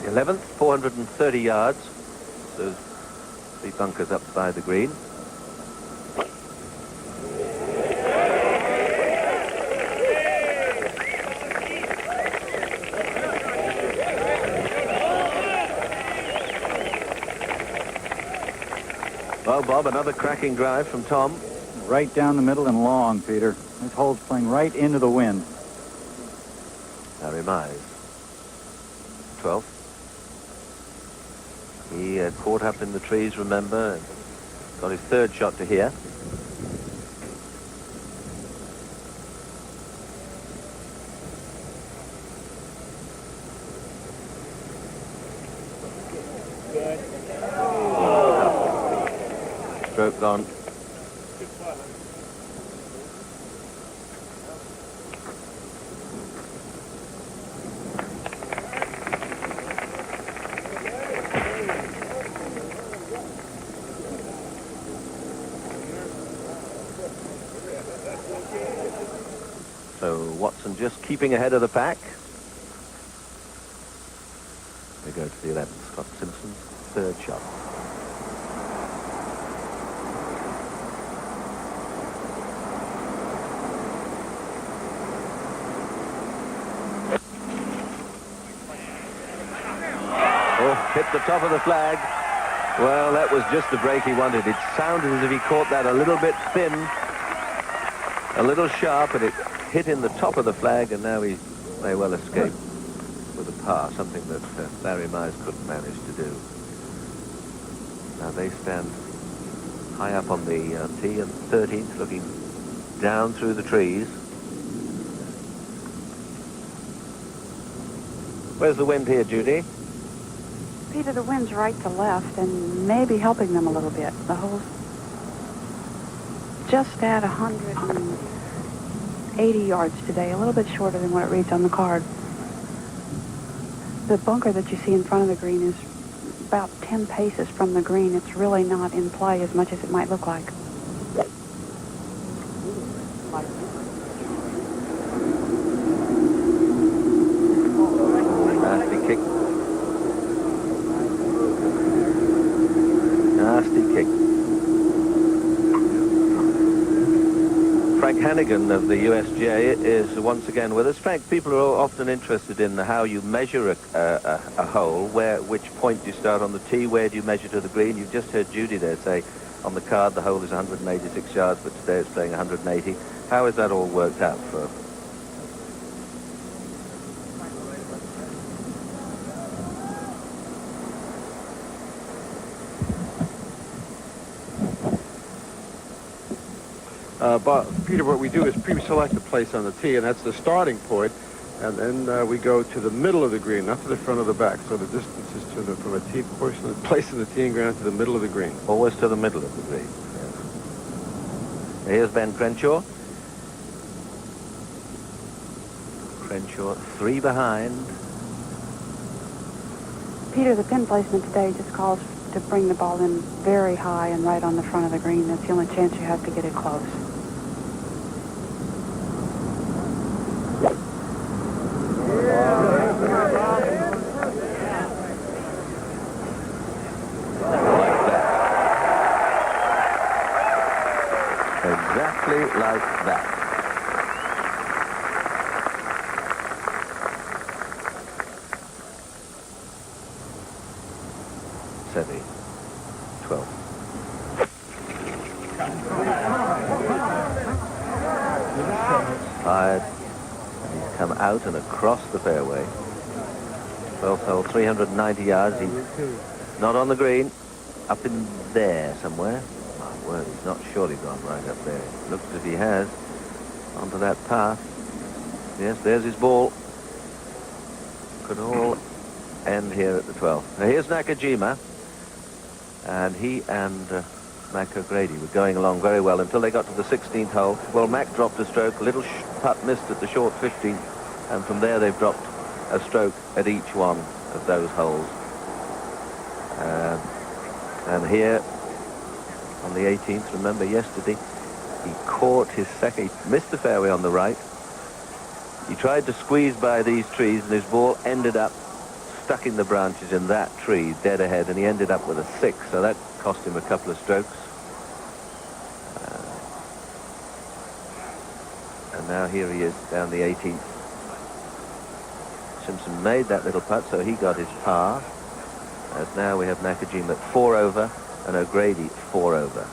The 11th, 430 yards. Those 3 bunkers up by the green. Well, Bob, another cracking drive from Tom. Right down the middle and long, Peter. This hole's playing right into the wind. Larry Mize. 12th. He caught up in the trees, remember, and got his third shot to here. Stroke gone. So Watson just keeping ahead of the pack. We go to the 11th. Scott Simpson's third shot. Hit the top of the flag. Well, that was just the break he wanted. It sounded as if he caught that a little bit thin, a little sharp, and it hit in the top of the flag, and now he may well escape with a par, something that Larry Mize couldn't manage to do. Now they stand high up on the tee and 13th, looking down through the trees. Where's the wind here, Judy? Peter, the wind's right to left and maybe helping them a little bit. The hole's just at 180 yards today, a little bit shorter than what it reads on the card. The bunker that you see in front of the green is about 10 paces from the green. It's really not in play as much as it might look like. Nasty kick. Nasty kick. Frank Hannigan of the USGA is once again with us. Frank, people are often interested in how you measure a hole, which point do you start on the tee, where do you measure to the green? You've just heard Judy there say on the card the hole is 186 yards, but today it's playing 180. How has that all worked out for? Peter, what we do is pre-select a place on the tee, and that's the starting point, and then we go to the middle of the green, not to the front of the back. So the distance is from a tee portion of the place in the teeing ground to the middle of the green. Always to the middle of the green. Yes. Here's Ben Crenshaw. Crenshaw 3 behind. Peter, the pin placement today just calls to bring the ball in very high and right on the front of the green. That's the only chance you have to get it close. Exactly like that. Seve, 12. Fired. He's come out and across the fairway. 12th hole, 390 yards. He's not on the green. Up in there somewhere. My word, he's not surely gone right up there. Looks as if he has. Onto that path. Yes, there's his ball. Could all end here at the 12th. Now here's Nakajima. And he and Mac O'Grady were going along very well until they got to the 16th hole. Well, Mac dropped a stroke. A little putt missed at the short 15th. And from there they've dropped a stroke at each one of those holes. And here on the 18th, remember yesterday, he caught his second. He missed the fairway on the right. He tried to squeeze by these trees, and his ball ended up stuck in the branches in that tree, dead ahead, and he ended up with a 6, so that cost him a couple of strokes. And now here he is down the 18th. Simpson made that little putt, so he got his par. As now we have Nakajima at 4 over, and O'Grady 4 over.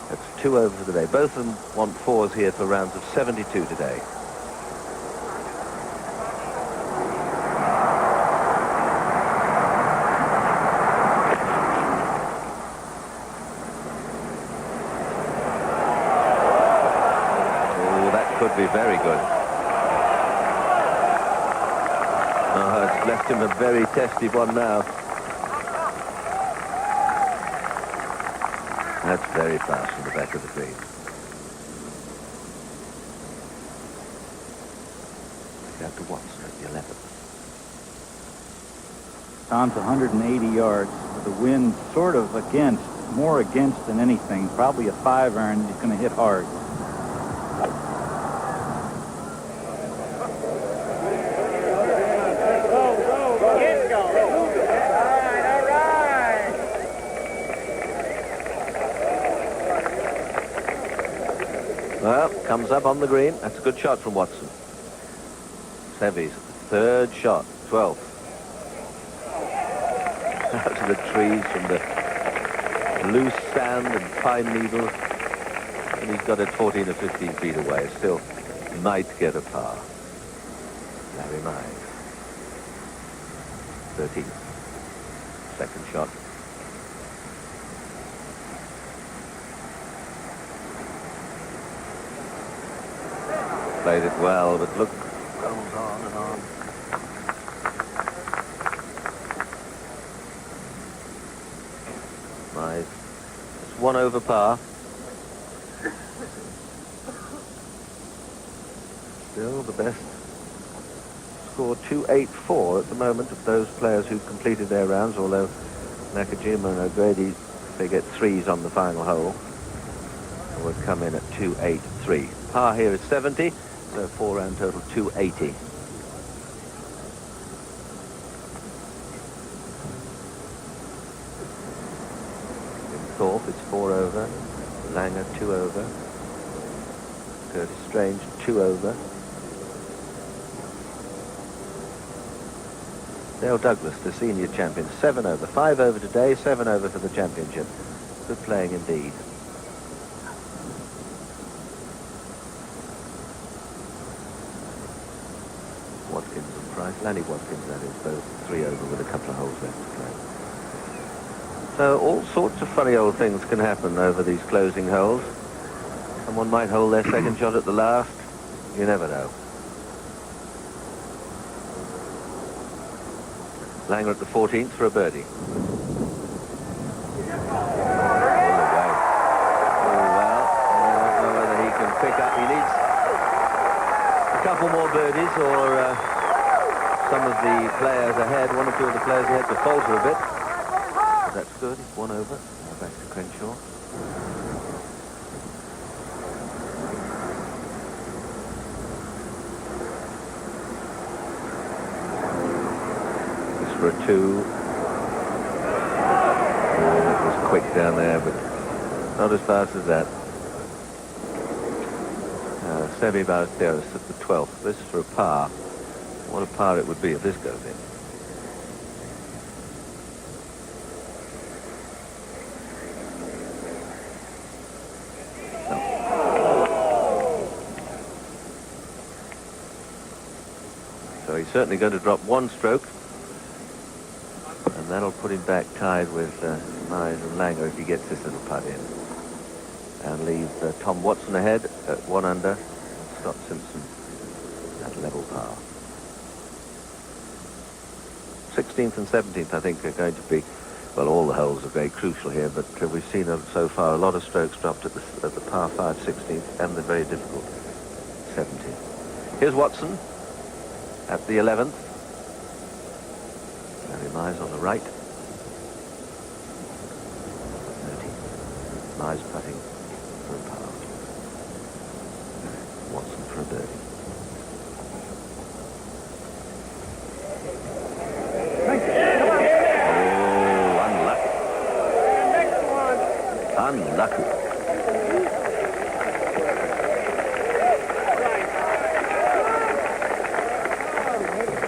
That's 2 over for the day. Both of them want 4s here for rounds of 72 today. Could be very good. Oh, it's left him a very testy one now. That's very fast from the back of the green. Out to Watson at the 11th. Tom's 180 yards with the wind sort of against, more against than anything. Probably a 5-iron. He's going to hit hard. Well, comes up on the green. That's a good shot from Watson. Sevy's third shot, 12th. Out to the trees from the loose sand and pine needles. And he's got it 14 or 15 feet away. Still might get a par. Larry Mize. 13th. Second shot. Played it well, but look, goes on and on. Mize. It's 1 over par. Still the best score, 284 at the moment of those players who completed their rounds, although Nakajima and O'Grady, if they get 3s on the final hole, would come in at 283. Par here is 70, so 4-round total 280. In Thorpe, it's 4 over. Langer, 2 over. Curtis Strange, 2 over. Dale Douglas, the senior champion, 7 over. 5 over today, 7 over for the championship. Good playing indeed. Watkins and Price. Lanny Watkins, that is, both 3 over with a couple of holes left to play. So all sorts of funny old things can happen over these closing holes. Someone might hold their second shot at the last. You never know. Langer at the 14th for a birdie. All the way. Oh, well, I don't know whether he can pick up. He needs a couple more birdies, or some of the players ahead, 1 or 2 of the players ahead to falter a bit. But that's good. It's 1 over. Now back to Crenshaw. For a 2. Oh, it was quick down there, but not as fast as that. Seve Ballesteros at the 12th. This is for a par. What a par it would be if this goes in. So he's certainly going to drop 1 stroke. And that'll put him back tied with Mize and Langer if he gets this little putt in. And leave Tom Watson ahead at 1 under. And Scott Simpson at level par. 16th and 17th, I think, are going to be, well, all the holes are very crucial here, but we've seen so far a lot of strokes dropped at the par 5 16th and the very difficult 17th. Here's Watson at the 11th. Larry Mize on the right. 13th. Mize putting for a par. Watson for a birdie. Unlucky.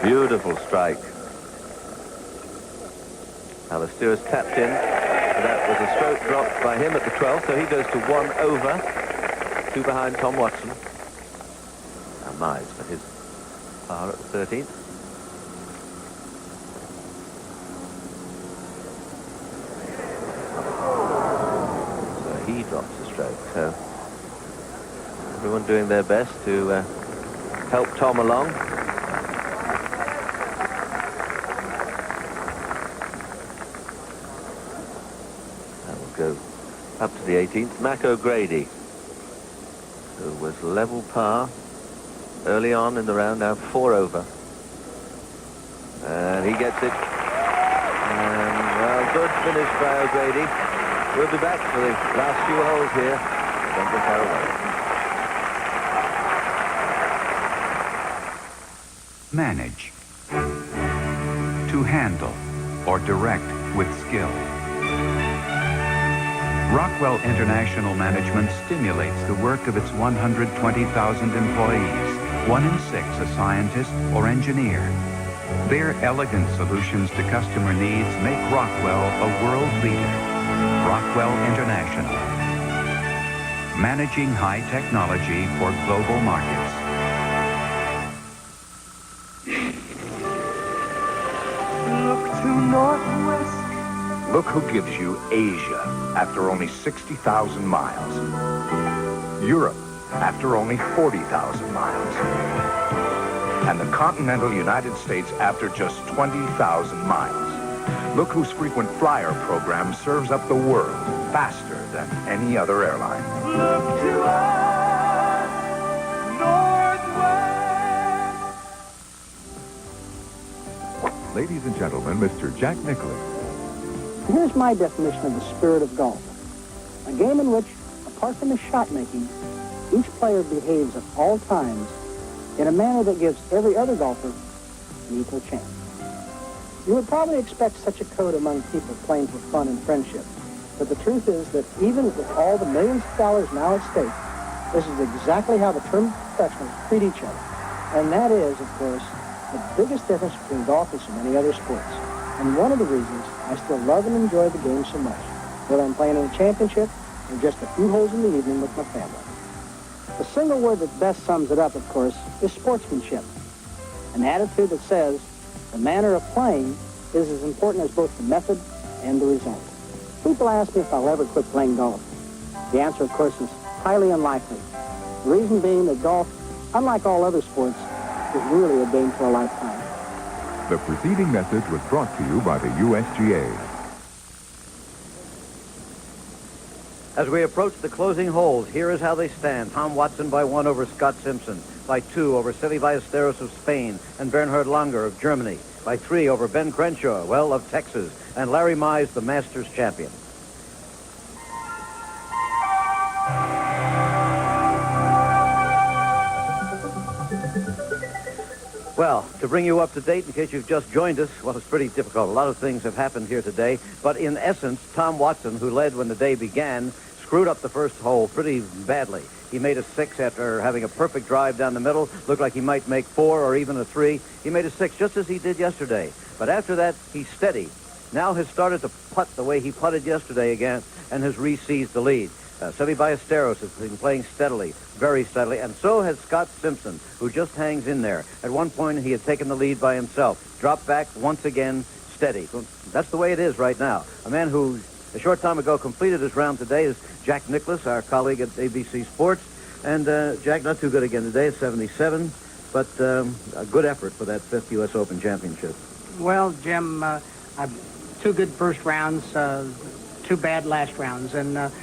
Beautiful strike. Ballesteros tapped in. That was a stroke dropped by him at the 12th, so he goes to 1 over, 2 behind Tom Watson. And Mize for his par at the 13th. So he drops the stroke. So everyone doing their best to help Tom along. That will go up to the 18th. Mac O'Grady, who was level par early on in the round, now 4 over. And he gets it. And, well, good finish by O'Grady. We'll be back for the last few holes here. Don't go far away. Manage. To handle or direct with skill. Rockwell International Management stimulates the work of its 120,000 employees, 1 in 6 a scientist or engineer. Their elegant solutions to customer needs make Rockwell a world leader. Rockwell International. Managing high technology for global markets. Look to northwest. Look who gives you Asia after only 60,000 miles. Europe after only 40,000 miles. And the continental United States after just 20,000 miles. Look whose frequent flyer program serves up the world faster than any other airline. Look to us, northwest. Ladies and gentlemen, Mr. Jack Nicklaus. Here's my definition of the spirit of golf. A game in which, apart from the shot making, each player behaves at all times in a manner that gives every other golfer an equal chance. You would probably expect such a code among people playing for fun and friendship, but the truth is that even with all the millions of dollars now at stake, this is exactly how the tournament professionals treat each other. And that is, of course, the biggest difference between golf and so many other sports. And one of the reasons I still love and enjoy the game so much, whether I'm playing in a championship or just a few holes in the evening with my family. The single word that best sums it up, of course, is sportsmanship. An attitude that says the manner of playing is as important as both the method and the result. People ask me if I'll ever quit playing golf. The answer, of course, is highly unlikely. The reason being that golf, unlike all other sports, is really a game for a lifetime. The preceding message was brought to you by the USGA. As we approach the closing holes, here is how they stand. Tom Watson by 1 over Scott Simpson, by 2 over Seve Ballesteros of Spain and Bernhard Langer of Germany, by 3 over Ben Crenshaw, well, of Texas, and Larry Mize, the Masters champion. Well, to bring you up to date, in case you've just joined us, well, it's pretty difficult. A lot of things have happened here today. But in essence, Tom Watson, who led when the day began, screwed up the first hole pretty badly. He made a 6 after having a perfect drive down the middle. Looked like he might make 4 or even a 3. He made a 6, just as he did yesterday. But after that, he's steady. Now has started to putt the way he putted yesterday again and has re-seized the lead. Seve Ballesteros has been playing steadily, very steadily, and so has Scott Simpson, who just hangs in there. At one point, he had taken the lead by himself. Dropped back once again, steady. That's the way it is right now. A man who, a short time ago, completed his round today is Jack Nicklaus, our colleague at ABC Sports. And Jack, not too good again today at 77, but a good effort for that 5th U.S. Open Championship. Well, Jim, 2 good first rounds, 2 bad last rounds. And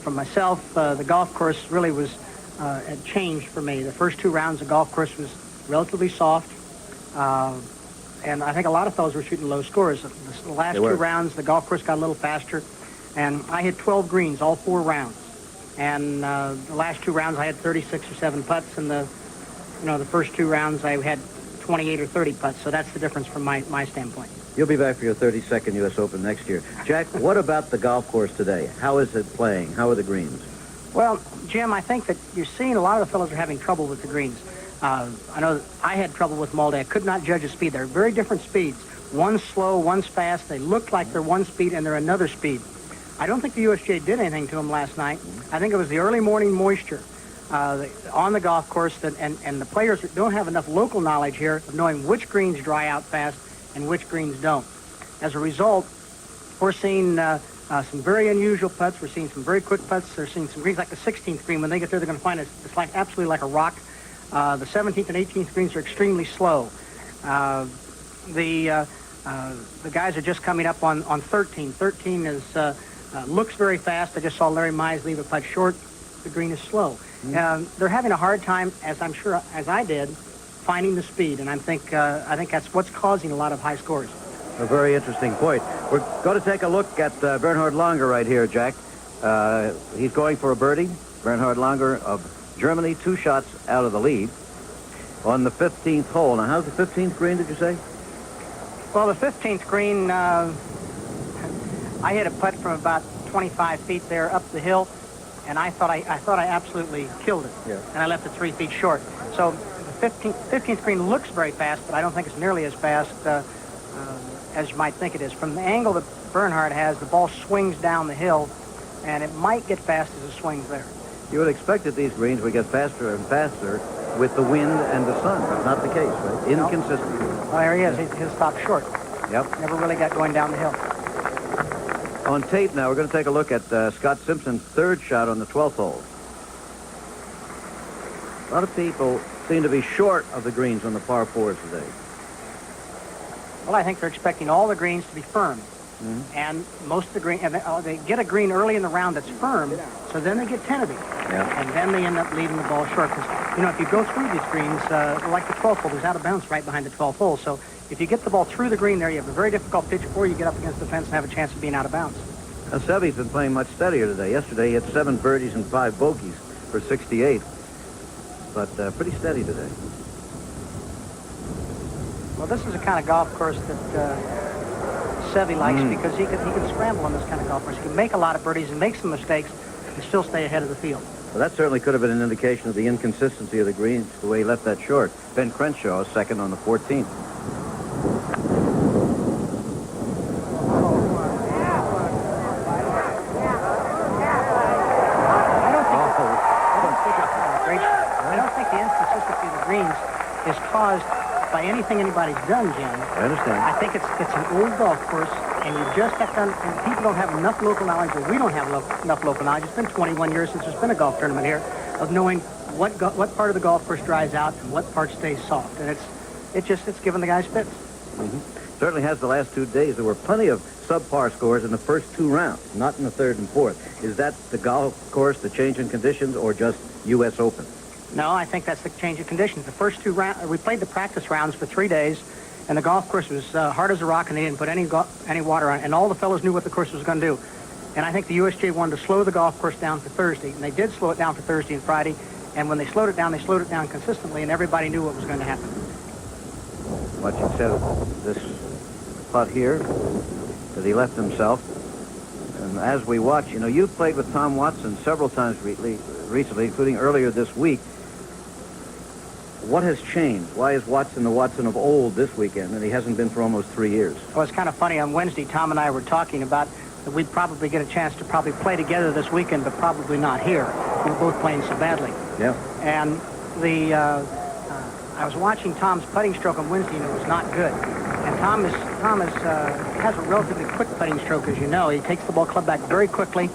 for myself, the golf course really was had changed for me. The first 2 rounds, the golf course was relatively soft. And I think a lot of fellows were shooting low scores. The last 2 rounds, the golf course got a little faster. And I hit 12 greens all 4 rounds. And the last 2 rounds, I had 36 or 7 putts. And the first 2 rounds, I had 28 or 30 putts. So that's the difference from my standpoint. You'll be back for your 32nd U.S. Open next year. Jack, what about the golf course today? How is it playing? How are the greens? Well, Jim, I think that you're seeing a lot of the fellows are having trouble with the greens. I know I had trouble with them all day. I could not judge the speed. They're very different speeds. One's slow, one's fast. They look like they're one speed and they're another speed. I don't think the USGA did anything to him last night. I think it was the early morning moisture on the golf course, and the players don't have enough local knowledge here of knowing which greens dry out fast and which greens don't. As a result, we're seeing some very unusual putts. We're seeing some very quick putts. They're seeing some greens like the 16th green. When they get there, they're going to find it's like absolutely like a rock. The 17th and 18th greens are extremely slow. The guys are just coming up on 13. 13 is looks very fast. I just saw Larry Mize leave a putt short. The green is slow. They're having a hard time, as I'm sure as I did, finding the speed, and I think that's what's causing a lot of high scores. A very interesting point. We're going to take a look at Bernhard Langer right here, Jack. He's going for a birdie. Bernhard Langer of Germany, 2 shots out of the lead on the 15th hole. Now, how's the 15th green, did you say? Well, the 15th green, I hit a putt from about 25 feet there up the hill, and I thought I absolutely killed it. Yeah. And I left it 3 feet short. So the 15th green looks very fast, but I don't think it's nearly as fast as you might think it is. From the angle that Bernhard has, the ball swings down the hill, and it might get fast as it swings there. You would expect that these greens would get faster and faster with the wind and the sun. That's not the case, right? Inconsistent. Well, there he is. He's stopped short. Yep. Never really got going down the hill. On tape now, we're going to take a look at Scott Simpson's 3rd shot on the 12th hole. A lot of people seem to be short of the greens on the par 4s today. Well, I think they're expecting all the greens to be firm. And most of the green, and they get a green early in the round that's firm, so then they get tentative. Yeah. And then they end up leaving the ball short. Because, if you go through these greens, like the 12th hole, there's out of bounds right behind the 12th hole. So if you get the ball through the green there, you have a very difficult pitch before you get up against the fence and have a chance of being out of bounds. Now, Seve's been playing much steadier today. Yesterday, he had 7 birdies and 5 bogeys for 68. But pretty steady today. Well, this is the kind of golf course that Seve likes because he can scramble on this kind of golf course. He can make a lot of birdies and make some mistakes and still stay ahead of the field. Well, that certainly could have been an indication of the inconsistency of the greens, the way he left that short. Ben Crenshaw is 2nd on the 14th. I don't think the inconsistency of the greens is caused by anything anybody's done, Jim. I understand. I think it's an old golf course, and you just have to, and people don't have enough local knowledge, or we don't have enough local knowledge. It's been 21 years since there's been a golf tournament here, of knowing what part of the golf course dries out and what part stays soft. And it's giving the guys fits. Certainly has the last 2 days. There were plenty of subpar scores in the first 2 rounds, not in the 3rd and 4th. Is that the golf course, the change in conditions, or just U.S. Open? No, I think that's the change of conditions. The first 2 rounds, we played the practice rounds for 3 days, and the golf course was hard as a rock, and they didn't put any water on it, and all the fellows knew what the course was going to do. And I think the USGA wanted to slow the golf course down for Thursday, and they did slow it down for Thursday and Friday, and when they slowed it down consistently, and everybody knew what was going to happen. What you said of this putt here, that he left himself. And as we watch, you've played with Tom Watson several times recently, including earlier this week. What has changed? Why is Watson the Watson of old this weekend, and he hasn't been for almost 3 years? Well, it's kind of funny. On Wednesday, Tom and I were talking about that we'd probably get a chance to probably play together this weekend, but probably not here. We were both playing so badly. Yeah. And I was watching Tom's putting stroke on Wednesday, and it was not good. And Tom has a relatively quick putting stroke, as you know. He takes the ball club back very quickly,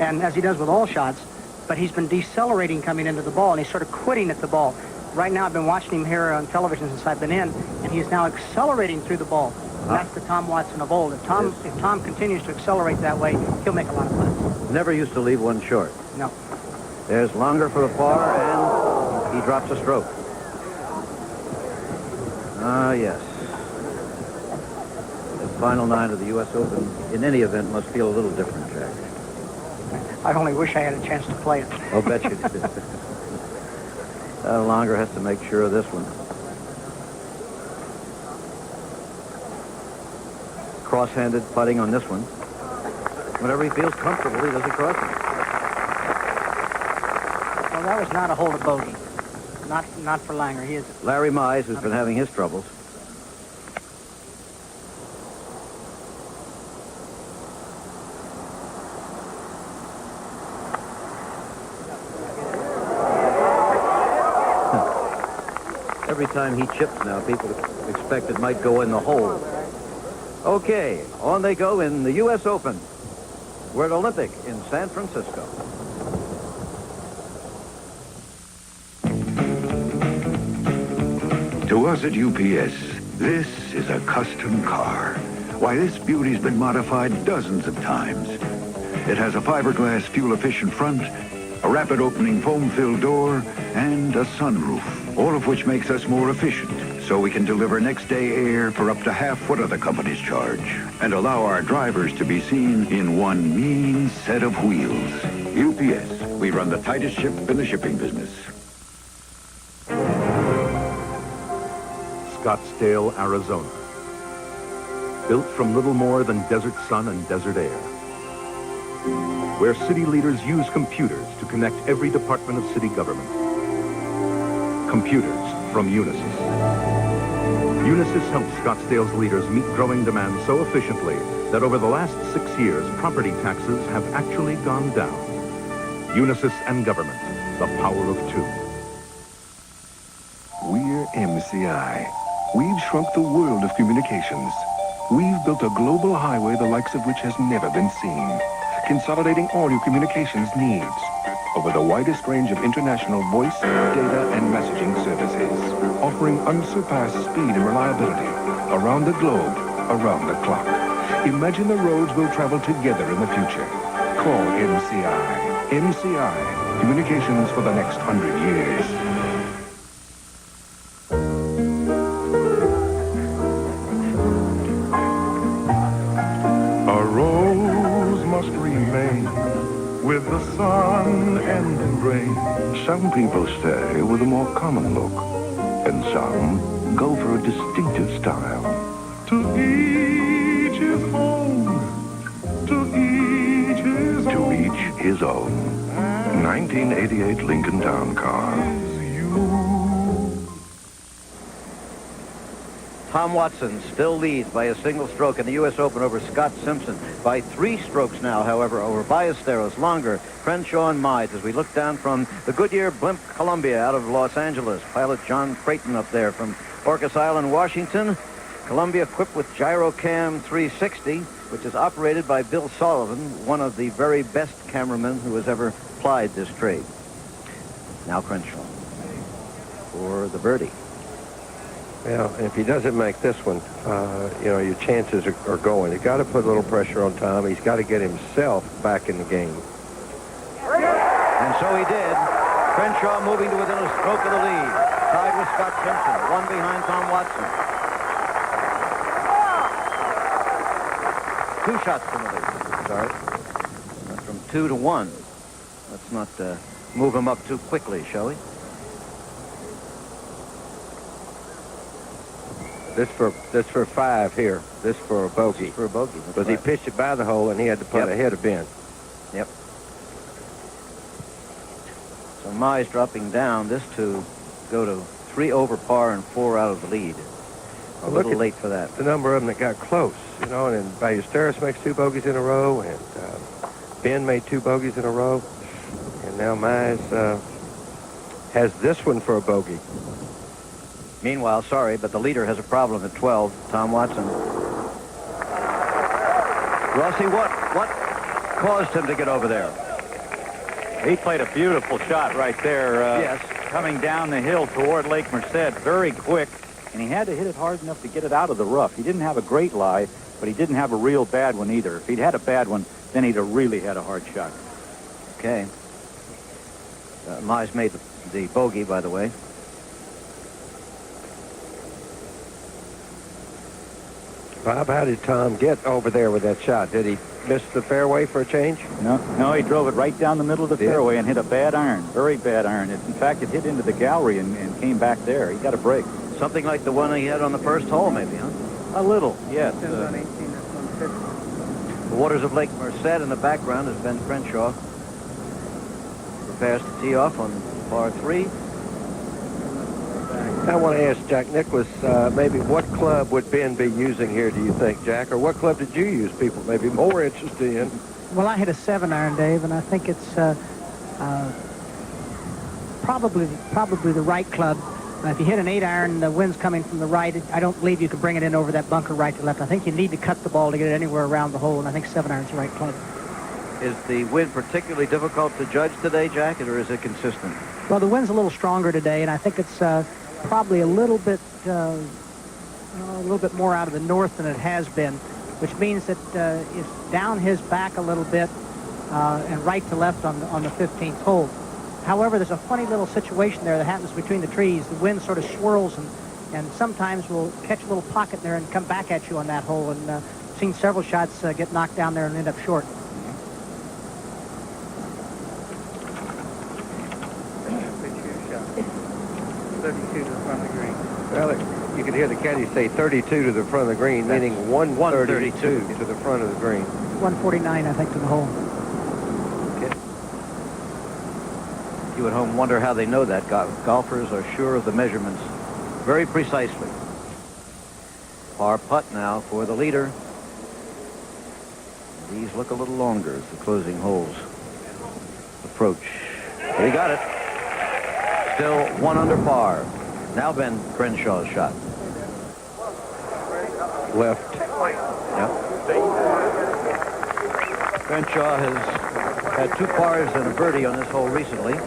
and as he does with all shots, but he's been decelerating coming into the ball, and he's sort of quitting at the ball. Right now, I've been watching him here on television since I've been in, and he's now accelerating through the ball. That's the Tom Watson of old. If Tom continues to accelerate that way, he'll make a lot of putts. Never used to leave one short. No. There's Langer for the par, and he drops a stroke. Yes. The final 9 of the U.S. Open, in any event, must feel a little different, Jack. I only wish I had a chance to play it. I'll bet you did. Langer has to make sure of this one. Cross-handed putting on this one. Whenever he feels comfortable, he does a crossing. Well, that was not a hole to bogey. Not for Langer. He is. Larry Mize, who's been having his troubles. every time he chips now, people expect it might go in the hole. Okay, on they go in the U.S. Open. We're at Olympic in San Francisco. To us at UPS, this is a custom car. Why, this beauty's been modified dozens of times. It has a fiberglass fuel-efficient front, a rapid opening foam-filled door, and a sunroof, all of which makes us more efficient, so we can deliver next-day air for up to half what other companies charge, and allow our drivers to be seen in one mean set of wheels. UPS, we run the tightest ship in the shipping business. Scottsdale, Arizona. Built from little more than desert sun and desert air. Where city leaders use computers to connect every department of city government. Computers from Unisys. Unisys helps Scottsdale's leaders meet growing demand so efficiently that over the last 6 years, property taxes have actually gone down. Unisys and government, the power of two. We're MCI. We've shrunk the world of communications. We've built a global highway the likes of which has never been seen, consolidating all your communications needs over the widest range of international voice, data, and messaging services, offering unsurpassed speed and reliability around the globe, around the clock. Imagine the roads we'll travel together in the future. Call MCI. MCI, communications for the next 100 years. With the sun and in rain. Some people stay with a more common look, and some go for a distinctive style. To each his own. To each his own. To each his own. 1988 Lincoln Town Car. Tom Watson still leads by a single stroke in the U.S. Open over Scott Simpson. By 3 strokes now, however, over Ballesteros, Longer, Crenshaw, and Mize as we look down from the Goodyear Blimp Columbia out of Los Angeles. Pilot John Creighton up there from Orcas Island, Washington. Columbia equipped with Gyrocam 360, which is operated by Bill Sullivan, one of the very best cameramen who has ever plied this trade. Now Crenshaw for the birdie. Well, if he doesn't make this one, your chances are going. You got to put a little pressure on Tom. He's got to get himself back in the game. And so he did. Crenshaw moving to within a stroke of the lead. Tied with Scott Simpson. One behind Tom Watson. 2 shots from the lead. Sorry. That's from 2 to 1. Let's not move him up too quickly, shall we? This for 5 here. This for a bogey. For a bogey. Because he pitched it by the hole and he had to put ahead of Ben. Yep. So Mize dropping down this to go to 3 over par and 4 out of the lead. A little late for that. The number of them that got close, and then Ballesteros makes 2 bogeys in a row, and Ben made 2 bogeys in a row, and now Mize has this one for a bogey. Meanwhile, sorry, but the leader has a problem at 12, Tom Watson. Rossi, what caused him to get over there? He played a beautiful shot right there. Yes. Coming down the hill toward Lake Merced, very quick, and he had to hit it hard enough to get it out of the rough. He didn't have a great lie, but he didn't have a real bad one either. If he'd had a bad one, then he'd have really had a hard shot. Okay. Mize made the bogey, by the way. Bob, how did Tom get over there with that shot? Did he miss the fairway for a change? No, he drove it right down the middle of the fairway and hit a bad iron, very bad iron. In fact, it hit into the gallery and came back there. He got a break. Something like the one he had on the first hole, maybe, huh? A little, yes. The waters of Lake Merced in the background is Ben Crenshaw. Prepares to tee off on par 3. I want to ask Jack Nicklaus, maybe what club would Ben be using here, do you think, Jack? Or what club did you use people may be more interested in? Well, I hit a 7-iron, Dave, and I think it's probably the right club If you hit an 8-iron, the wind's coming from the right. I don't believe you can bring it in over that bunker right to left. I think you need to cut the ball to get it anywhere around the hole, and I think 7-iron's the right club. Is the wind particularly difficult to judge today, Jack, or is it consistent? Well, the wind's a little stronger today, and I think it's probably a little bit more out of the north than it has been, which means that it's down his back a little bit and right to left on the 15th hole. However, there's a funny little situation there that happens between the trees. The wind sort of swirls and sometimes will catch a little pocket there and come back at you on that hole. And seen several shots get knocked down there and end up short. Well, you can hear the caddy say 32 to the front of the green, meaning 132 to the front of the green. 149, I think, to the hole. You at home wonder how they know that. Golfers are sure of the measurements very precisely. Par putt now for the leader. These look a little longer as the closing holes approach. He got it. Still 1 under par. Now Ben Crenshaw's shot. Left. Yep. Crenshaw has had 2 pars and a birdie on this hole recently.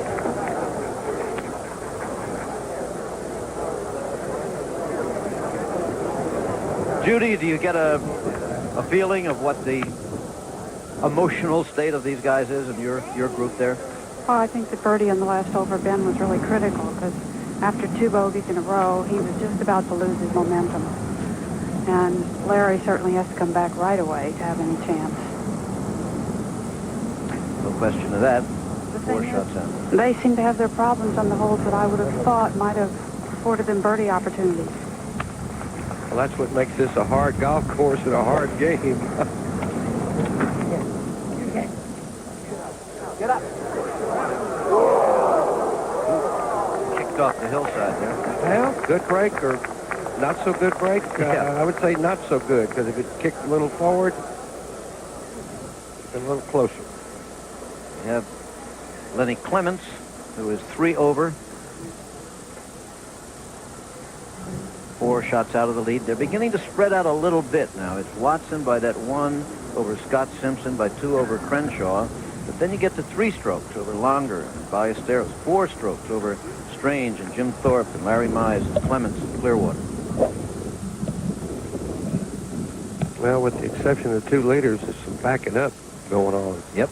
Judy, do you get a feeling of what the emotional state of these guys is in your group there? Well, I think the birdie on the last hole for Ben was really critical because after 2 bogeys in a row, he was just about to lose his momentum. And Larry certainly has to come back right away to have any chance. No question of that. 4 shots out. They seem to have their problems on the holes that I would have thought might have afforded them birdie opportunities. Well, that's what makes this a hard golf course and a hard game. Get up. Kicked off the hillside there. Well, good break or not so good break? I would say not so good, because if it kicked a little forward, a little closer. We have Lenny Clements, who is 3 over. 4 shots out of the lead. They're beginning to spread out a little bit now. It's Watson by that 1 over Scott Simpson, by 2 over Crenshaw. But then you get to 3 strokes over Longer and Ballesteros, 4 strokes over Strange and Jim Thorpe and Larry Mize and Clements and Clearwater. Well, with the exception of the 2 leaders, there's some backing up going on. Yep.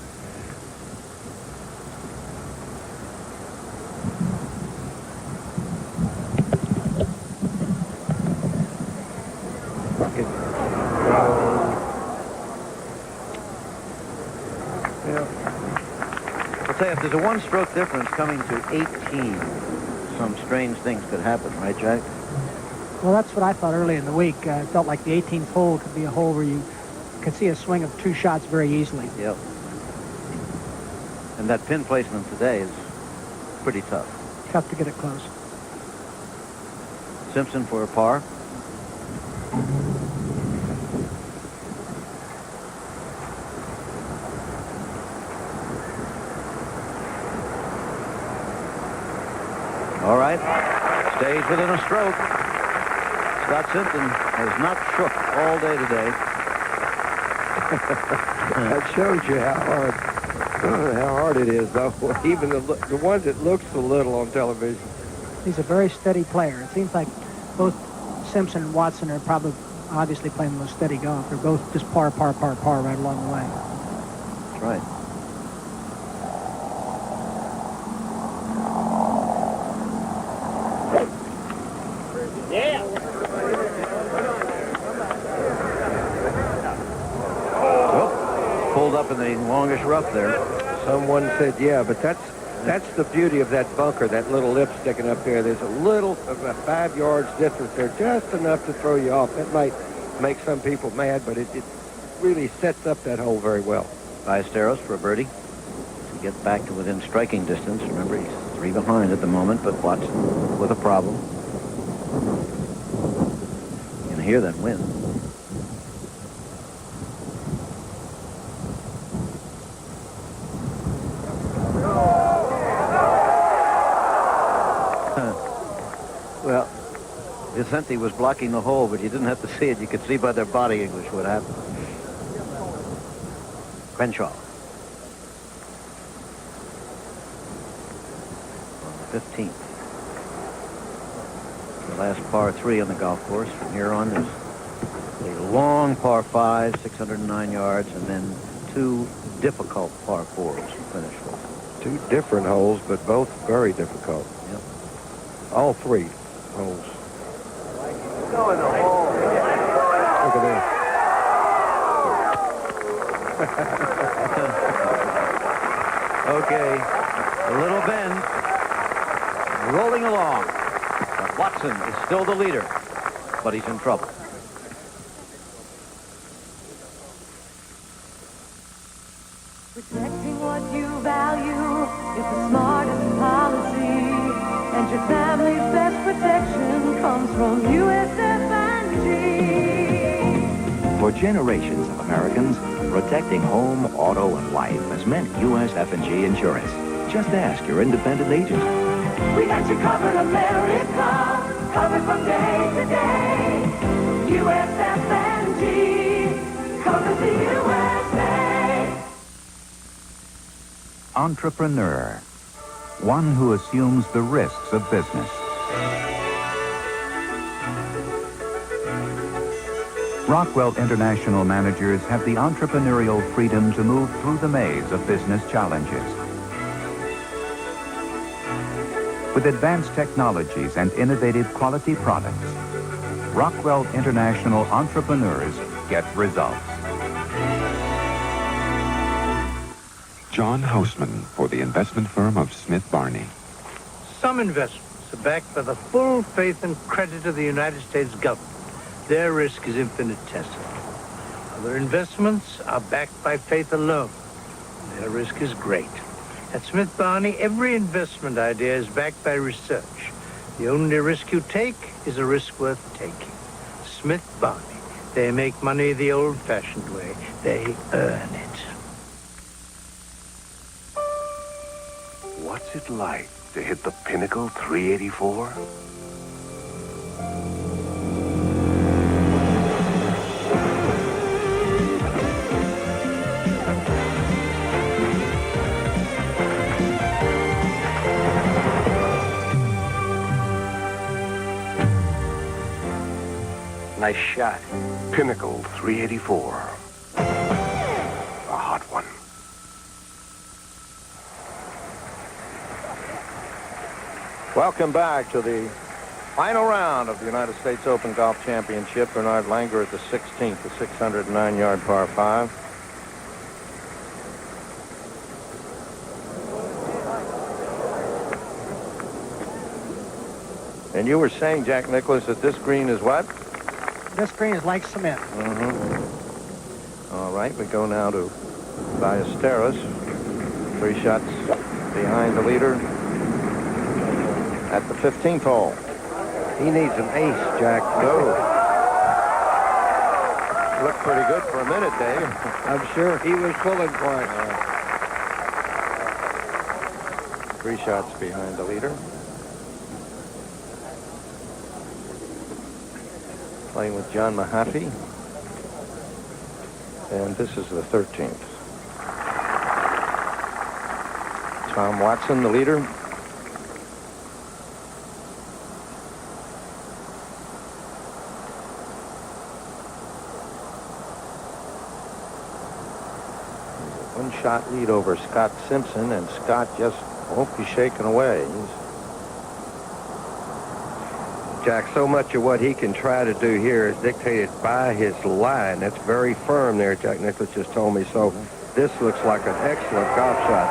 I'll tell you, if there's a 1-stroke difference coming to 18, some strange things could happen, right, Jack? Well, that's what I thought early in the week. I felt like the 18th hole could be a hole where you could see a swing of 2 shots very easily. Yep. And that pin placement today is pretty tough. Tough to get it close. Simpson for a par. All right. Stays within a stroke. Scott Simpson has not shook all day today. That shows you how hard it is, though. Even the one that looks a little on television. He's a very steady player. It seems like both Simpson and Watson are probably obviously playing the most steady golf. They're both just par right along the way. That's right. Pulled up in the longish rough there. Someone said, yeah, but that's the beauty of that bunker, that little lip sticking up there. There's a little, about 5 yards difference there, just enough to throw you off. That might make some people mad, but it really sets up that hole very well. Ballesteros for a birdie to get back to within striking distance. Remember, he's 3 behind at the moment, but Watson with a problem. You can hear that wind. Vicente was blocking the hole, but you didn't have to see it. You could see by their body English what happened. Crenshaw. On the 15th. The last par 3 on the golf course. From here on, there's a long par 5, 609 yards, and then 2 difficult par 4s to finish with. 2 different holes, but both very difficult. Yep. All 3 holes. Go in the hole. Look at this. Okay, a little bend, rolling along. But Watson is still the leader, but he's in trouble. Protecting what you value is the smartest policy, and your family's best protection comes from USF&G. For generations of Americans, protecting home, auto, and life has meant USF&G insurance. Just ask your independent agent. We got you covered, America, covered from day to day. USF&G covers the USA. Entrepreneur, one who assumes the risks of business. Rockwell International managers have the entrepreneurial freedom to move through the maze of business challenges. With advanced technologies and innovative quality products, Rockwell International entrepreneurs get results. John Houseman for the investment firm of Smith Barney. Some investments are backed by the full faith and credit of the United States government. Their risk is infinitesimal. Other investments are backed by faith alone. Their risk is great. At Smith Barney, every investment idea is backed by research. The only risk you take is a risk worth taking. Smith Barney. They make money the old-fashioned way. They earn it. What's it like to hit the pinnacle 384? Nice shot. Pinnacle 384. A hot one. Welcome back to the final round of the United States Open Golf Championship. Bernard Langer at the 16th, the 609-yard par 5. And you were saying, Jack Nicklaus, that this green is what? This green is like cement. Mm-hmm. All right, we go now to Ballesteros. 3 shots behind the leader at the 15th hole. He needs an ace, Jack. Go. Looked pretty good for a minute, Dave. I'm sure he was pulling for it. 3 shots behind the leader. Playing with John Mahaffey. And this is the 13th. Tom Watson, the leader. One-shot lead over Scott Simpson, and Scott just won't be shaken away. Jack, so much of what he can try to do here is dictated by his line. That's very firm there, Jack Nicklaus just told me. So this looks like an excellent golf shot.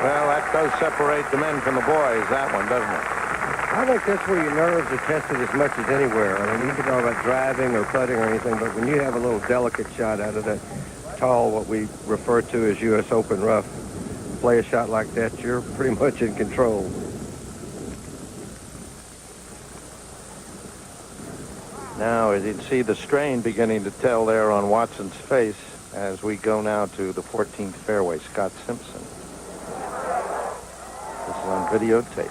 Well, that does separate the men from the boys, that one, doesn't it? I think that's where your nerves are tested as much as anywhere. I mean, you can talk about driving or putting or anything, but when you have a little delicate shot out of that tall, what we refer to as U.S. Open rough, play a shot like that, you're pretty much in control. Now, as you'd see the strain beginning to tell there on Watson's face as we go now to the 14th fairway, Scott Simpson. This is on videotape.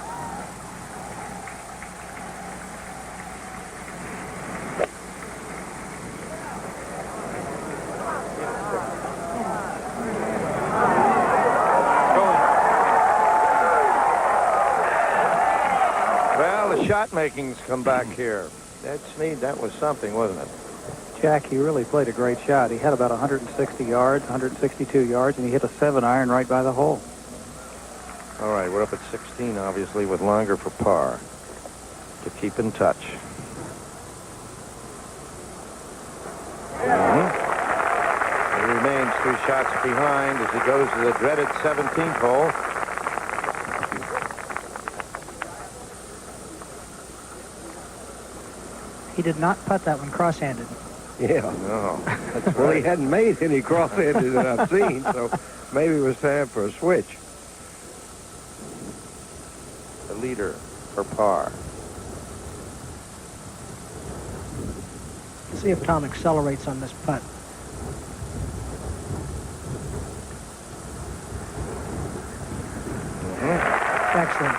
makings come back here. That Snead, that was something, wasn't it? Jack, he really played a great shot. He had about 160 yards, 162 yards, and he hit a 7-iron right by the hole. All right, we're up at 16, obviously, with longer for par to keep in touch. He remains 2 shots behind as he goes to the dreaded 17th hole. He did not putt that one cross-handed. Yeah. No. Well, he hadn't made any cross-handed that I've seen, so maybe it was time for a switch. The leader for par. See if Tom accelerates on this putt. Excellent.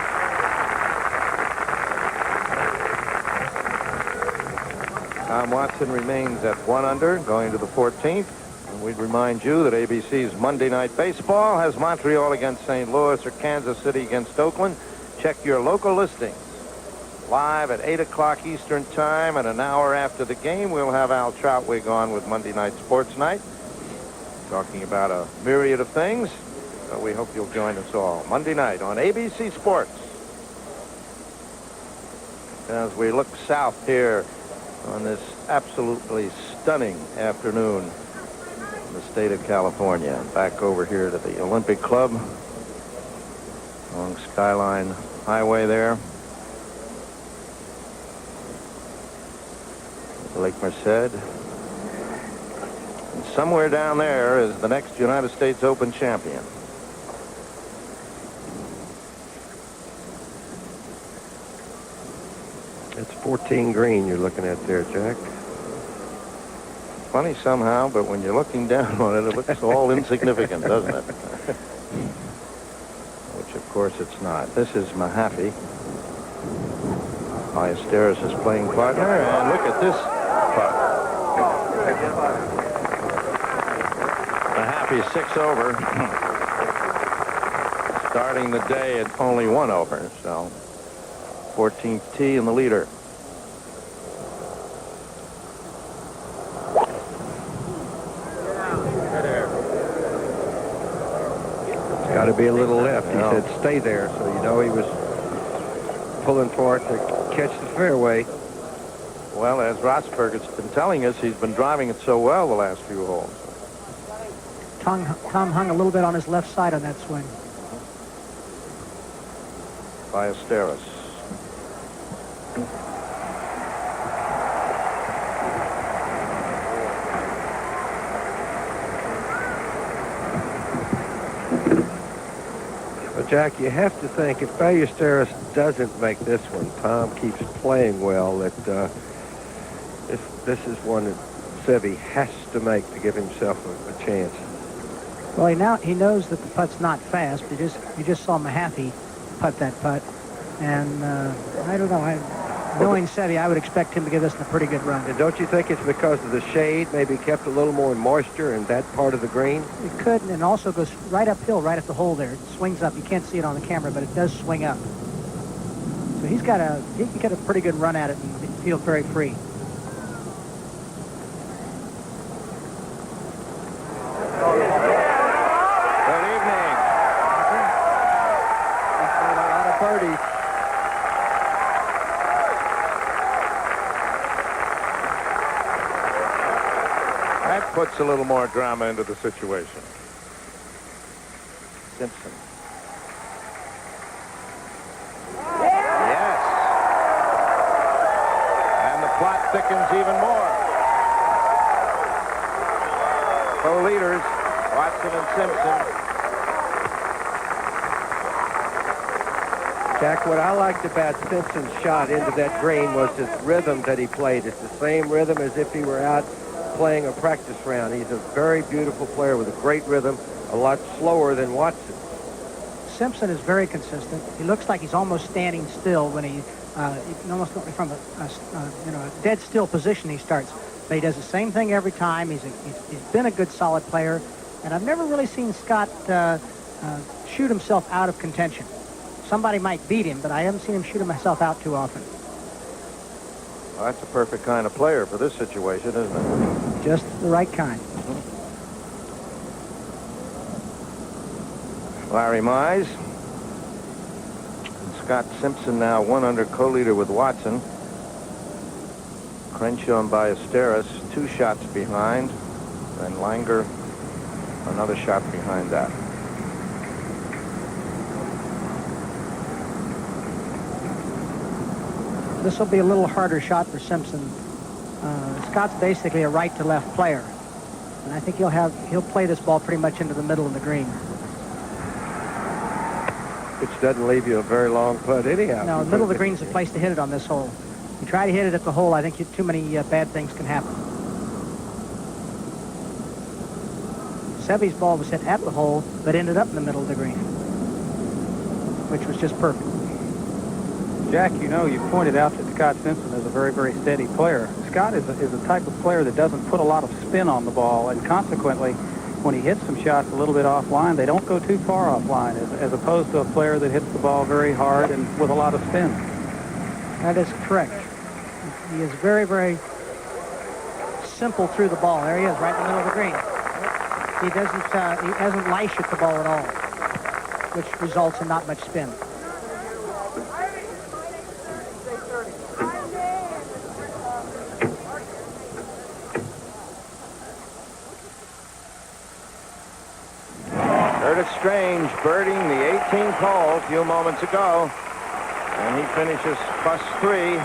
Tom Watson remains at 1 under, going to the 14th. And we'd remind you that ABC's Monday Night Baseball has Montreal against St. Louis or Kansas City against Oakland. Check your local listings. Live at 8 o'clock Eastern Time, and an hour after the game, we'll have Al Troutwig on with Monday Night Sports Night, talking about a myriad of things. So we hope you'll join us all Monday night on ABC Sports. As we look south here on this absolutely stunning afternoon in the state of California. Back over here to the Olympic Club along Skyline Highway there. Lake Merced. And somewhere down there is the next United States Open champion. It's 14 green you're looking at there, Jack. Funny somehow, but when you're looking down on it, it looks all insignificant, doesn't it? Which, of course, it's not. This is Mahaffey. Ballesteros is playing partner, and look at this putt. Mahaffey 6 over. Starting the day at only 1 over, so 14th tee in the leader. Got to be a little left. He said stay there, so you know he was pulling for it to catch the fairway. Well, as Rosberg has been telling us, he's been driving it so well the last few holes. Tom hung a little bit on his left side on that swing. Ballesteros. But Jack, you have to think if Ballesteros doesn't make this one, Tom keeps playing well, that this is one that Seve has to make to give himself a chance. Well, he knows that the putt's not fast. But you just saw Mahaffey putt that putt, and I don't know. Knowing Seve, I would expect him to give this a pretty good run. And don't you think it's because of the shade, maybe kept a little more moisture in that part of the green? It could, and it also goes right uphill, right at the hole there. It swings up. You can't see it on the camera, but it does swing up. So he can get a pretty good run at it and feel very free. Good evening. He's made a lot of birdies. That puts a little more drama into the situation. Simpson. Yes. And the plot thickens even more. Co-leaders, Watson and Simpson. Jack, what I liked about Simpson's shot into that green was his rhythm that he played. It's the same rhythm as if he were out playing a practice round. He's a very beautiful player with a great rhythm, a lot slower than Watson. Simpson is very consistent. He looks like he's almost standing still when he almost from a dead still position he starts. But he does the same thing every time. He's been a good solid player, and I've never really seen Scott shoot himself out of contention. Somebody might beat him, but I haven't seen him shoot himself out too often. Well, that's a perfect kind of player for this situation, isn't it? Just the right kind. Larry Mize. And Scott Simpson now 1 under, co-leader with Watson. Crenshaw and Ballesteros 2 shots behind. And Langer another shot behind that. This will be a little harder shot for Simpson. Scott's basically a right to left player, and I think he'll play this ball pretty much into the middle of the green. Which doesn't leave you a very long putt anyhow. No, the middle of the green is the place to hit it on this hole. You try to hit it at the hole, I think too many bad things can happen. Seve's ball was hit at the hole, but ended up in the middle of the green, which was just perfect. Jack, you know, you pointed out that Scott Simpson is a very, very steady player. Scott is a type of player that doesn't put a lot of spin on the ball, and consequently, when he hits some shots a little bit offline, they don't go too far offline, as opposed to a player that hits the ball very hard and with a lot of spin. That is correct. He is very, very simple through the ball. There he is, right in the middle of the green. He doesn't lash at the ball at all, which results in not much spin. Curtis Strange birding the 18th hole a few moments ago, and he finishes +3.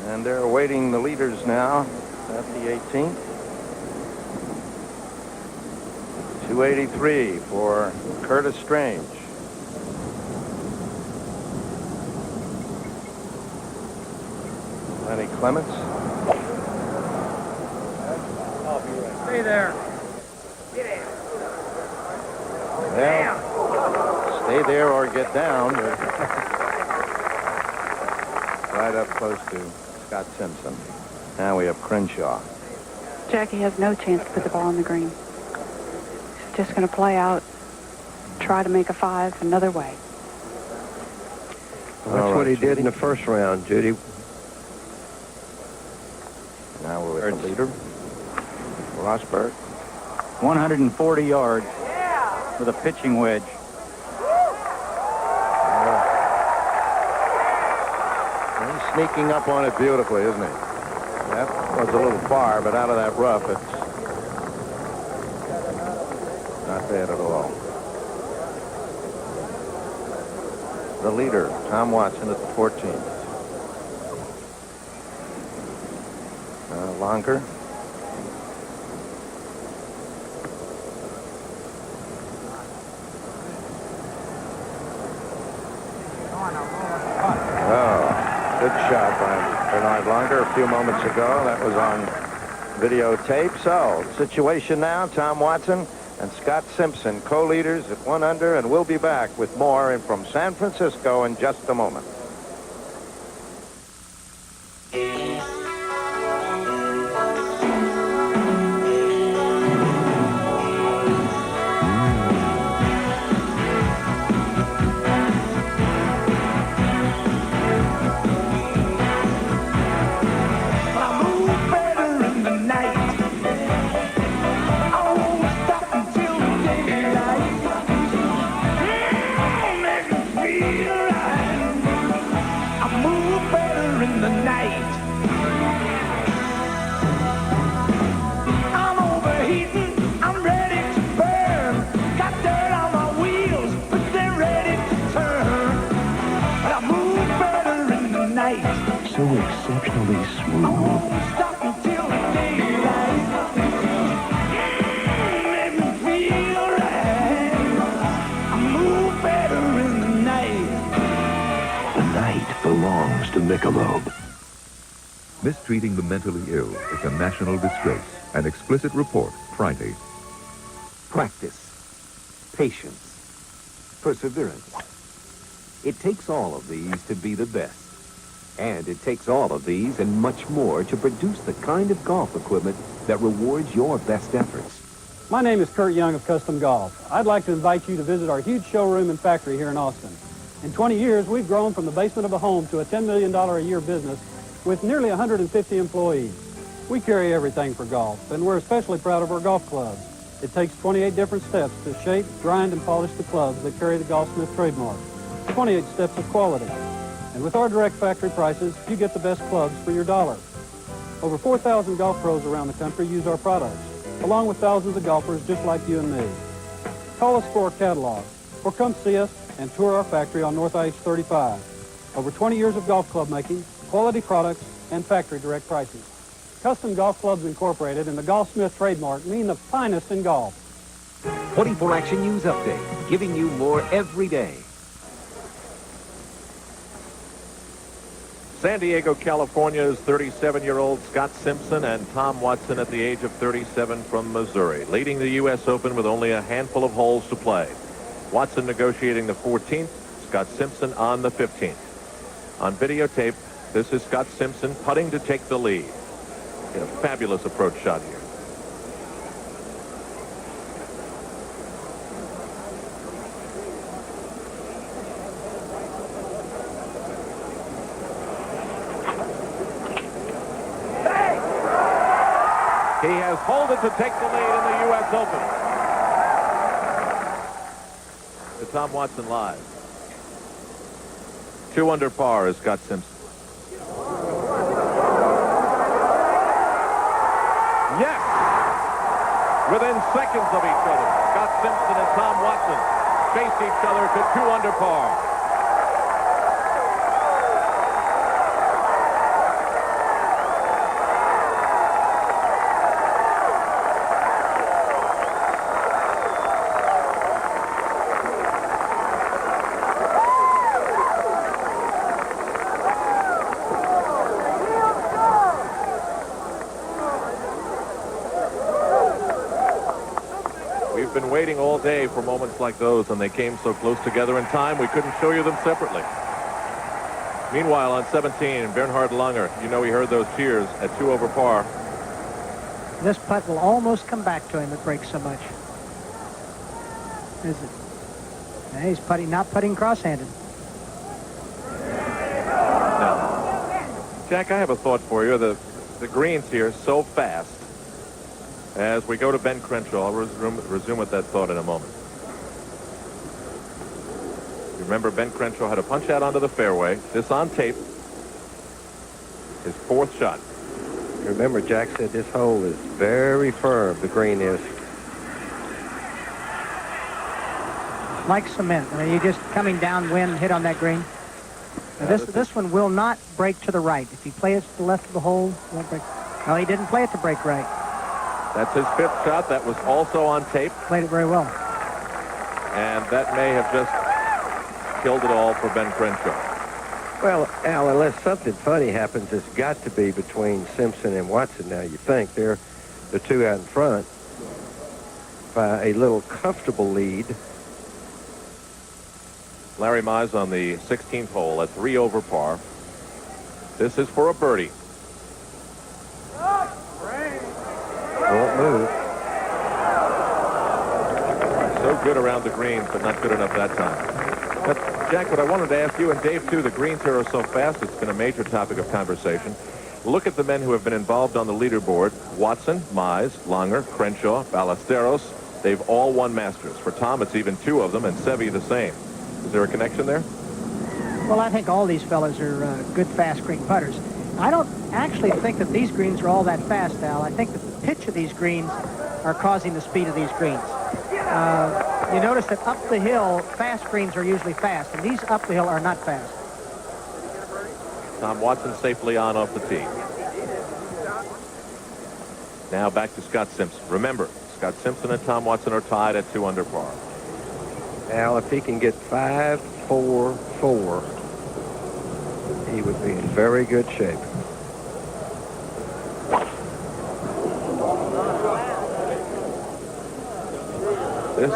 And they're awaiting the leaders now at the 18th. 283 for Curtis Strange. Lenny Clements. Stay there. Well, stay there or get down. Right up close to Scott Simpson. Now we have Crenshaw. Jackie has no chance to put the ball on the green. He's just going to play out, try to make a 5 another way. Well, that's what he did in the first round, Judy. Now we're with the leader, Rosberg. 140 yards with a pitching wedge. He's sneaking up on it beautifully, isn't he? That was a little far, but out of that rough, it's not bad at all. The leader, Tom Watson, at the 14th. Longer. Good shot by Bernard Longer a few moments ago. That was on videotape. So, situation now, Tom Watson and Scott Simpson, co-leaders at 1 under, and we'll be back with more and from San Francisco in just a moment. So exceptionally smooth. The night belongs to Michelob. Mistreating the mentally ill is a national disgrace. An explicit report Friday. Practice, patience, perseverance. It takes all of these to be the best. And it takes all of these and much more to produce the kind of golf equipment that rewards your best efforts. My name is Kurt Young of Custom Golf. I'd like to invite you to visit our huge showroom and factory here in Austin. In 20 years, we've grown from the basement of a home to a $10 million a year business with nearly 150 employees. We carry everything for golf, and we're especially proud of our golf clubs. It takes 28 different steps to shape, grind, and polish the clubs that carry the Golfsmith trademark. 28 steps of quality. And with our direct factory prices, you get the best clubs for your dollar. Over 4,000 golf pros around the country use our products, along with thousands of golfers just like you and me. Call us for a catalog, or come see us and tour our factory on North IH-35. Over 20 years of golf club making, quality products, and factory direct prices. Custom Golf Clubs Incorporated and the Golfsmith trademark mean the finest in golf. 24 Action News Update, giving you more every day. San Diego, California's 37-year-old Scott Simpson and Tom Watson at the age of 37 from Missouri, leading the U.S. Open with only a handful of holes to play. Watson negotiating the 14th, Scott Simpson on the 15th. On videotape, this is Scott Simpson putting to take the lead. In a fabulous approach shot here. He has holded to take the lead in the U.S. Open. To Tom Watson live. 2 under par is Scott Simpson. Yes! Within seconds of each other, Scott Simpson and Tom Watson face each other to 2 under par. We've been waiting all day for moments like those, and they came so close together in time we couldn't show you them separately. Meanwhile, on 17, Bernhard Langer, you know he heard those cheers at 2 over par. This putt will almost come back to him. It breaks so much. Is it? Yeah, he's putting, not putting cross-handed. No. Jack, I have a thought for you. The greens here so fast. As we go to Ben Crenshaw, I'll resume with that thought in a moment. You remember Ben Crenshaw had a punch out onto the fairway. This on tape. His 4th shot. Remember, Jack said this hole is very firm, the green is. Like cement. I mean, you're just coming downwind, hit on that green. Now, this one will not break to the right. If you play it to the left of the hole, it won't break. No, he didn't play it to break right. That's his 5th shot. That was also on tape. Played it very well. And that may have just killed it all for Ben Crenshaw. Well, Al, unless something funny happens, it's got to be between Simpson and Watson now, you think. They're the 2 out in front by a little comfortable lead. Larry Mize on the 16th hole at 3 over par. This is for a birdie. Won't move. So good around the greens, but not good enough that time. But, Jack, what I wanted to ask you, and Dave, too, the greens here are so fast, it's been a major topic of conversation. Look at the men who have been involved on the leaderboard. Watson, Mize, Langer, Crenshaw, Ballesteros. They've all won Masters. For Tom, it's even 2 of them, and Seve the same. Is there a connection there? Well, I think all these fellas are good fast green putters. I don't actually think that these greens are all that fast, Al. I think the pitch of these greens are causing the speed of these greens. You notice that up the hill, fast greens are usually fast, and these up the hill are not fast. Tom Watson safely on off the tee. Now back to Scott Simpson. Remember, Scott Simpson and Tom Watson are tied at 2 under par. Al, if he can get 5-4-4, he would be in very good shape. This,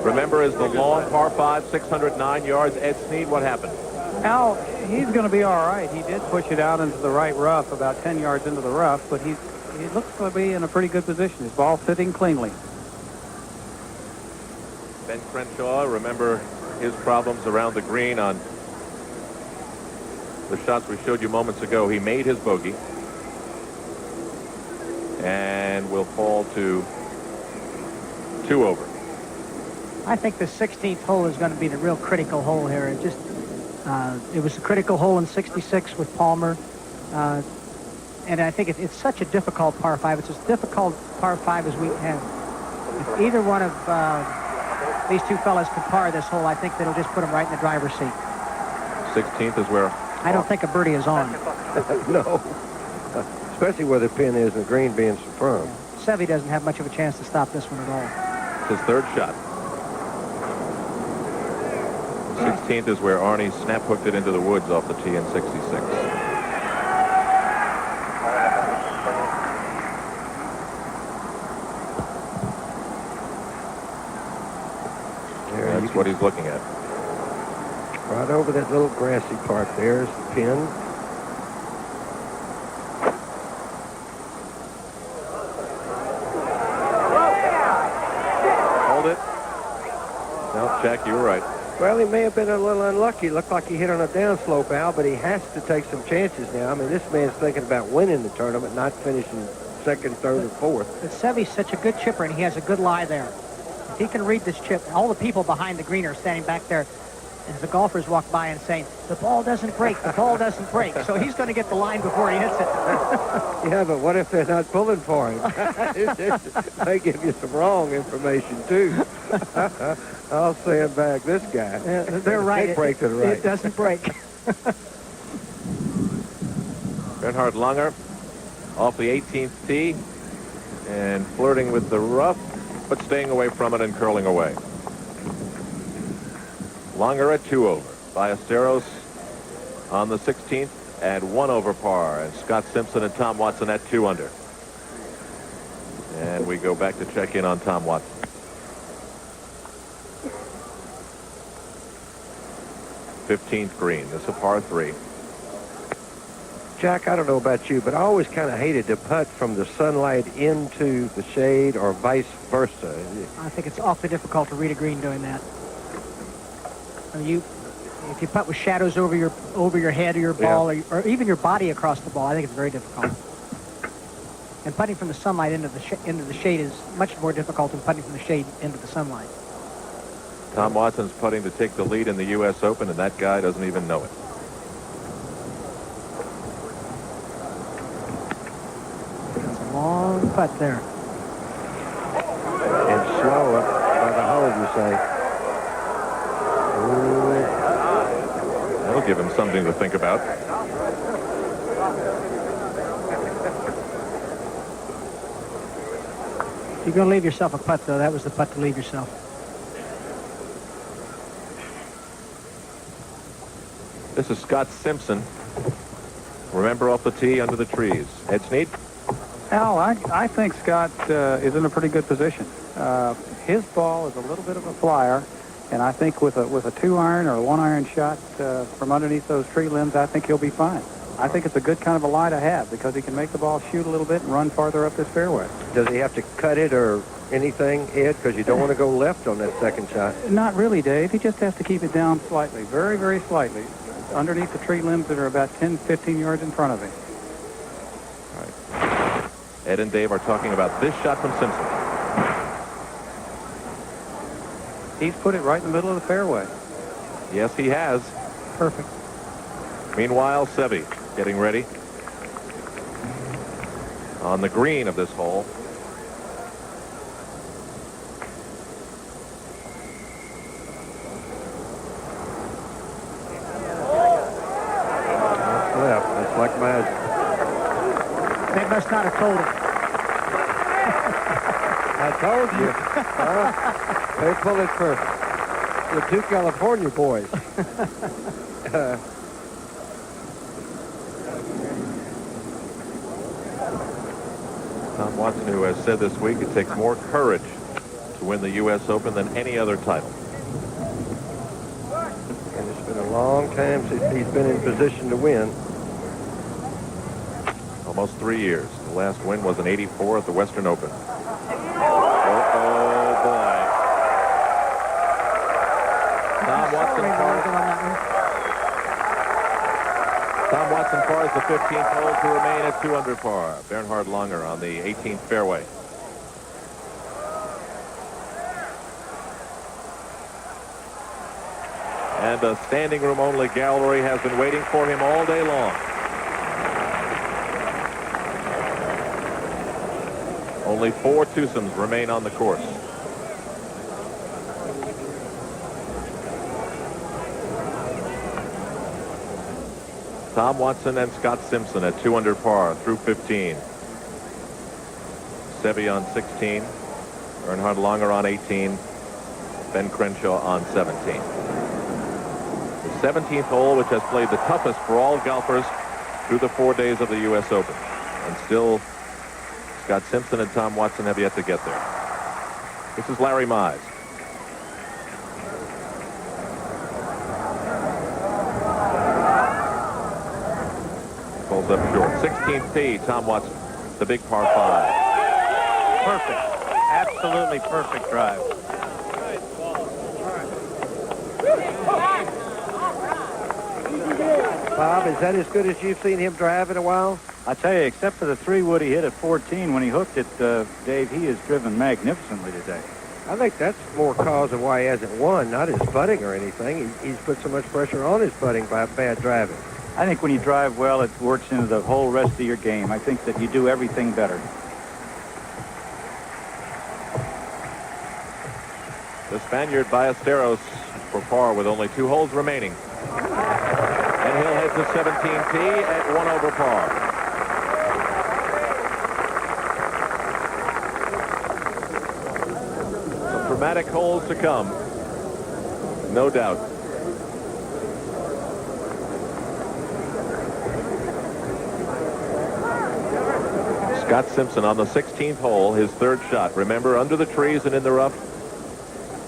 remember, is the long par 5, 609 yards. Ed Snead, what happened? Al, he's going to be all right. He did push it out into the right rough, about 10 yards into the rough, but he's he looks to be in a pretty good position. His ball sitting cleanly. Ben Crenshaw, remember his problems around the green on the shots we showed you moments ago. He made his bogey and will fall to 2 over. I think the 16th hole is going to be the real critical hole here. It just, it was a critical hole in 66 with Palmer. And I think it's such a difficult par 5. It's as difficult par 5 as we have. If either one of these two fellas could par this hole, I think that'll just put them right in the driver's seat. 16th is where? I don't think a birdie is on. No. Especially where the pin is and the green being so firm. Seve doesn't have much of a chance to stop this one at all. His third shot. 16th is where Arnie snap hooked it into the woods off the tee in 66. That's what he's looking at. Right over that little grassy part there's the pin. Hold it. No, Jack, you were right. Well, he may have been a little unlucky. It looked like he hit on a downslope, Al, but he has to take some chances now. I mean, this man's thinking about winning the tournament, not finishing second, third, or fourth. But Seve's such a good chipper, and he has a good lie there. If he can read this chip, all the people behind the green are standing back there as the golfers walk by and saying, the ball doesn't break, the ball doesn't break. So he's going to get the line before he hits it. Yeah, but what if they're not pulling for him? They give you some wrong information, too. I'll sand back this guy. They're right. They break it right. It doesn't break. Bernhard Langer off the 18th tee and flirting with the rough, but staying away from it and curling away. Langer at 2 over. Ballesteros on the 16th at 1 over par. And Scott Simpson and Tom Watson at 2 under. And we go back to check in on Tom Watson. '15th green. This is a par 3. Jack, I don't know about you, but I always kind of hated to putt from the sunlight into the shade or vice versa. I think it's awfully difficult to read a green doing that. I mean, if you putt with shadows over your head or your ball, or even your body across the ball, I think it's very difficult. And putting from the sunlight into the shade is much more difficult than putting from the shade into the sunlight. Tom Watson's putting to take the lead in the U.S. Open, and that guy doesn't even know it. That's a long putt there. And slow up by the hole, you say. That'll give him something to think about. If you're going to leave yourself a putt, though, that was the putt to leave yourself. This is Scott Simpson. Remember, off the tee under the trees. Ed Snead? Al, I think Scott is in a pretty good position. His ball is a little bit of a flyer, and I think with a 2-iron or a 1-iron shot from underneath those tree limbs, I think he'll be fine. I think it's a good kind of a lie to have because he can make the ball shoot a little bit and run farther up this fairway. Does he have to cut it or anything, Ed? Because you don't want to go left on that second shot. Not really, Dave. He just has to keep it down slightly, very, very slightly, underneath the tree limbs that are about 10, 15 yards in front of him. All right. Ed and Dave are talking about this shot from Simpson. He's put it right in the middle of the fairway. Yes, he has. Perfect. Meanwhile, Seve getting ready on the green of this hole. That's left. That's like magic. They must not have told him. I told you. They pull it for the 2 California boys. Tom Watson, who has said this week it takes more courage to win the U.S. Open than any other title. And it's been a long time since he's been in position to win. A Almost 3 years. The last win was in '84 at the Western Open. Oh, boy. Tom Watson pars the 15th hole to remain at 2 under par. Bernhard Langer on the 18th fairway. And a standing room only gallery has been waiting for him all day long. Only 4 twosomes remain on the course. Tom Watson and Scott Simpson at 2 under par through 15. Seve on 16. Bernhard Langer on 18. Ben Crenshaw on 17. The 17th hole, which has played the toughest for all golfers through the 4 days of the U.S. Open. And still, Scott Simpson and Tom Watson have yet to get there. This is Larry Mize. Pulls up short. 16th tee, Tom Watson. The big par 5. Perfect. Absolutely perfect drive. Bob, is that as good as you've seen him drive in a while? I tell you, except for the 3-wood he hit at 14 when he hooked it, Dave, he has driven magnificently today. I think that's more cause of why he hasn't won, not his putting or anything. He's put so much pressure on his putting by bad driving. I think when you drive well, it works into the whole rest of your game. I think that you do everything better. The Spaniard Ballesteros for par with only 2 holes remaining. And he'll head to 17th tee at 1 over par. Some dramatic holes to come. No doubt. Scott Simpson on the 16th hole, his 3rd shot. Remember, under the trees and in the rough,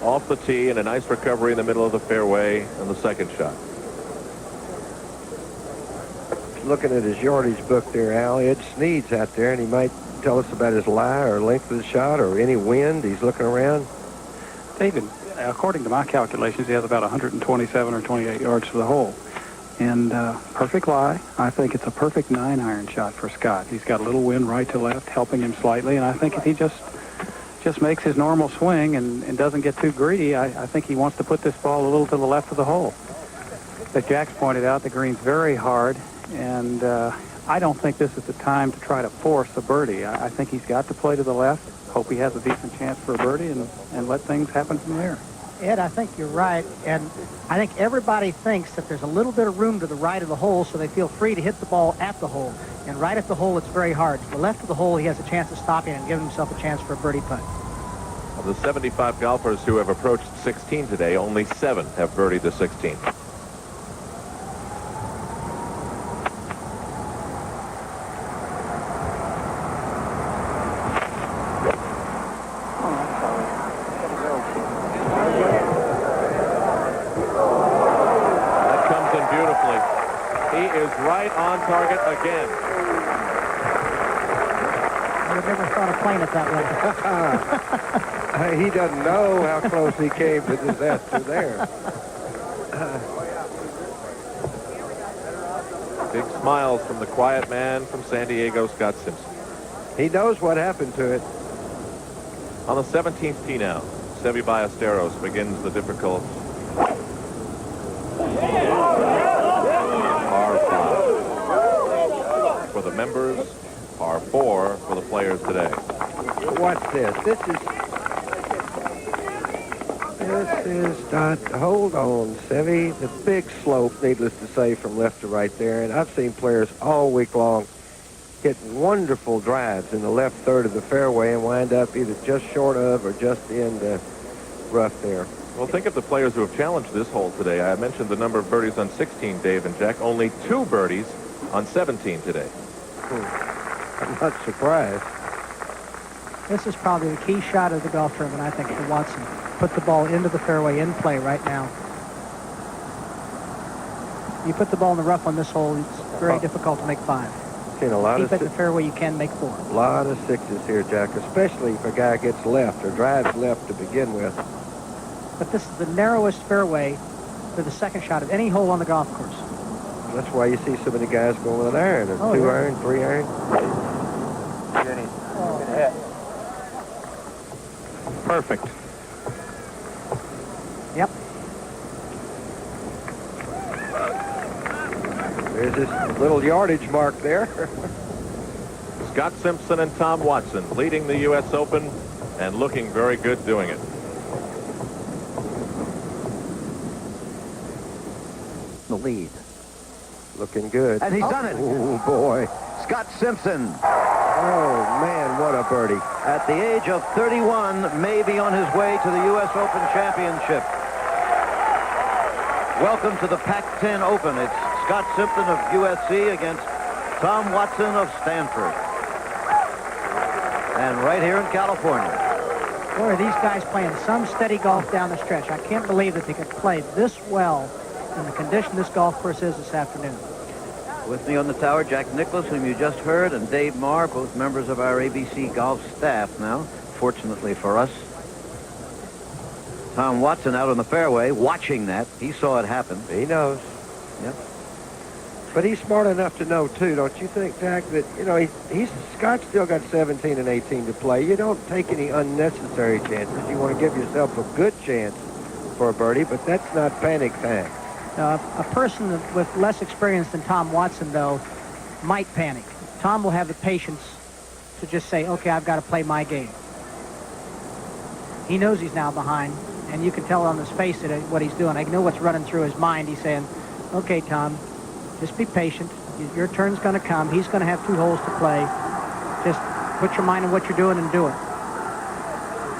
off the tee, and a nice recovery in the middle of the fairway on the 2nd shot. Looking at his yardage book there, Al, Ed Sneed's out there, and he might tell us about his lie or length of the shot or any wind. He's looking around. David, according to my calculations, he has about 127 or 28 yards to the hole. And perfect lie, I think it's a perfect 9-iron shot for Scott. He's got a little wind right to left, helping him slightly, and I think if he just makes his normal swing and doesn't get too greedy, I think he wants to put this ball a little to the left of the hole. As Jack's pointed out, the green's very hard, and I don't think this is the time to try to force a birdie. I think he's got to play to the left, hope he has a decent chance for a birdie, and let things happen from there. Ed, I think you're right, and I think everybody thinks that there's a little bit of room to the right of the hole, so they feel free to hit the ball at the hole. And right at the hole, it's very hard. To the left of the hole, he has a chance of stopping and giving himself a chance for a birdie putt. Of the 75 golfers who have approached 16 today, only 7 have birdied the 16th. Right on target again. I would never thought of playing it that way. He doesn't know how close he came to disaster there. Big smiles from the quiet man from San Diego, Scott Simpson. He knows what happened to it. On the 17th tee now, Seve Ballesteros begins the difficult par 5 for the members, par 4 for the players today. Watch this. This is not, hold on, Seve. The big slope, needless to say, from left to right there. And I've seen players all week long hit wonderful drives in the left third of the fairway and wind up either just short of or just in the rough there. Well, think of the players who have challenged this hole today. I mentioned the number of birdies on 16, Dave and Jack. Only 2 birdies on 17 today. I'm not surprised. This is probably the key shot of the golf tournament, I think, for Watson. Put the ball into the fairway in play right now. You put the ball in the rough on this hole, it's very difficult to make 5. Seen a lot Keep of it in the fairway, you can make 4. A lot of 6s here, Jack, especially if a guy gets left or drives left to begin with. But this is the narrowest fairway for the second shot of any hole on the golf course. That's why you see so many guys going with an iron, or 2 iron, 3 iron. Perfect. Yep. There's this little yardage mark there. Scott Simpson and Tom Watson leading the U.S. Open and looking very good doing it. The lead. Looking good. And he's done it. Oh, boy. Scott Simpson. Oh, man, what a birdie. At the age of 31, may be on his way to the U.S. Open Championship. Welcome to the Pac-10 Open. It's Scott Simpson of USC against Tom Watson of Stanford. And right here in California. Boy, are these guys playing some steady golf down the stretch. I can't believe that they could play this well in the condition this golf course is this afternoon. With me on the tower, Jack Nicklaus, whom you just heard, and Dave Marr, both members of our ABC golf staff now, fortunately for us. Tom Watson out on the fairway, watching that. He saw it happen. He knows. Yep. But he's smart enough to know, too, don't you think, Jack, that, you know, Scott's still got 17 and 18 to play. You don't take any unnecessary chances. You want to give yourself a good chance for a birdie, but that's not panic time. A person with less experience than Tom Watson, though, might panic. Tom will have the patience to just say, okay, I've got to play my game. He knows he's now behind, and you can tell on his face what he's doing. I know what's running through his mind. He's saying, okay, Tom, just be patient. Your turn's going to come. He's going to have 2 holes to play. Just put your mind on what you're doing and do it.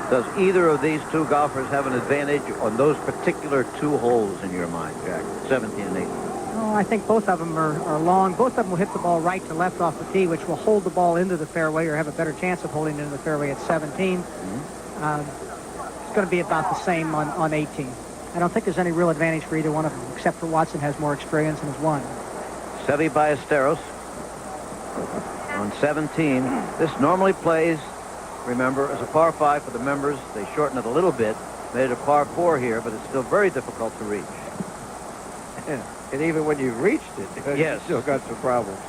Does either of these 2 golfers have an advantage on those particular 2 holes in your mind, Jack? 17 and 18. Oh, I think both of them are long. Both of them will hit the ball right to left off the tee, which will hold the ball into the fairway or have a better chance of holding it into the fairway at 17. It's going to be about the same on 18. I don't think there's any real advantage for either one of them, except for Watson has more experience and has won. Seve Ballesteros on 17. This normally plays, remember, as a par 5 for the members. They shorten it a little bit, made it a par 4 here, but it's still very difficult to reach. And even when you've reached it, yes, you still got some problems.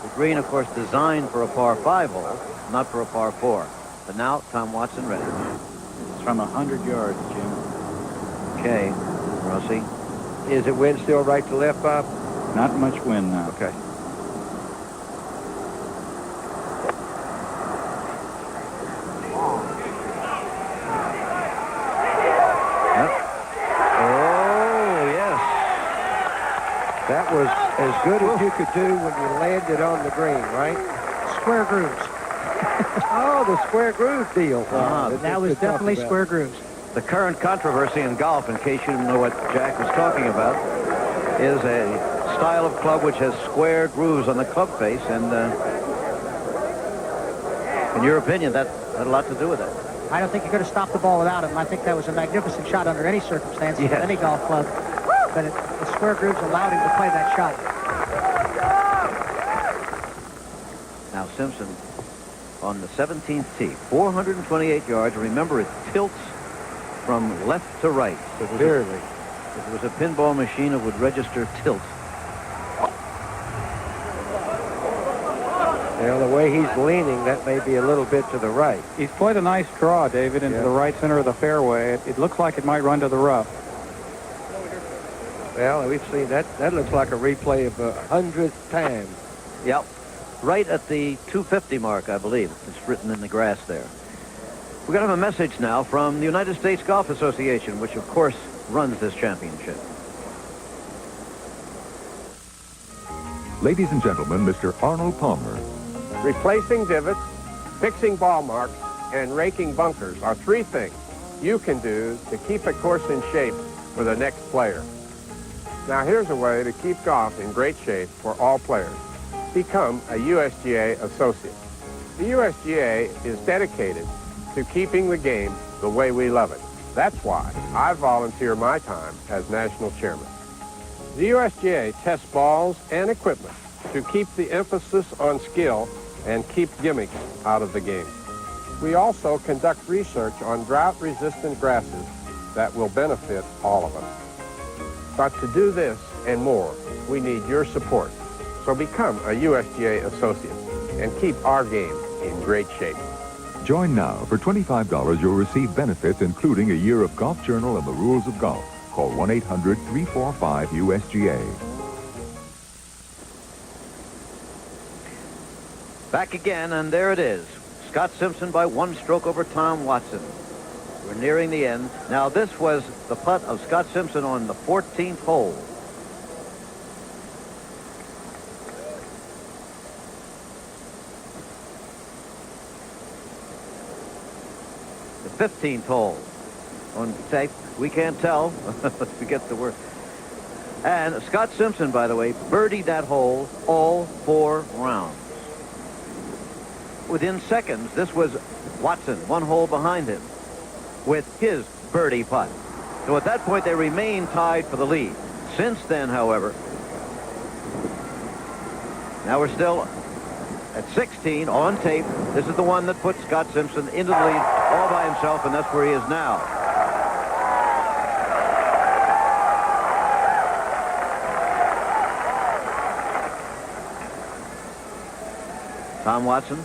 The green, of course, designed for a par 5 hole, not for a par 4. But now, Tom Watson ready. It's from 100 yards, Jim. Okay, Rossi. Is it wind still right to left, Bob? Not much wind now. Okay. That was as good as you could do when you landed on the green, right? Square grooves. Oh, the square groove deal. That was definitely square grooves. The current controversy in golf, in case you didn't know what Jack was talking about, is a style of club which has square grooves on the club face, and in your opinion, that had a lot to do with it. I don't think you could have stopped the ball without him. I think that was a magnificent shot under any circumstances with any golf club. But the square grooves allowed him to play that shot. Now Simpson on the 17th tee, 428 yards. Remember, it tilts from left to right. Severely. If it was a pinball machine, it would register tilt. Well, the way he's leaning, that may be a little bit to the right. He's played a nice draw, David, into the right center of the fairway. It looks like it might run to the rough. Well, we've seen that. That looks like a replay of 100th time. Yep. Right at the 250 mark, I believe. It's written in the grass there. We're going to have a message now from the United States Golf Association, which, of course, runs this championship. Ladies and gentlemen, Mr. Arnold Palmer. Replacing divots, fixing ball marks, and raking bunkers are 3 things you can do to keep a course in shape for the next player. Now here's a way to keep golf in great shape for all players. Become a USGA associate. The USGA is dedicated to keeping the game the way we love it. That's why I volunteer my time as national chairman. The USGA tests balls and equipment to keep the emphasis on skill and keep gimmicks out of the game. We also conduct research on drought-resistant grasses that will benefit all of us. But to do this and more, we need your support. So become a USGA associate and keep our game in great shape. Join now. For $25, you'll receive benefits including a year of Golf Journal and the Rules of Golf. Call 1-800-345-USGA. Back again, and there it is. Scott Simpson by 1 stroke over Tom Watson. We're nearing the end. Now, this was the putt of Scott Simpson on the 14th hole. The 15th hole. On tape, we can't tell. Let's forget the word. And Scott Simpson, by the way, birdied that hole all 4 rounds. Within seconds, this was Watson, 1 hole behind him, with his birdie putt. So at that point, they remained tied for the lead. Since then, however, now we're still at 16 on tape. This is the one that put Scott Simpson into the lead all by himself, and that's where he is now. Tom Watson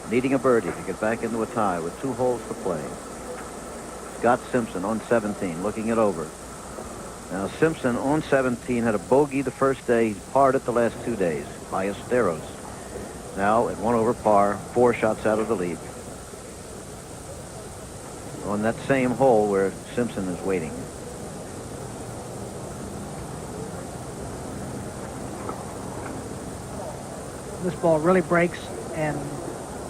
needing a birdie to get back into a tie with 2 holes to play. Scott Simpson on 17, looking it over. Now Simpson on 17 had a bogey the first day. He's parred it the last 2 days. Ballesteros now at 1 over par, 4 shots out of the lead. On that same hole where Simpson is waiting. This ball really breaks, and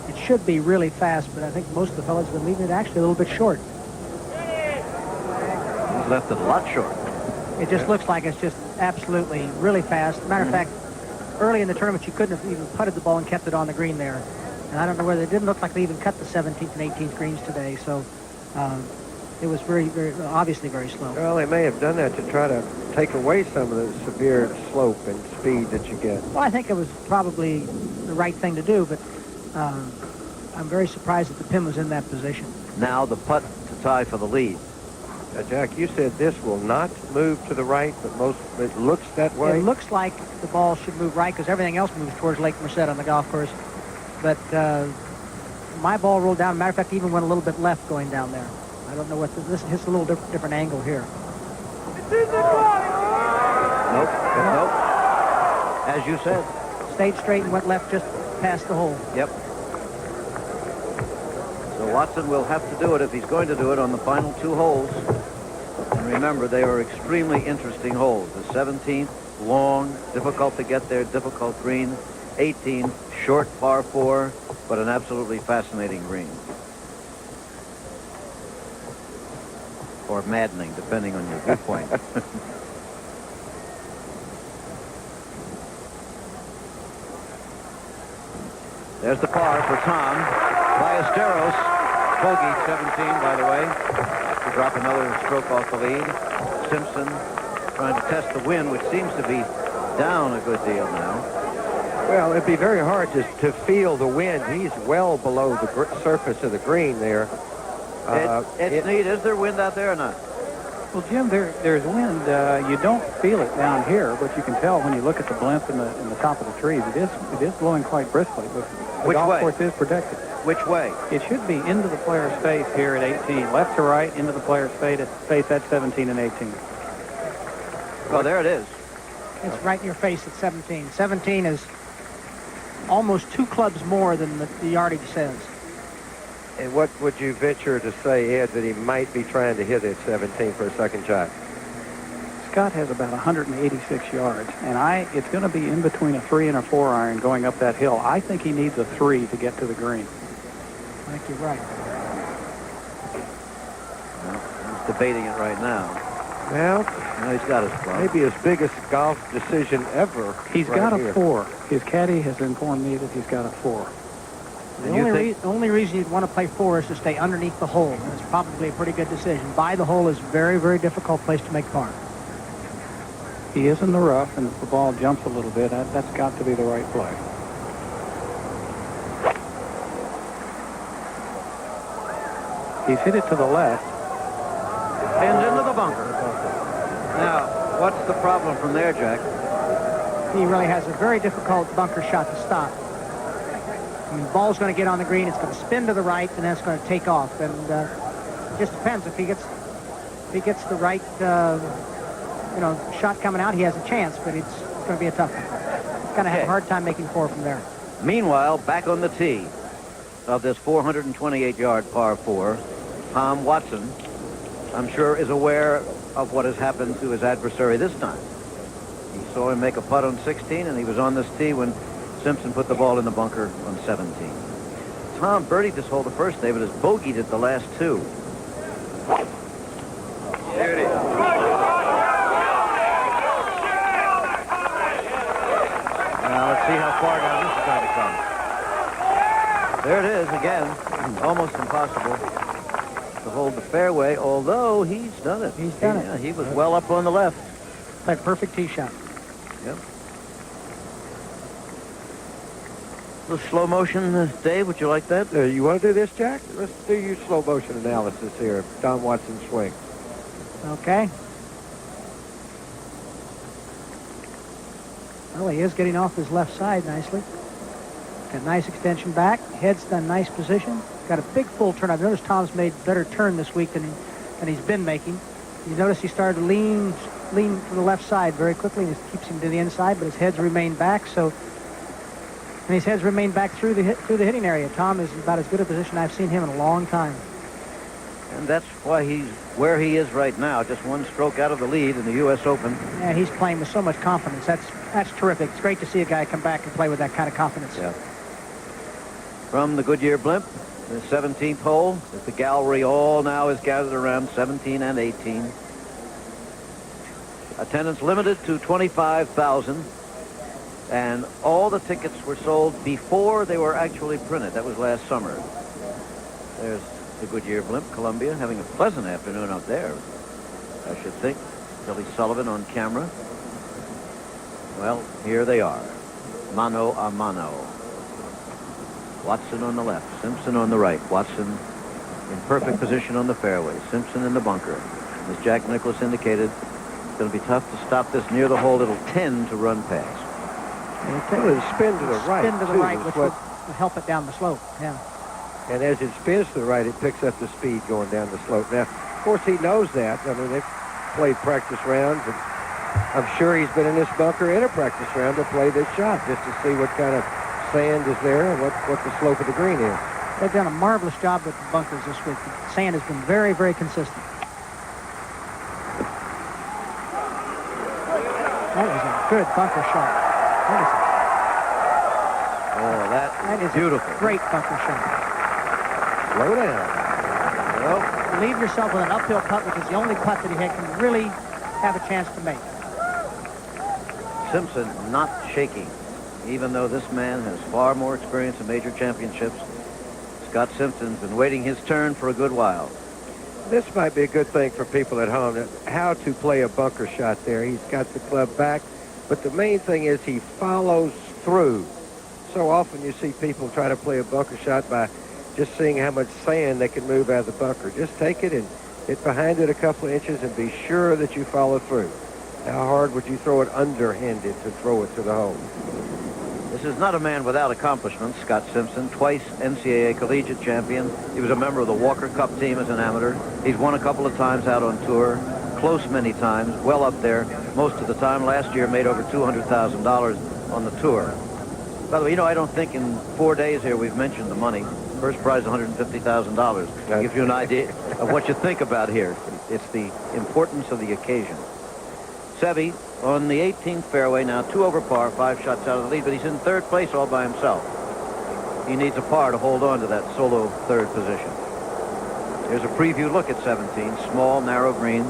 it should be really fast, but I think most of the fellas have been leaving it actually a little bit short. He's left it a lot short. It just looks like it's just absolutely really fast. Matter of fact, early in the tournament, you couldn't have even putted the ball and kept it on the green there. And I don't know whether it didn't look like they even cut the 17th and 18th greens today, so it was very, obviously very slow. Well, they may have done that to try to take away some of the severe slope and speed that you get. Well, I think it was probably the right thing to do, but I'm very surprised that the pin was in that position. Now the putt to tie for the lead. Jack, you said this will not move to the right, but it looks that way. It looks like the ball should move right because everything else moves towards Lake Merced on the golf course. But my ball rolled down. Matter of fact, even went a little bit left going down there. I don't know what this hits a little different angle here. Nope. As you said. Stayed straight and went left just past the hole. Yep. So Watson will have to do it if he's going to do it on the final 2 holes. And remember, they are extremely interesting holes. The 17th, long, difficult to get there, difficult green. 18, short par 4, but an absolutely fascinating green. Or maddening, depending on your viewpoint. There's the par for Tom. Ballesteros, bogey 17, by the way, to drop another stroke off the lead. Simpson trying to test the wind, which seems to be down a good deal now. Well, it'd be very hard to feel the wind. He's well below the surface of the green there. It's neat. Is there wind out there or not? Well, Jim, there's wind. You don't feel it down here, but you can tell when you look at the blimp in the top of the trees. It is blowing quite briskly, but the golf course is protected. Which way? It should be into the player's face here at 18. Left to right, into the player's face at 17 and 18. Oh, there it is. It's right in your face at 17. 17 is almost 2 clubs more than the yardage says. And what would you venture to say, Ed, that he might be trying to hit at 17 for a second shot? Scott has about 186 yards, and it's going to be in between a 3 and a 4 iron going up that hill. I think he needs a 3 to get to the green. I think you're right. Well, he's debating it right now. Well, no, he's got his club. Maybe his biggest golf decision ever. He's got a 4. His caddy has informed me that he's got a 4. The only reason you'd want to play 4 is to stay underneath the hole, and it's probably a pretty good decision. By the hole is a very, very difficult place to make par. He is in the rough, and if the ball jumps a little bit, that's got to be the right play. He's hit it to the left. Pins into the bunker. Now, what's the problem from there, Jack? He really has a very difficult bunker shot to stop. I mean, the ball's going to get on the green, it's going to spin to the right, and that's going to take off. And it just depends. If he gets the right, shot coming out, he has a chance, but it's going to be a tough one. He's going to have a hard time making 4 from there. Meanwhile, back on the tee of this 428-yard par 4, Tom Watson, I'm sure, is aware of what has happened to his adversary this time. He saw him make a putt on 16, and he was on this tee when Simpson put the ball in the bunker on 17. Tom birdied this hole the first day, but has bogeyed it the last 2. There it is. Now let's see how far down this is going to come. There it is again. Almost impossible to hold the fairway, although he's done it. He's done it. Yeah, he was well up on the left. Like perfect tee shot. Yep. The slow motion, Dave, would you like that? You want to do this, Jack? Let's do your slow motion analysis here of Tom Watson's swing. Okay. Well, he is getting off his left side nicely. Got nice extension back. Head's done nice position. Got a big full turn. I've noticed Tom's made a better turn this week than he's been making. You notice he started to lean to the left side very quickly, and it keeps him to the inside, but his head's remained back. And his head's remained back through the hitting area. Tom is about as good a position I've seen him in a long time. And that's why he's where he is right now, just 1 stroke out of the lead in the U.S. Open. Yeah, he's playing with so much confidence. That's terrific. It's great to see a guy come back and play with that kind of confidence. Yeah. From the Goodyear Blimp, the 17th hole, as the gallery all now is gathered around 17 and 18. Attendance limited to 25,000. And all the tickets were sold before they were actually printed. That was last summer. There's the Goodyear Blimp, Columbia, having a pleasant afternoon out there, I should think. Billy Sullivan on camera. Well, here they are. Mano a mano. Watson on the left, Simpson on the right. Watson in perfect position on the fairway. Simpson in the bunker. As Jack Nicklaus indicated, it's going to be tough to stop this near the hole. It'll tend to run past. It'll spin to the right. Spin to the right, which will help it down the slope. Yeah. And as it spins to the right, it picks up the speed going down the slope. Now, of course, he knows that. I mean, they've played practice rounds, and I'm sure he's been in this bunker in a practice round to play this shot, just to see what kind of sand is there and what the slope of the green is. They've done a marvelous job with the bunkers this week. The sand has been very, very consistent. That was a good bunker shot. That is beautiful. A great bunker shot. Slow down. Well, leave yourself with an uphill putt, which is the only putt that he can really have a chance to make. Simpson not shaking, even though this man has far more experience in major championships. Scott Simpson's been waiting his turn for a good while. This might be a good thing for people at home, how to play a bunker shot there. He's got the club back, but the main thing is he follows through. So often you see people try to play a bunker shot by just seeing how much sand they can move out of the bunker. Just take it and hit behind it a couple of inches and be sure that you follow through. How hard would you throw it underhanded to throw it to the hole? This is not a man without accomplishments, Scott Simpson, twice NCAA collegiate champion. He was a member of the Walker Cup team as an amateur. He's won a couple of times out on tour, close many times, well up there most of the time. Last year made over $200,000 on the tour. By the way, I don't think in 4 days here we've mentioned the money. First prize, $150,000. That gives you an idea of what you think about here. It's the importance of the occasion. Seve on the 18th fairway now, 2 over par, 5 shots out of the lead, but he's in 3rd place all by himself. He needs a par to hold on to that solo 3rd position. Here's a preview look at 17. Small, narrow green.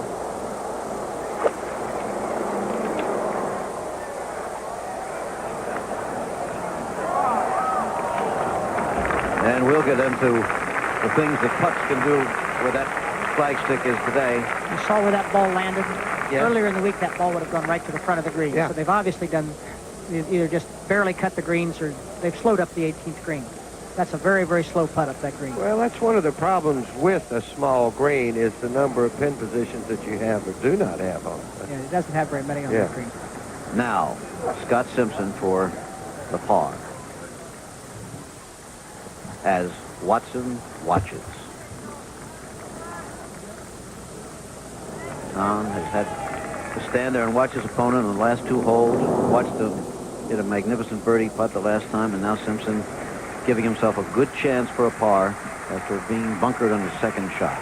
we'll get into the things that putts can do where that flagstick is today. You saw where that ball landed? Yeah. Earlier in the week, that ball would have gone right to the front of the green. Yeah. So they've obviously done either just barely cut the greens or they've slowed up the 18th green. That's a very, very slow putt up that green. Well, that's one of the problems with a small green is the number of pin positions that you have or do not have on it. Yeah, it doesn't have very many on that green. Now, Scott Simpson for the par. As Watson watches. Tom has had to stand there and watch his opponent on the last 2 holes. Watched him hit a magnificent birdie putt the last time, and now Simpson giving himself a good chance for a par after being bunkered on his second shot.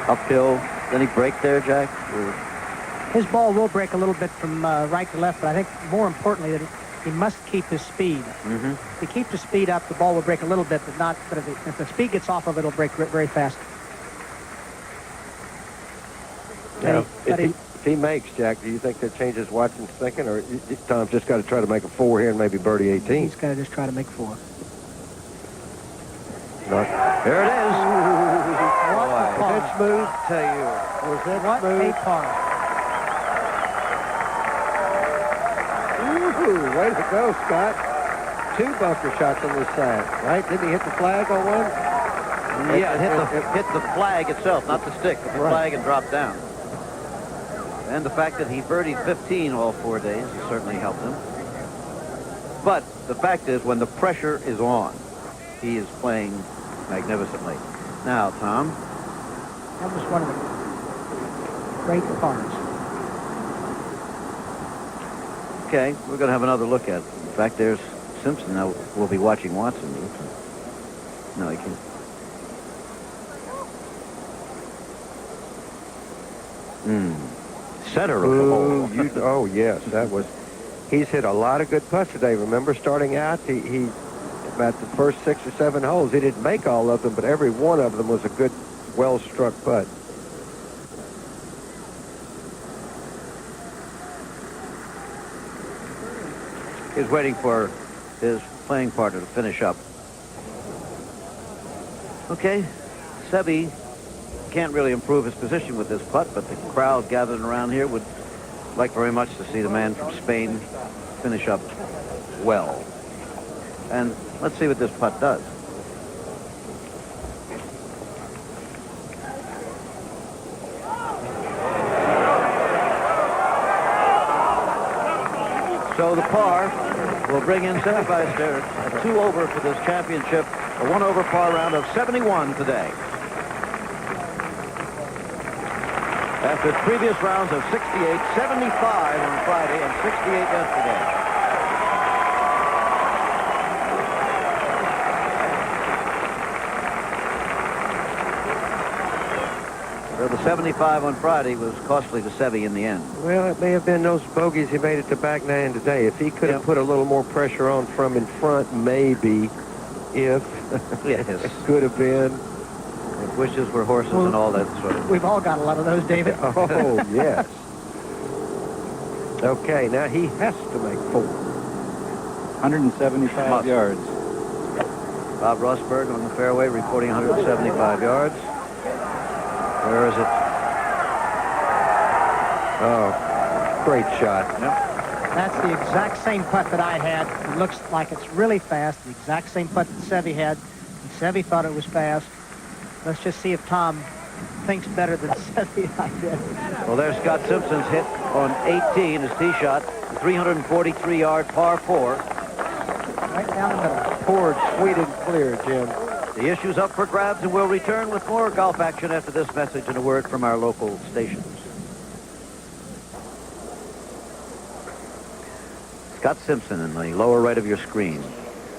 Uphill. Did he break there, Jack? His ball will break a little bit from right to left, but I think more importantly that he must keep his speed. Mm-hmm. If he keeps the speed up, the ball will break a little bit, but not. But if the speed gets off of it, it'll break very fast. Now, if he makes, Jack, do you think that changes Watson's thinking, or Tom's just got to try to make a 4 here and maybe birdie 18? He's got to just try to make 4. There it is. Was that smooth? Tell you. Was that smooth? A par. Ooh, way to go, Scott. 2 bunker shots on this side, right? Didn't he hit the flag on one? Yeah, it hit the flag itself, not the stick, but the flag and dropped down. And the fact that he birdied 15 all 4 days has certainly helped him. But the fact is, when the pressure is on, he is playing magnificently. Now, Tom. That was one of the great pars. Okay, we're going to have another look at it. In fact, there's Simpson. Now we'll be watching Watson. No, he can't. Center of the hole. Oh, yes, that was. He's hit a lot of good putts today. Remember, starting out, he about the first 6 or 7 holes, he didn't make all of them, but every one of them was a good, well-struck putt. He's waiting for his playing partner to finish up. Okay, Seve can't really improve his position with this putt, but the crowd gathered around here would like very much to see the man from Spain finish up well. And let's see what this putt does. So the par will bring in Seve Ballesteros at 2 over for this championship, a 1 over par round of 71 today. After previous rounds of 68, 75 on Friday, and 68 yesterday. So the 75 on Friday was costly to Seve in the end. Well, it may have been those bogeys he made at the back 9 today. If he could have put a little more pressure on from in front, maybe, if yes. It could have been. If wishes were horses and all that sort of. We've all got a lot of those, David. Oh, yes. Okay, now he has to make 4. 175 yards. Bob Rosberg on the fairway reporting 175 yards. Where is it? Oh, great shot. Yep. That's the exact same putt that I had. It looks like it's really fast. The exact same putt that Seve had. And Seve thought it was fast. Let's just see if Tom thinks better than Seve I did. Well, there's Scott Simpson's hit on 18, his tee shot, 343-yard par 4. Right down the middle. Poured sweet and clear, Jim. The issue's up for grabs, and we'll return with more golf action after this message and a word from our local stations. Scott Simpson in the lower right of your screen.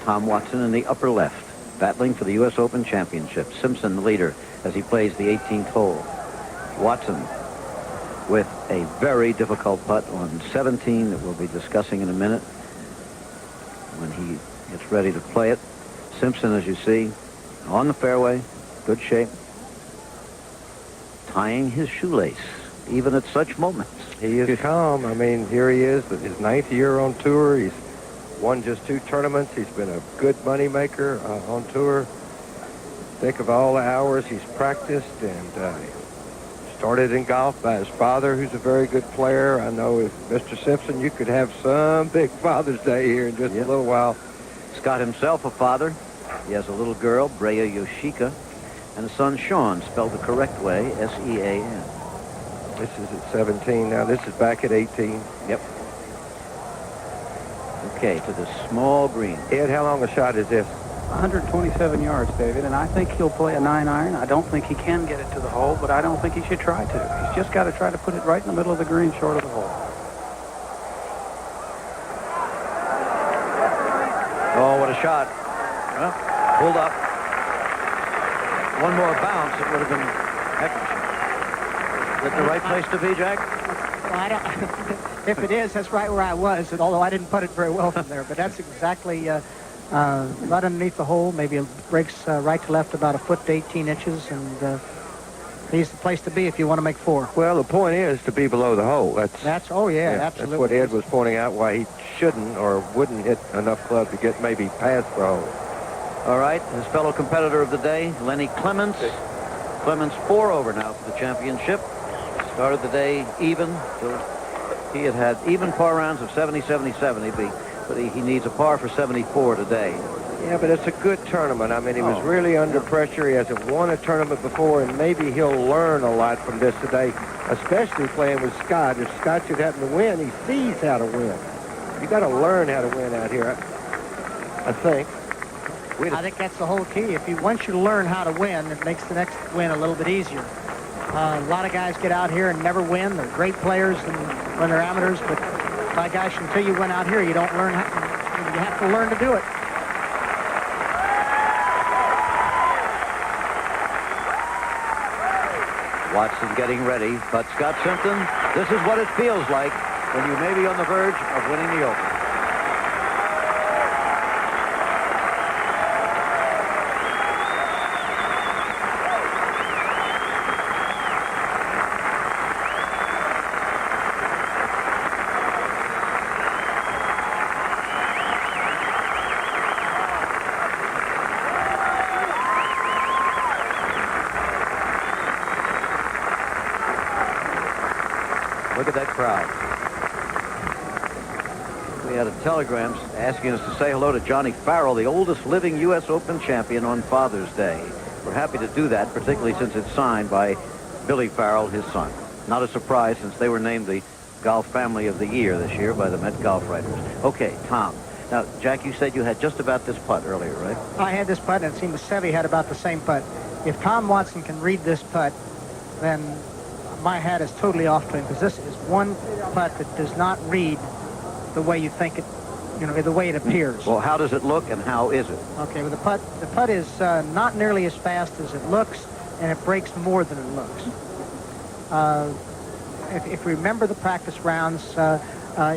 Tom Watson in the upper left, battling for the U.S. Open Championship. Simpson the leader as he plays the 18th hole. Watson with a very difficult putt on 17 that we'll be discussing in a minute when he gets ready to play it. Simpson, as you see, on the fairway, good shape, tying his shoelace, even at such moments. He is calm. I mean, here he is, his 9th year on tour. He's won just 2 tournaments. He's been a good money maker on tour. Think of all the hours he's practiced, and started in golf by his father, who's a very good player. I know, if Mr. Simpson, you could have some big Father's Day here in just a little while. Scott himself a father. He has a little girl, Brea Yoshika, and a son, Sean, spelled the correct way, S-E-A-N. This is at 17 now. This is back at 18. Yep. Okay, to the small green. Ed, how long a shot is this? 127 yards, David, and I think he'll play a 9-iron. I don't think he can get it to the hole, but I don't think he should try to. He's just got to try to put it right in the middle of the green, short of the hole. Oh, what a shot. Well, pulled up. One more bounce, it would have been excellent. Is that the right place to be, Jack? Well, I don't, if it is, that's right where I was, and although I didn't put it very well from there, but that's exactly right underneath the hole. Maybe it breaks right to left about a foot to 18 inches, and he's the place to be if you want to make 4. Well, the point is to be below the hole. Oh, yeah, absolutely. That's what Ed was pointing out, why he shouldn't or wouldn't hit enough club to get maybe past the hole. All right, his fellow competitor of the day, Lenny Clements. Clements 4 over now for the championship. Started the day even. So he had even par rounds of 70-70-70, but he needs a par for 74 today. Yeah, but it's a good tournament. I mean, he was really under pressure. He hasn't won a tournament before, and maybe he'll learn a lot from this today, especially playing with Scott. If Scott should happen to win, he sees how to win. You got to learn how to win out here, I think. I think that's the whole key. Once you learn how to win, it makes the next win a little bit easier. A lot of guys get out here and never win. They're great players when they're amateurs, but my gosh, until you win out here, you don't learn how. You have to learn to do it. Watson getting ready, but Scott Simpson, this is what it feels like when you may be on the verge of winning the Open. Look at that crowd. We had a telegram asking us to say hello to Johnny Farrell, the oldest living U.S. Open champion, on Father's Day. We're happy to do that, particularly since it's signed by Billy Farrell, his son. Not a surprise, since they were named the Golf Family of the Year this year by the Met Golf Writers. Okay, Tom. Now, Jack, you said you had just about this putt earlier, right? I had this putt, and it seemed Seve had about the same putt. If Tom Watson can read this putt, then my hat is totally off to him, because this is one putt that does not read the way you think it, the way it appears. Well, how does it look, and how is it? Okay, well, the putt is not nearly as fast as it looks, and it breaks more than it looks. If we remember the practice rounds,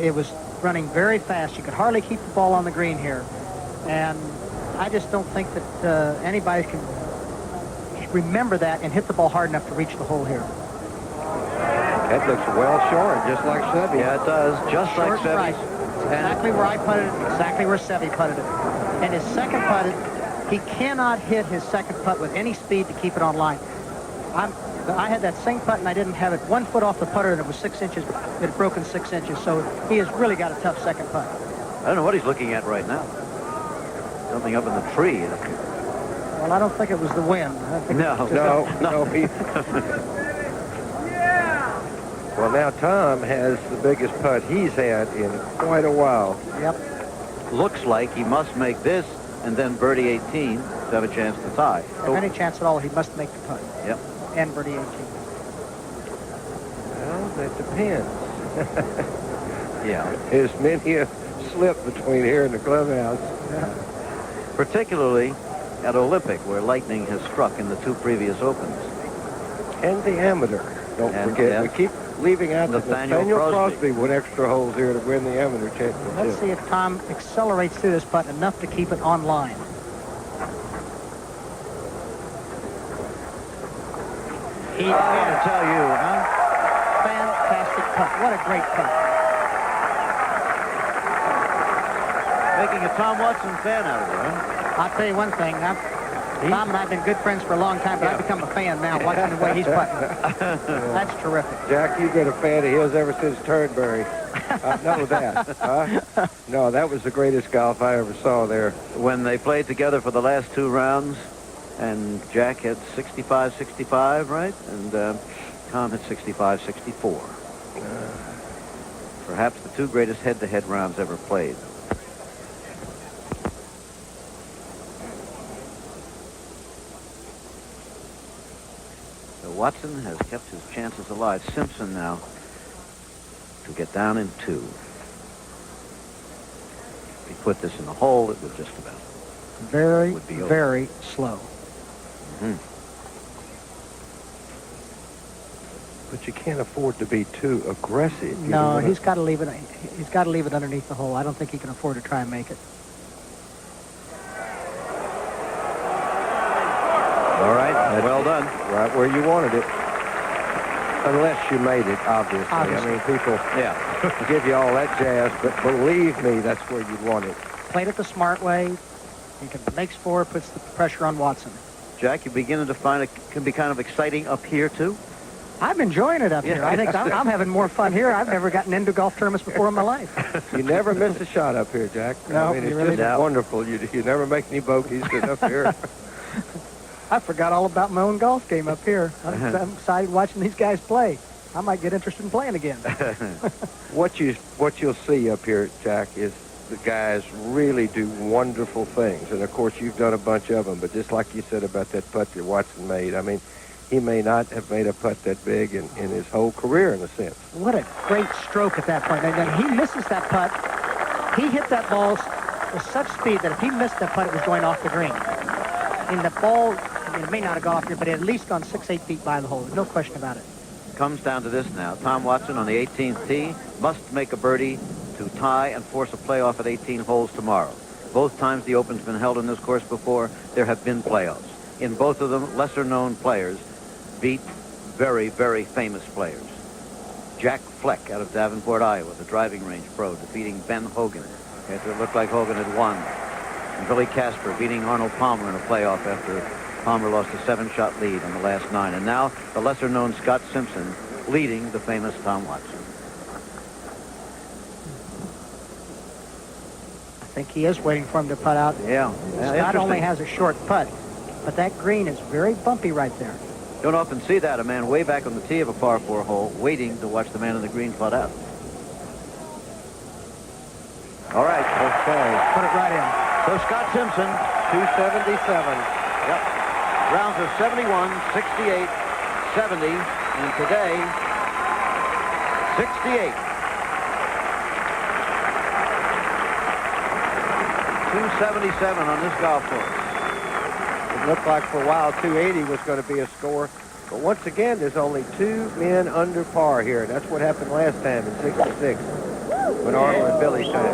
it was running very fast. You could hardly keep the ball on the green here, and I just don't think that anybody can remember that and hit the ball hard enough to reach the hole here. That looks well short, just like Seve. Yeah, it does. Just like Seve's. Right. Exactly where I putted it, exactly where Seve putted it. And his second putt, he cannot hit his second putt with any speed to keep it on line. I had that same putt, and I didn't have it 1 foot off the putter, and it was 6 inches. It had broken 6 inches, so he has really got a tough second putt. I don't know what he's looking at right now. Something up in the tree. Well, I don't think it was the wind. No. Well, now Tom has the biggest putt he's had in quite a while. Yep. Looks like he must make this and then birdie 18 to have a chance to tie. If any chance at all, he must make the putt. Yep. And birdie 18. Well, that depends. Yeah. There's many a slip between here and the clubhouse. Yeah. Particularly at Olympic, where lightning has struck in the 2 previous Opens. And the amateur. Don't forget. Yeah. We keep leaving out that Nathaniel Crosby won extra holes here to win the amateur championship. Let's see if Tom accelerates through this putt enough to keep it on line. I want to tell you, huh? Fantastic putt. What a great putt. Making a Tom Watson fan out of you, huh? I'll tell you one thing. Tom and I have been good friends for a long time, but I've become a fan now, watching the way he's putting. That's terrific. Jack, you've been a fan of his ever since Turnberry. I know that. Huh? No, that was the greatest golf I ever saw there. When they played together for the last 2 rounds, and Jack had 65-65, right? And Tom had 65-64. Perhaps the 2 greatest head-to-head rounds ever played. So Watson has kept his chances alive. Simpson now to get down in 2. If he put this in the hole, it would just about. Very, Would be over. very slow. But you can't afford to be too aggressive. No, he's got to leave it. He's got to leave it underneath the hole. I don't think he can afford to try and make it. All right, well done. Right where you wanted it. Unless you made it, obviously. I mean, people give you all that jazz, but believe me, that's where you want it. Played it the smart way. He makes 4, puts the pressure on Watson. Jack, you're beginning to find it can be kind of exciting up here, too? I'm enjoying it up here. I think I'm having more fun here. I've never gotten into golf tournaments before in my life. You never miss a shot up here, Jack. No, I mean, it's you really just don't. wonderful. You never make any bogeys sitting up here. I forgot all about my own golf game up here. I'm excited watching these guys play. I might get interested in playing again. What you'll see up here, Jack, is the guys really do wonderful things. And, of course, you've done a bunch of them. But just like you said about that putt that Watson made, I mean, he may not have made a putt that big in his whole career, in a sense. What a great stroke at that point. And then he misses that putt. He hit that ball with such speed that if he missed that putt, it was going off the green. And the ball, it may not have gone off here, but it had at least gone 6-8 feet by the hole. No question about it. Comes down to this now. Tom Watson on the 18th tee must make a birdie to tie and force a playoff at 18 holes tomorrow. Both times the Open's been held in this course before, there have been playoffs. In both of them, lesser-known players beat very, very famous players. Jack Fleck out of Davenport, Iowa, the driving range pro, defeating Ben Hogan after it looked like Hogan had won. And Billy Casper beating Arnold Palmer in a playoff after Palmer lost a 7-shot lead on the last 9. And now the lesser-known Scott Simpson leading the famous Tom Watson. I think he is waiting for him to putt out. Yeah. Scott only has a short putt, but that green is very bumpy right there. Don't often see that, a man way back on the tee of a par 4 hole waiting to watch the man in the green putt out. All right. Okay. Put it right in. So Scott Simpson, 277. Yep. Rounds of 71, 68, 70, and today, 68. 277 on this golf course. It looked like for a while 280 was going to be a score. But once again, there's only 2 men under par here. That's what happened last time in 66 when Arnold and Billy tied.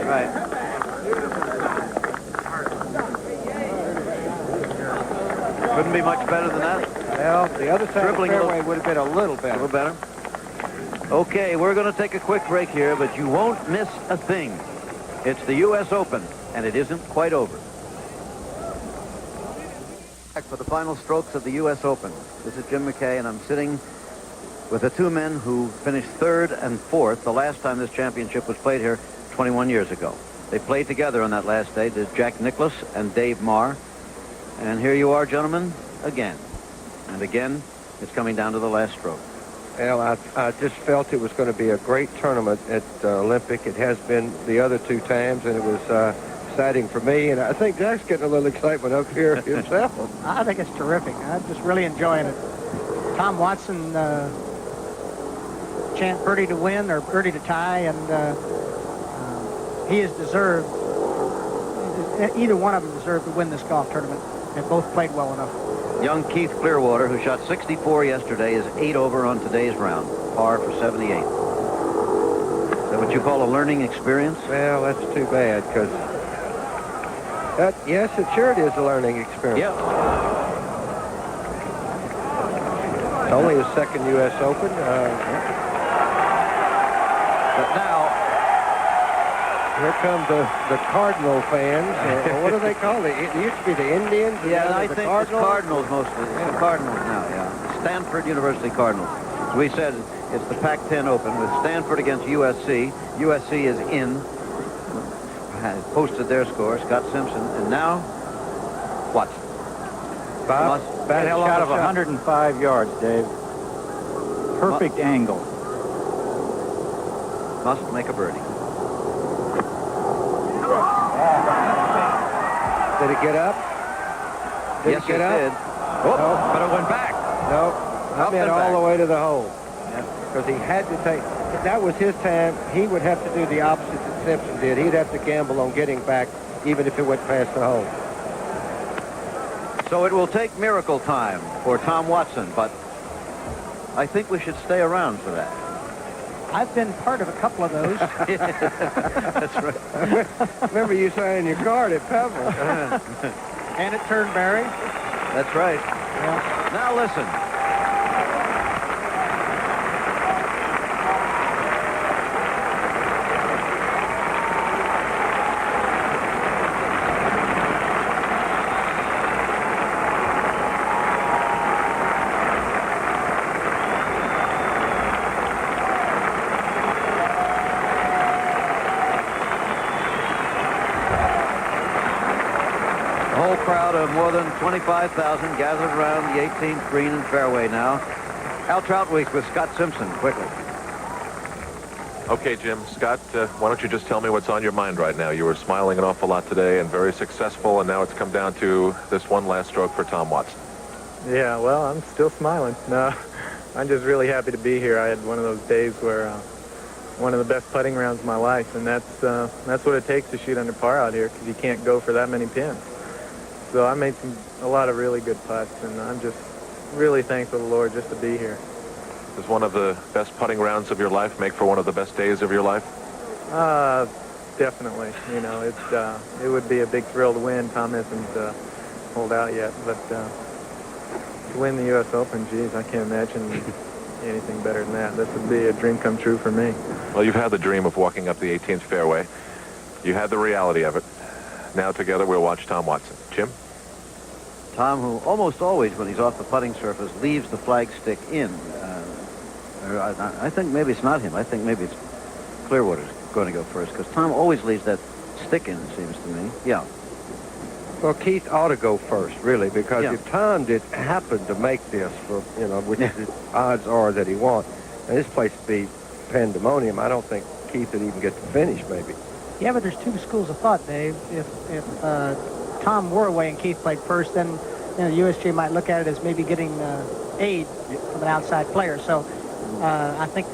Right. Couldn't be much better than that. Well, the other side of the fairway would have been a little better. A little better. Okay, we're going to take a quick break here, but you won't miss a thing. It's the U.S. Open, and it isn't quite over. Back for the final strokes of the U.S. Open. This is Jim McKay, and I'm sitting with the 2 men who finished 3rd and 4th the last time this championship was played here 21 years ago. They played together on that last day. There's Jack Nicklaus and Dave Marr. And here you are, gentlemen, again. And again, it's coming down to the last stroke. Well, I just felt it was going to be a great tournament at Olympic. It has been the other 2 times, and it was exciting for me. And I think Jack's getting a little excitement up here himself. I think it's terrific. I'm just really enjoying it. Tom Watson chant birdie to win or birdie to tie, and he has deserved, either one of them deserved to win this golf tournament. They both played well enough. Young Keith Clearwater, who shot 64 yesterday, is 8 over on today's round. Par for 78. Is that what you call a learning experience? Well, that's too bad, because yes, it sure it is a learning experience. Yeah. It's only his 2nd U.S. Open. But now, Here come the Cardinal fans. Or what do they call it? It used to be the Indians. Yeah, now I the think Cardinals. it's Cardinals mostly. It's the Cardinals now, yeah. Stanford University Cardinals. As we said, it's the Pac-10 Open with Stanford against USC. USC is in. Has posted their score, Scott Simpson. And now, Watson. Bob, That shot of 105 yards, Dave. Perfect angle. Must make a birdie. Did it get up? Yes, it get it up? did. Oh, No, but it went back. No, I Up meant and all back. the way to the hole. Because he had to take, if that was his time, he would have to do the opposite that Simpson did. He'd have to gamble on getting back, even if it went past the hole. So it will take miracle time for Tom Watson, but I think we should stay around for that. I've been part of a couple of those. That's right. Remember you signing your card at Pebble. And at Turnberry. That's right. Yeah. Now listen. Crowd of more than 25,000 gathered around the 18th green and fairway now. Al Troutwig with Scott Simpson, quickly. Okay, Jim. Scott, why don't you just tell me what's on your mind right now? You were smiling an awful lot today and very successful, and now it's come down to this one last stroke for Tom Watson. Yeah, well, I'm still smiling. No, I'm just really happy to be here. I had one of those days where one of the best putting rounds of my life, and that's what it takes to shoot under par out here, because you can't go for that many pins. So I made a lot of really good putts, and I'm just really thankful to the Lord just to be here. Does one of the best putting rounds of your life make for one of the best days of your life? Definitely. You know, it would be a big thrill to win. Tom hasn't pulled out yet, but to win the U.S. Open, geez, I can't imagine anything better than that. This would be a dream come true for me. Well, you've had the dream of walking up the 18th fairway. You had the reality of it. Now together we'll watch Tom Watson. Jim? Tom, who almost always, when he's off the putting surface, leaves the flagstick in. I think maybe it's not him. I think maybe it's Clearwater's going to go first, because Tom always leaves that stick in, it seems to me. Yeah. Well, Keith ought to go first, really, because Yeah. if Tom did happen to make this, for which the odds are that he won't, and this place would be pandemonium, I don't think Keith would even get to finish, maybe. Yeah, but there's two schools of thought, Dave. If Tom were away and Keith played first, then the USG might look at it as maybe getting aid from an outside player. So I think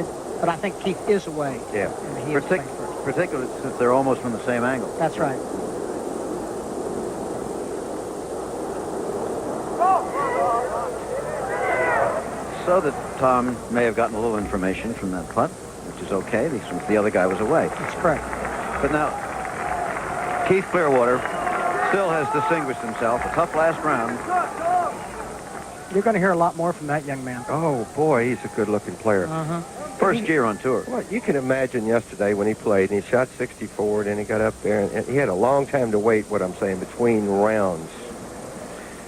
Keith is away. Yeah. And he is playing first. Particularly since they're almost from the same angle. That's right. So that Tom may have gotten a little information from that putt, which is okay, since the other guy was away. That's correct. But now, Keith Clearwater still has distinguished himself. A tough last round. You're going to hear a lot more from that young man. Oh, boy, he's a good-looking player. First year on tour. Well, you can imagine yesterday when he played, and he shot 64, and then he got up there, and he had a long time to wait, what I'm saying, between rounds.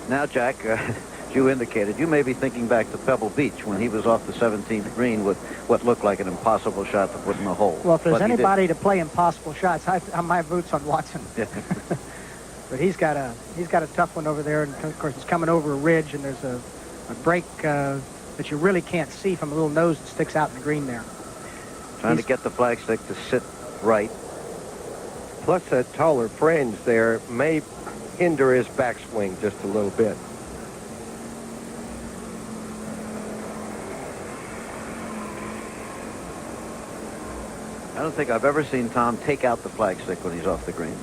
Now, Jack, as you indicated, you may be thinking back to Pebble Beach when he was off the 17th green with what looked like an impossible shot to put in the hole. Well, if there's But he did. anybody to play impossible shots, my vote's on Watson. But he's got a tough one over there, and of course it's coming over a ridge, and there's a break that you really can't see from a little nose that sticks out in the green there. Trying to get the flagstick to sit right. Plus, that taller fringe there may hinder his backswing just a little bit. I don't think I've ever seen Tom take out the flagstick when he's off the green.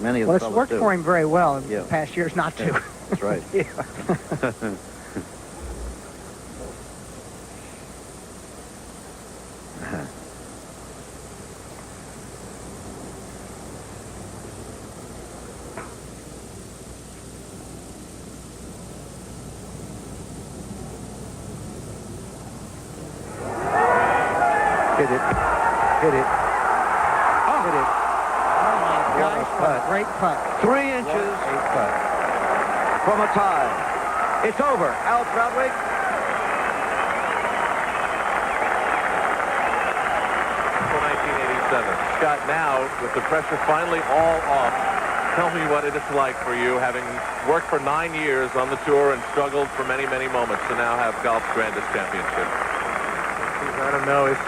Many of Well, the it's fellows worked do. for him very well in Yeah. past years not to. That's right. Hit it. Hit it. Hit it. putt. Great putt. 3 inches from a tie. It's over. Al Proudwick. For 1987. Scott, now with the pressure finally all off, tell me what it is like for you, having worked for 9 years on the tour and struggled for many, many moments, to now have golf's grandest championship. I don't know. It's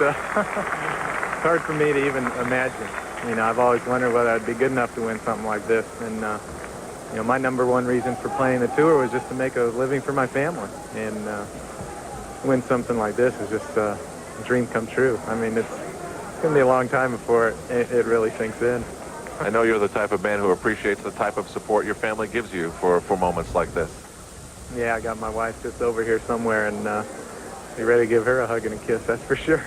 it's hard for me to even imagine. You know, I've always wondered whether I'd be good enough to win something like this. And, you know, my number one reason for playing the tour was just to make a living for my family. And win something like this is just a dream come true. I mean, it's going to be a long time before it really sinks in. I know you're the type of man who appreciates the type of support your family gives you for moments like this. Yeah, I got my wife just over here somewhere, and be ready to give her a hug and a kiss, that's for sure.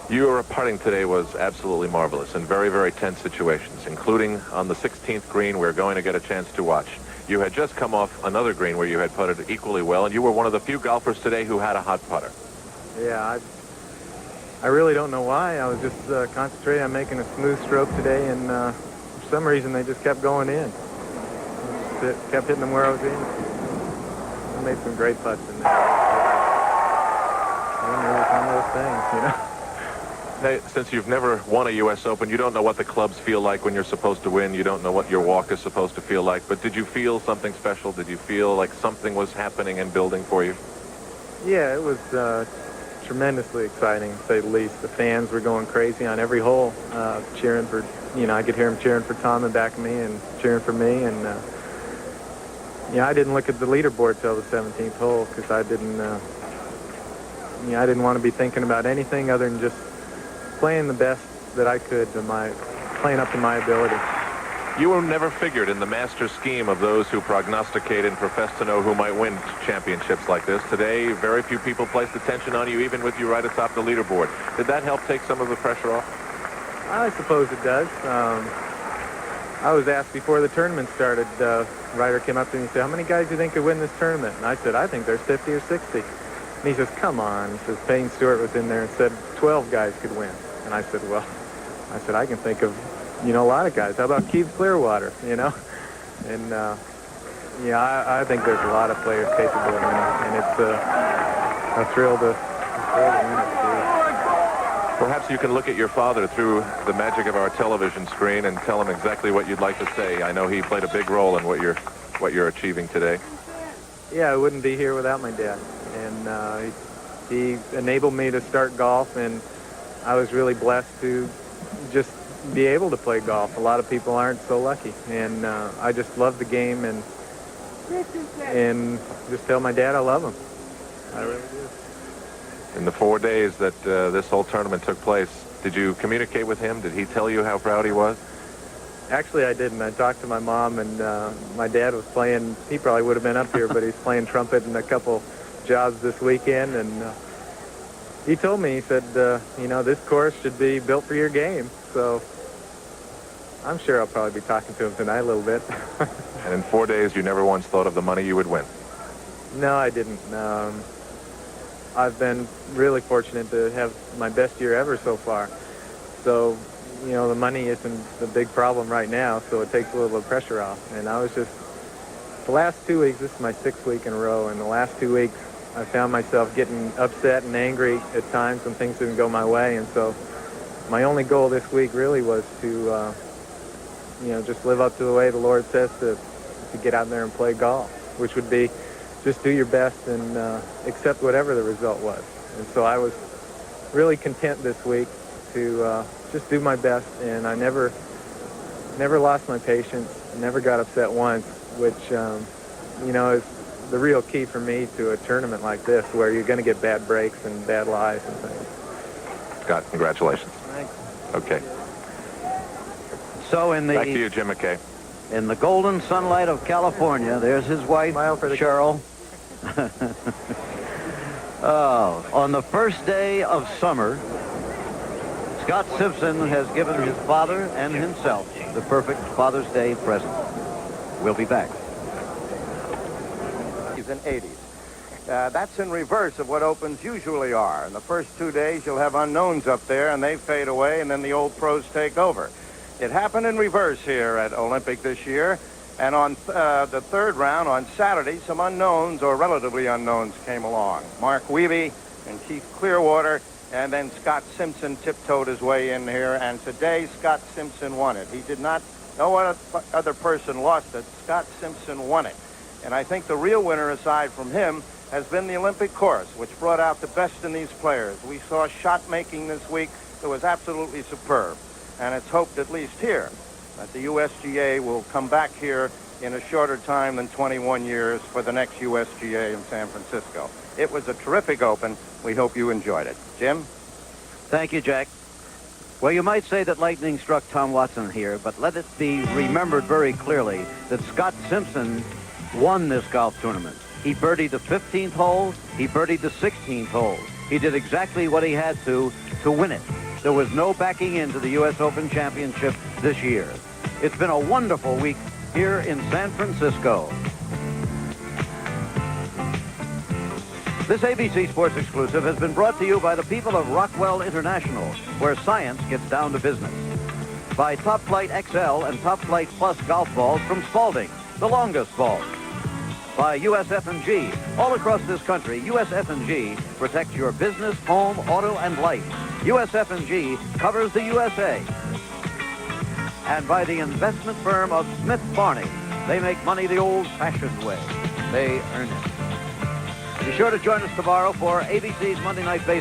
Your putting today was absolutely marvelous in very, very tense situations, including on the 16th green we're going to get a chance to watch. You had just come off another green where you had putted equally well, and you were one of the few golfers today who had a hot putter. Yeah, I really don't know why. I was just concentrating on making a smooth stroke today, and for some reason they just kept going in. Just kept hitting them where I was in. I made some great putts in there. It was one of those things, you know. Hey, since you've never won a U.S. Open, you don't know what the clubs feel like when you're supposed to win. You don't know what your walk is supposed to feel like. But did you feel something special? Did you feel like something was happening and building for you? Yeah, it was tremendously exciting, to say the least. The fans were going crazy on every hole, cheering for, you know, I could hear them cheering for Tom in back of me and cheering for me. And, you know, I didn't look at the leaderboard till the 17th hole because I didn't want to be thinking about anything other than just playing the best that I could, playing up to my ability. You were never figured in the master scheme of those who prognosticate and profess to know who might win championships like this. Today, very few people placed attention on you, even with you right atop the leaderboard. Did that help take some of the pressure off? I suppose it does. I was asked before the tournament started, Ryder came up to me and said, how many guys do you think could win this tournament? And I said, I think there's 50 or 60. And he says, come on. He says, Payne Stewart was in there and said 12 guys could win. And I said, well, I can think of, you know, a lot of guys. How about Keith Clearwater, you know? And, yeah, I think there's a lot of players capable of winning. And it's a thrill to win it, too. Perhaps you can look at your father through the magic of our television screen and tell him exactly what you'd like to say. I know he played a big role in what you're achieving today. Yeah, I wouldn't be here without my dad. And he enabled me to start golf, and I was really blessed to just be able to play golf. A lot of people aren't so lucky, and I just love the game, and just tell my dad I love him. I really do. In the 4 days that this whole tournament took place, did you communicate with him? Did he tell you how proud he was? Actually, I didn't. I talked to my mom, and my dad was playing. He probably would have been up here, but he's playing trumpet in a couple jobs this weekend, and he told me, he said, you know, this course should be built for your game. So I'm sure I'll probably be talking to him tonight a little bit. And in 4 days, you never once thought of the money you would win? No, I didn't. I've been really fortunate to have my best year ever so far. So, you know, the money isn't the big problem right now, so it takes a little bit of pressure off. And I was just, the last 2 weeks, this is my 6th week in a row, and the last 2 weeks, I found myself getting upset and angry at times when things didn't go my way. And so my only goal this week really was to, you know, just live up to the way the Lord says to get out there and play golf, which would be just do your best and accept whatever the result was. And so I was really content this week to just do my best, and I never lost my patience, never got upset once, which, you know, is the real key for me to a tournament like this, where you're going to get bad breaks and bad lies and things. Scott, congratulations. Thanks. Okay. So in the back to you, Jim McKay. In the golden sunlight of California, there's his wife, Cheryl. Oh, on the first day of summer, Scott Simpson has given his father and himself the perfect Father's Day present. We'll be back. And 80s. That's in reverse of what opens usually are. In the first 2 days, you'll have unknowns up there, and they fade away, and then the old pros take over. It happened in reverse here at Olympic this year. And on the third round, on Saturday, some unknowns, or relatively unknowns, came along. Mark Wiebe and Keith Clearwater, and then Scott Simpson tiptoed his way in here. And today, Scott Simpson won it. He did not, no other person lost it. Scott Simpson won it. And I think the real winner, aside from him, has been the Olympic course, which brought out the best in these players. We saw shot making this week that was absolutely superb. And it's hoped, at least here, that the USGA will come back here in a shorter time than 21 years for the next USGA in San Francisco. It was a terrific Open. We hope you enjoyed it. Jim? Thank you, Jack. Well, you might say that lightning struck Tom Watson here, but let it be remembered very clearly that Scott Simpson won this golf tournament. He birdied the 15th hole. He birdied the 16th hole. He did exactly what he had to win it. There was no backing into the U.S. Open Championship this year. It's been a wonderful week here in San Francisco. This ABC Sports exclusive has been brought to you by the people of Rockwell International, where science gets down to business. By Top Flight XL and Top Flight Plus golf balls from Spalding, the longest balls. By USF&G. All across this country, USF&G protects your business, home, auto, and life. USF&G covers the USA. And by the investment firm of Smith Barney. They make money the old-fashioned way. They earn it. Be sure to join us tomorrow for ABC's Monday Night Baseball.